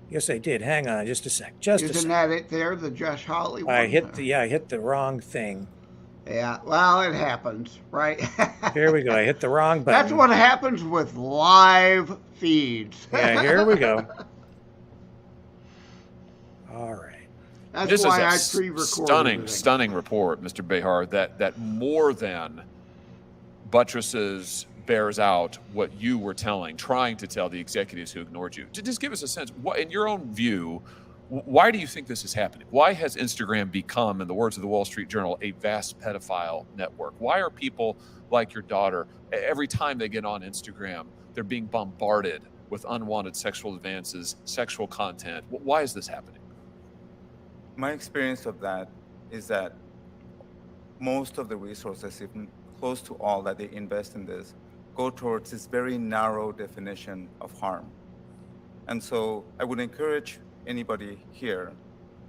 [SPEAKER 2] Yes, I did. Hang on just a sec.
[SPEAKER 3] Isn't that it there, the Josh Hawley one?
[SPEAKER 2] I hit the wrong thing.
[SPEAKER 3] Yeah, well, it happens, right?
[SPEAKER 2] Here we go. I hit the wrong button.
[SPEAKER 3] That's what happens with live feeds.
[SPEAKER 2] Yeah, here we go. All right.
[SPEAKER 3] That's
[SPEAKER 12] this
[SPEAKER 3] why
[SPEAKER 12] is
[SPEAKER 3] I
[SPEAKER 12] a
[SPEAKER 3] pre-recorded
[SPEAKER 12] stunning report, Mr. Behar, that more than buttresses, bears out what you were trying to tell the executives who ignored you. Just give us a sense, what, in your own view, why do you think this is happening? Why has Instagram become, in the words of the Wall Street Journal, a vast pedophile network? Why are people like your daughter, every time they get on Instagram, they're being bombarded with unwanted sexual advances, sexual content? Why is this happening?
[SPEAKER 13] My experience of that is that most of the resources, even close to all that they invest in this, go towards this very narrow definition of harm. And so I would encourage anybody here,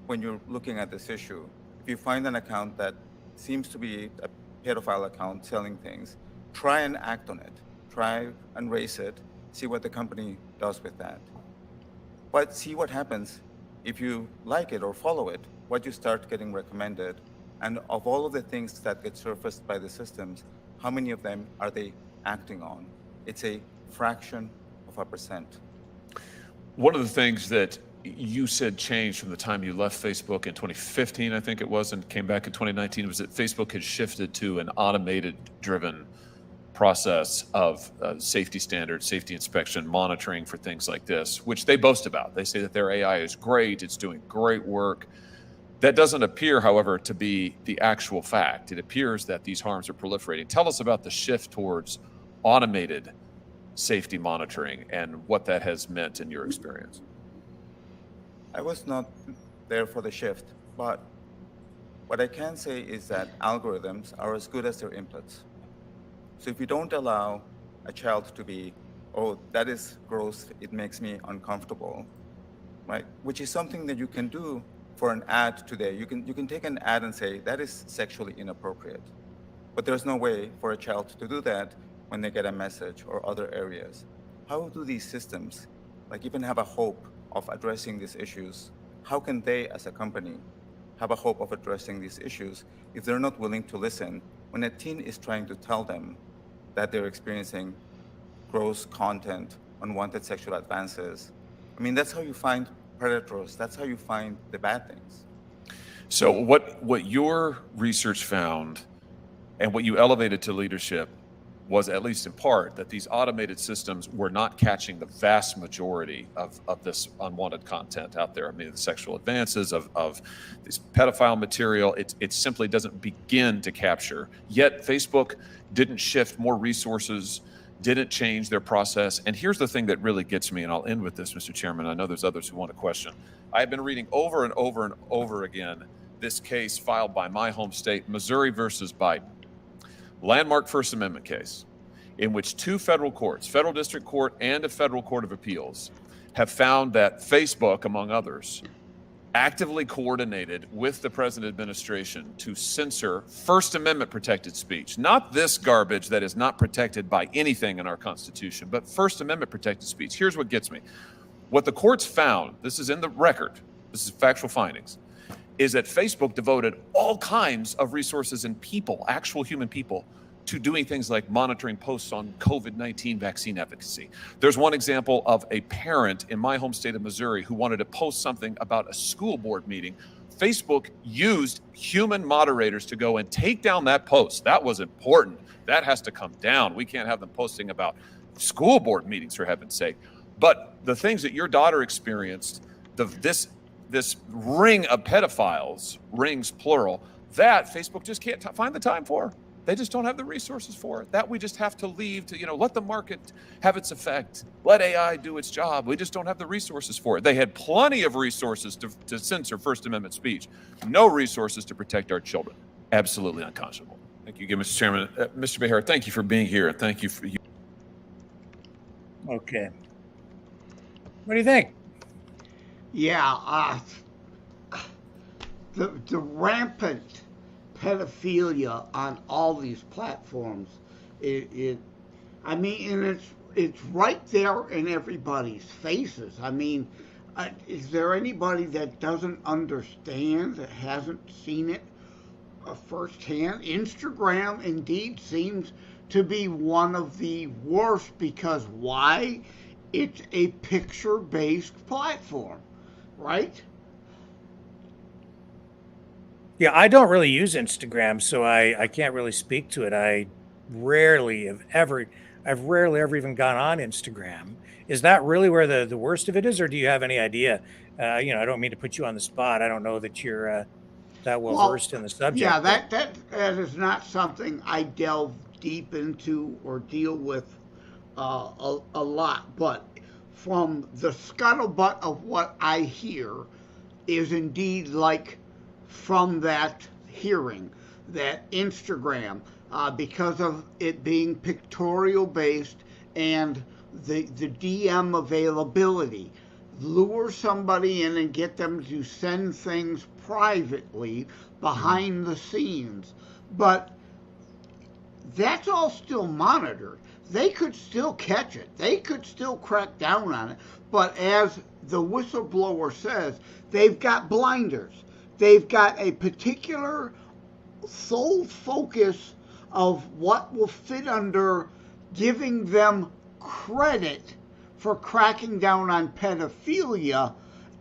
[SPEAKER 13] when you're looking at this issue, if you find an account that seems to be a pedophile account selling things, try and act on it. Try and raise it, see what the company does with that. But see what happens if you like it or follow it, what you start getting recommended, and of all of the things that get surfaced by the systems, how many of them are they acting on? It's a fraction of a percent.
[SPEAKER 12] One of the things that you said changed from the time you left Facebook in 2015, I think it was, and came back in 2019, was that Facebook had shifted to an automated driven process of safety standards, safety inspection, monitoring for things like this, which they boast about. They say that their AI is great, it's doing great work. That doesn't appear, however, to be the actual fact. It appears that these harms are proliferating. Tell us about the shift towards automated safety monitoring and what that has meant in your experience.
[SPEAKER 13] I was not there for the shift, but what I can say is that algorithms are as good as their inputs. So if you don't allow a child to be, oh, that is gross, it makes me uncomfortable, right? Which is something that you can do for an ad today. You can take an ad and say, that is sexually inappropriate. But there's no way for a child to do that when they get a message or other areas. How do these systems, like, even have a hope of addressing these issues? How can they, as a company, have a hope of addressing these issues if they're not willing to listen when a teen is trying to tell them that they're experiencing gross content, unwanted sexual advances, I mean, that's how you find predators. That's how you find the bad things.
[SPEAKER 12] So what your research found and what you elevated to leadership was, at least in part, that these automated systems were not catching the vast majority of this unwanted content out there. I mean, the sexual advances of this pedophile material, it simply doesn't begin to capture. Yet Facebook didn't shift more resources, didn't change their process. And here's the thing that really gets me, and I'll end with this, Mr. Chairman. I know there's others who want to question. I've been reading over and over and over again this case filed by my home state, Missouri versus Biden. Landmark First Amendment case in which two federal courts, federal district court and a federal court of appeals, have found that Facebook, among others, actively coordinated with the present administration to censor First Amendment protected speech. Not this garbage that is not protected by anything in our Constitution, but First Amendment protected speech. Here's what gets me. What the courts found, this is in the record, this is factual findings, is that Facebook devoted all kinds of resources and people, actual human people, to doing things like monitoring posts on COVID-19 vaccine efficacy. There's one example of a parent in my home state of Missouri who wanted to post something about a school board meeting. Facebook used human moderators to go and take down that post. That was important. That has to come down. We can't have them posting about school board meetings, for heaven's sake. But the things that your daughter experienced, this ring of pedophiles, rings plural, that Facebook just can't find the time for. They just don't have the resources for it. That we just have to leave to, let the market have its effect. Let AI do its job. We just don't have the resources for it. They had plenty of resources to censor First Amendment speech. No resources to protect our children. Absolutely unconscionable. Thank you again, Mr. Chairman. Mr. Behar, thank you for being here. Thank you for you.
[SPEAKER 2] Okay. What do you think?
[SPEAKER 3] Yeah, the rampant pedophilia on all these platforms, and it's right there in everybody's faces. I mean, is there anybody that doesn't understand, that hasn't seen it firsthand? Instagram indeed seems to be one of the worst, because why? It's a picture-based platform, right?
[SPEAKER 2] Yeah, I don't really use Instagram, so I can't really speak to it. I've rarely ever even gone on Instagram. Is that really where the worst of it is, or do you have any idea? I don't mean to put you on the spot. I don't know that you're that well versed in the subject.
[SPEAKER 3] Yeah, that is not something I delve deep into or deal with a lot. But from the scuttlebutt of what I hear is indeed like, from that hearing, that Instagram, because of it being pictorial based and the DM availability, lure somebody in and get them to send things privately behind the scenes. But that's all still monitored. They could still catch it. They could still crack down on it. But as the whistleblower says, they've got blinders. They've got a particular sole focus of what will fit under giving them credit for cracking down on pedophilia,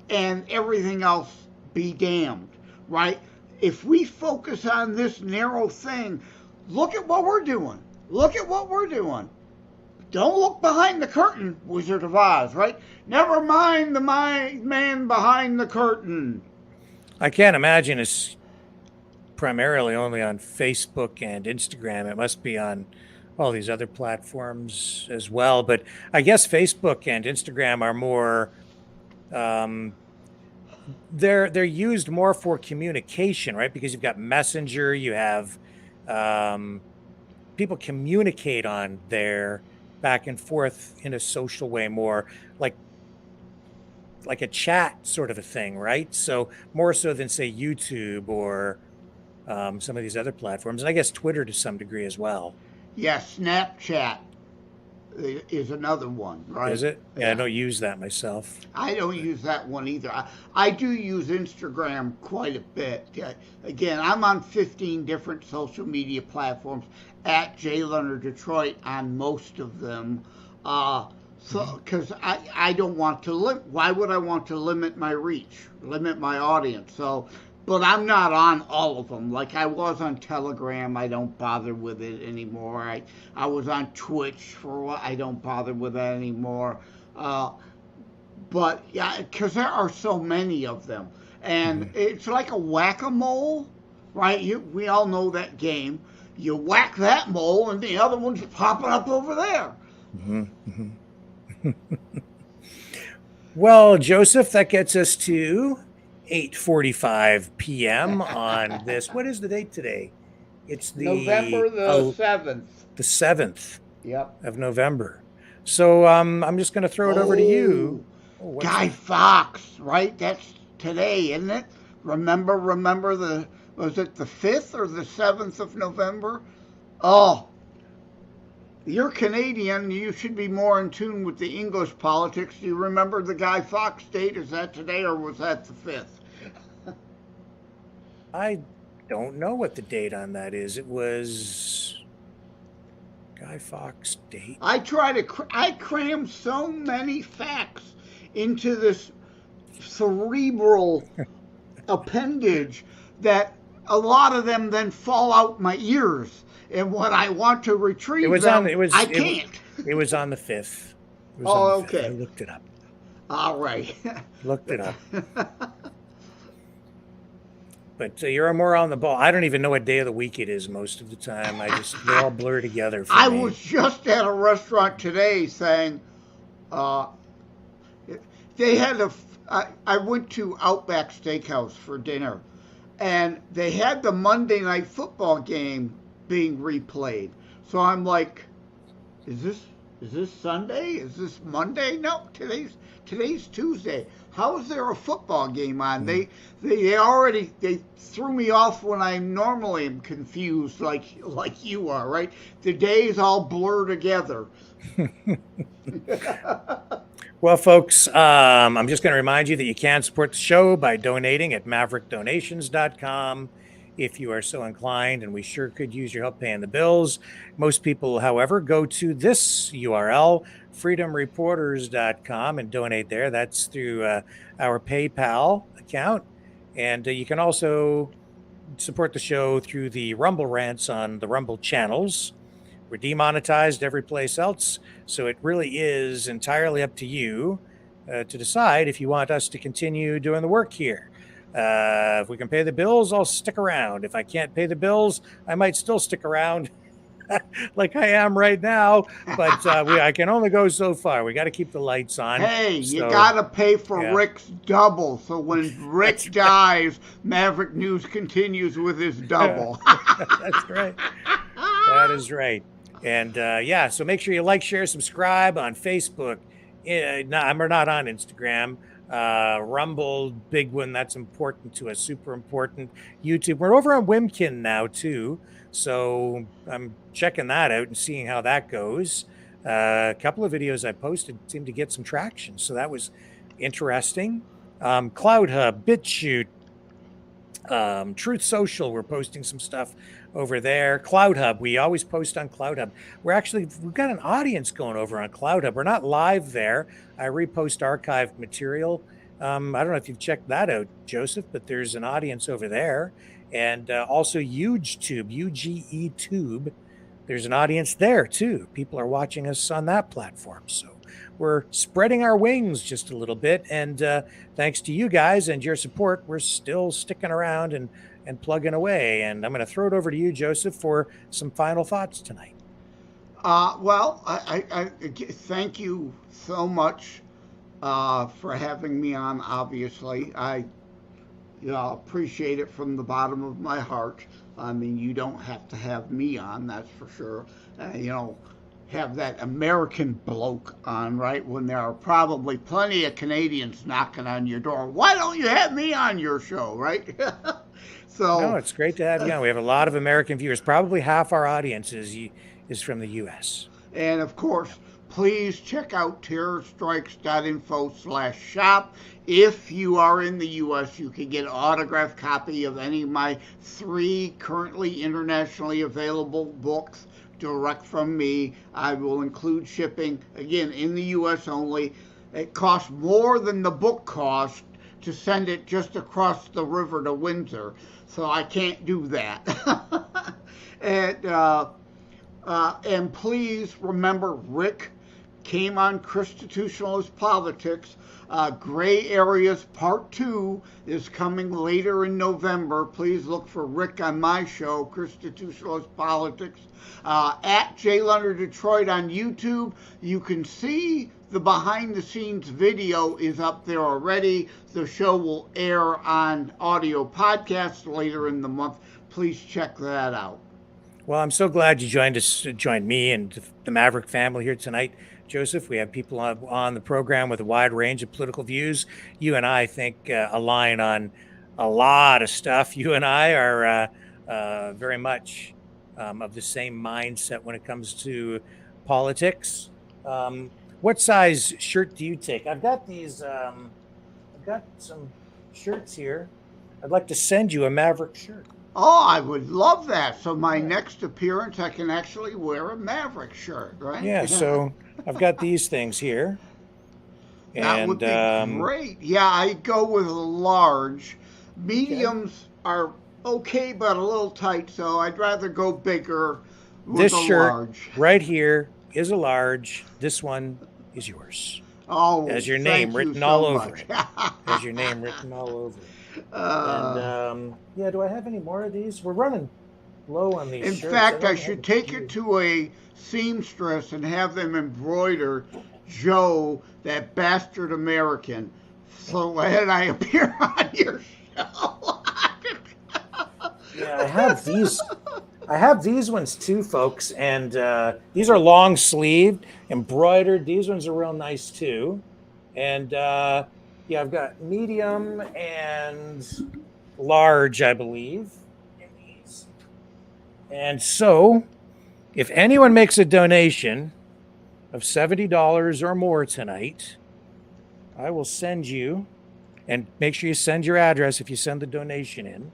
[SPEAKER 3] and everything else be damned, right? If we focus on this narrow thing, look at what we're doing. Look at what we're doing. Don't look behind the curtain, Wizard of Oz, right? Never mind the man behind the curtain.
[SPEAKER 2] I can't imagine it's primarily only on Facebook and Instagram. It must be on all these other platforms as well. But I guess Facebook and Instagram are more, they're used more for communication, right? Because you've got Messenger, you have people communicate on there back and forth in a social way, more like a chat sort of a thing, right? So more so than, say, YouTube or some of these other platforms, and I guess Twitter to some degree as well.
[SPEAKER 3] Yeah, Snapchat is another one, right?
[SPEAKER 2] Is it? Yeah, I don't use that myself.
[SPEAKER 3] I don't use that one either. I do use Instagram quite a bit. Again, I'm on 15 different social media platforms at J. Leonard Detroit on most of them. So, because I don't want to why would I want to limit my reach, limit my audience? So, but I'm not on all of them. Like I was on Telegram, I don't bother with it anymore. I was on Twitch for a while, I don't bother with that anymore. But yeah, because there are so many of them, and it's like a whack-a-mole, right? We all know that game. You whack that mole, and the other one's popping up over there.
[SPEAKER 2] Well, Joseph, that gets us to 8:45 p.m. on this. What is the date today? It's the
[SPEAKER 3] November the 7th.
[SPEAKER 2] The 7th.
[SPEAKER 3] Yep.
[SPEAKER 2] Of November. So I'm just going to throw it over to you.
[SPEAKER 3] Guy Fawkes, right? That's today, isn't it? Remember was it the 5th or the 7th of November? Oh, you're Canadian. You should be more in tune with the English politics. Do you remember the Guy Fawkes date? Is that today or was that the 5th?
[SPEAKER 2] I don't know what the date on that is. It was Guy Fawkes date.
[SPEAKER 3] I cram so many facts into this cerebral appendage that a lot of them then fall out my ears. And when I want to retrieve I can't.
[SPEAKER 2] It was on the 5th.
[SPEAKER 3] Okay.
[SPEAKER 2] I looked it up.
[SPEAKER 3] All right.
[SPEAKER 2] Looked it up. But you're more on the ball. I don't even know what day of the week it is most of the time. They all blur together for me.
[SPEAKER 3] I was just at a restaurant today saying, they had I went to Outback Steakhouse for dinner, and they had the Monday Night Football game being replayed. So I'm like, is this Sunday? Is this Monday? No, today's Tuesday. How is there a football game on? They threw me off when I normally am confused, like you are, right? The days all blur together.
[SPEAKER 2] Well, folks, I'm just going to remind you that you can support the show by donating at maverickdonations.com if you are so inclined, and we sure could use your help paying the bills. Most people, however, go to this URL, freedomreporters.com, and donate there. That's through our PayPal account. And you can also support the show through the Rumble rants on the Rumble channels. We're demonetized every place else, so it really is entirely up to you to decide if you want us to continue doing the work here. If we can pay the bills, I'll stick around. If I can't pay the bills, I might still stick around like I am right now, but I can only go so far. We got to keep the lights on.
[SPEAKER 3] Hey, you got to pay for Rick's double, so when Rick dies, Maverick News continues with his double.
[SPEAKER 2] That's right. That is right. And so make sure you like, share, subscribe on Facebook. We're not on Instagram. Rumble, big one. That's important to us. Super important. YouTube. We're over on Wimkin now too. So I'm checking that out and seeing how that goes. A couple of videos I posted seemed to get some traction. So that was interesting. Cloud Hub, BitChute, Truth Social. We're posting some stuff over there. Cloud Hub, we always post on Cloud Hub. We've got an audience going over on Cloud Hub. We're not live there. I repost archived material. I don't know if you've checked that out, Joseph, but there's an audience over there. And also UgeTube, UGE Tube. There's an audience there too. People are watching us on that platform. So we're spreading our wings just a little bit. And thanks to you guys and your support, we're still sticking around and plugging away. And I'm going to throw it over to you, Joseph, for some final thoughts tonight.
[SPEAKER 3] Well, I thank you so much for having me on. Obviously, I appreciate it from the bottom of my heart. I mean, you don't have to have me on, that's for sure. Have that American bloke on, right? When there are probably plenty of Canadians knocking on your door. Why don't you have me on your show, right?
[SPEAKER 2] No, it's great to have you on. We have a lot of American viewers. Probably half our audience is from the U.S.
[SPEAKER 3] And of course, please check out terrorstrikes.info/shop. If you are in the U.S., you can get an autographed copy of any of my 3 currently internationally available books direct from me. I will include shipping, again, in the U.S. only. It costs more than the book cost to send it just across the river to Windsor, so I can't do that. And please remember, Rick came on Constitutionalist Politics. Gray Areas Part 2 is coming later in November. Please look for Rick on my show, Constitutionalist Politics. At J. Leonard Detroit on YouTube, you can see the behind-the-scenes video is up there already. The show will air on audio podcasts later in the month. Please check that out.
[SPEAKER 2] Well, I'm so glad you joined me and the Maverick family here tonight, Joseph. We have people on the program with a wide range of political views. You and I think align on a lot of stuff. You and I are very much of the same mindset when it comes to politics. What size shirt do you take? I've got these. I've got some shirts here. I'd like to send you a Maverick shirt.
[SPEAKER 3] Oh, I would love that. So my next appearance, I can actually wear a Maverick shirt, right?
[SPEAKER 2] Yeah, so I've got these things here.
[SPEAKER 3] That would be great. Yeah, I go with a large. Mediums are okay, but a little tight, so I'd rather go bigger with
[SPEAKER 2] this
[SPEAKER 3] a
[SPEAKER 2] shirt
[SPEAKER 3] large.
[SPEAKER 2] Right here is a large. This one is yours.
[SPEAKER 3] Oh,
[SPEAKER 2] has your name written all over it. Has your name written all over it. And yeah, do I have any more of these? We're running low on these.
[SPEAKER 3] In
[SPEAKER 2] shirts.
[SPEAKER 3] fact, I should take it to a seamstress and have them embroider Joe, that bastard American, so that I appear on your show.
[SPEAKER 2] Yeah, I have these. I have these ones too, folks, and these are long sleeved, embroidered. These ones are real nice too, and yeah, I've got medium and large, I believe, in these. And so, if anyone makes a donation of $70 or more tonight, I will send you, and make sure you send your address if you send the donation in.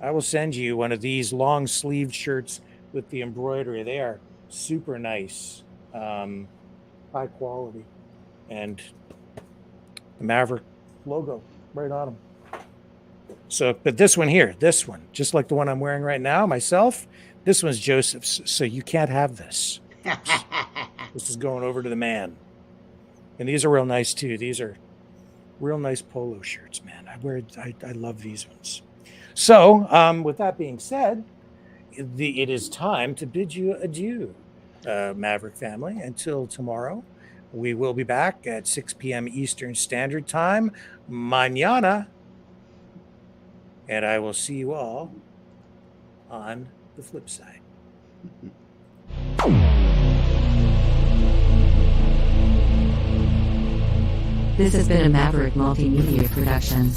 [SPEAKER 2] I will send you one of these long sleeved shirts with the embroidery. They are super nice, high quality, and the Maverick logo right on them. So, but this one here, this one, just like the one I'm wearing right now, myself, this one's Joseph's. So you can't have this. This is going over to the man. And these are real nice too. These are real nice polo shirts, man. I love these ones. So, with that being said, it is time to bid you adieu, Maverick family. Until tomorrow, we will be back at 6 p.m. Eastern Standard Time, mañana, and I will see you all on the flip side.
[SPEAKER 14] This has been a Maverick Multimedia production.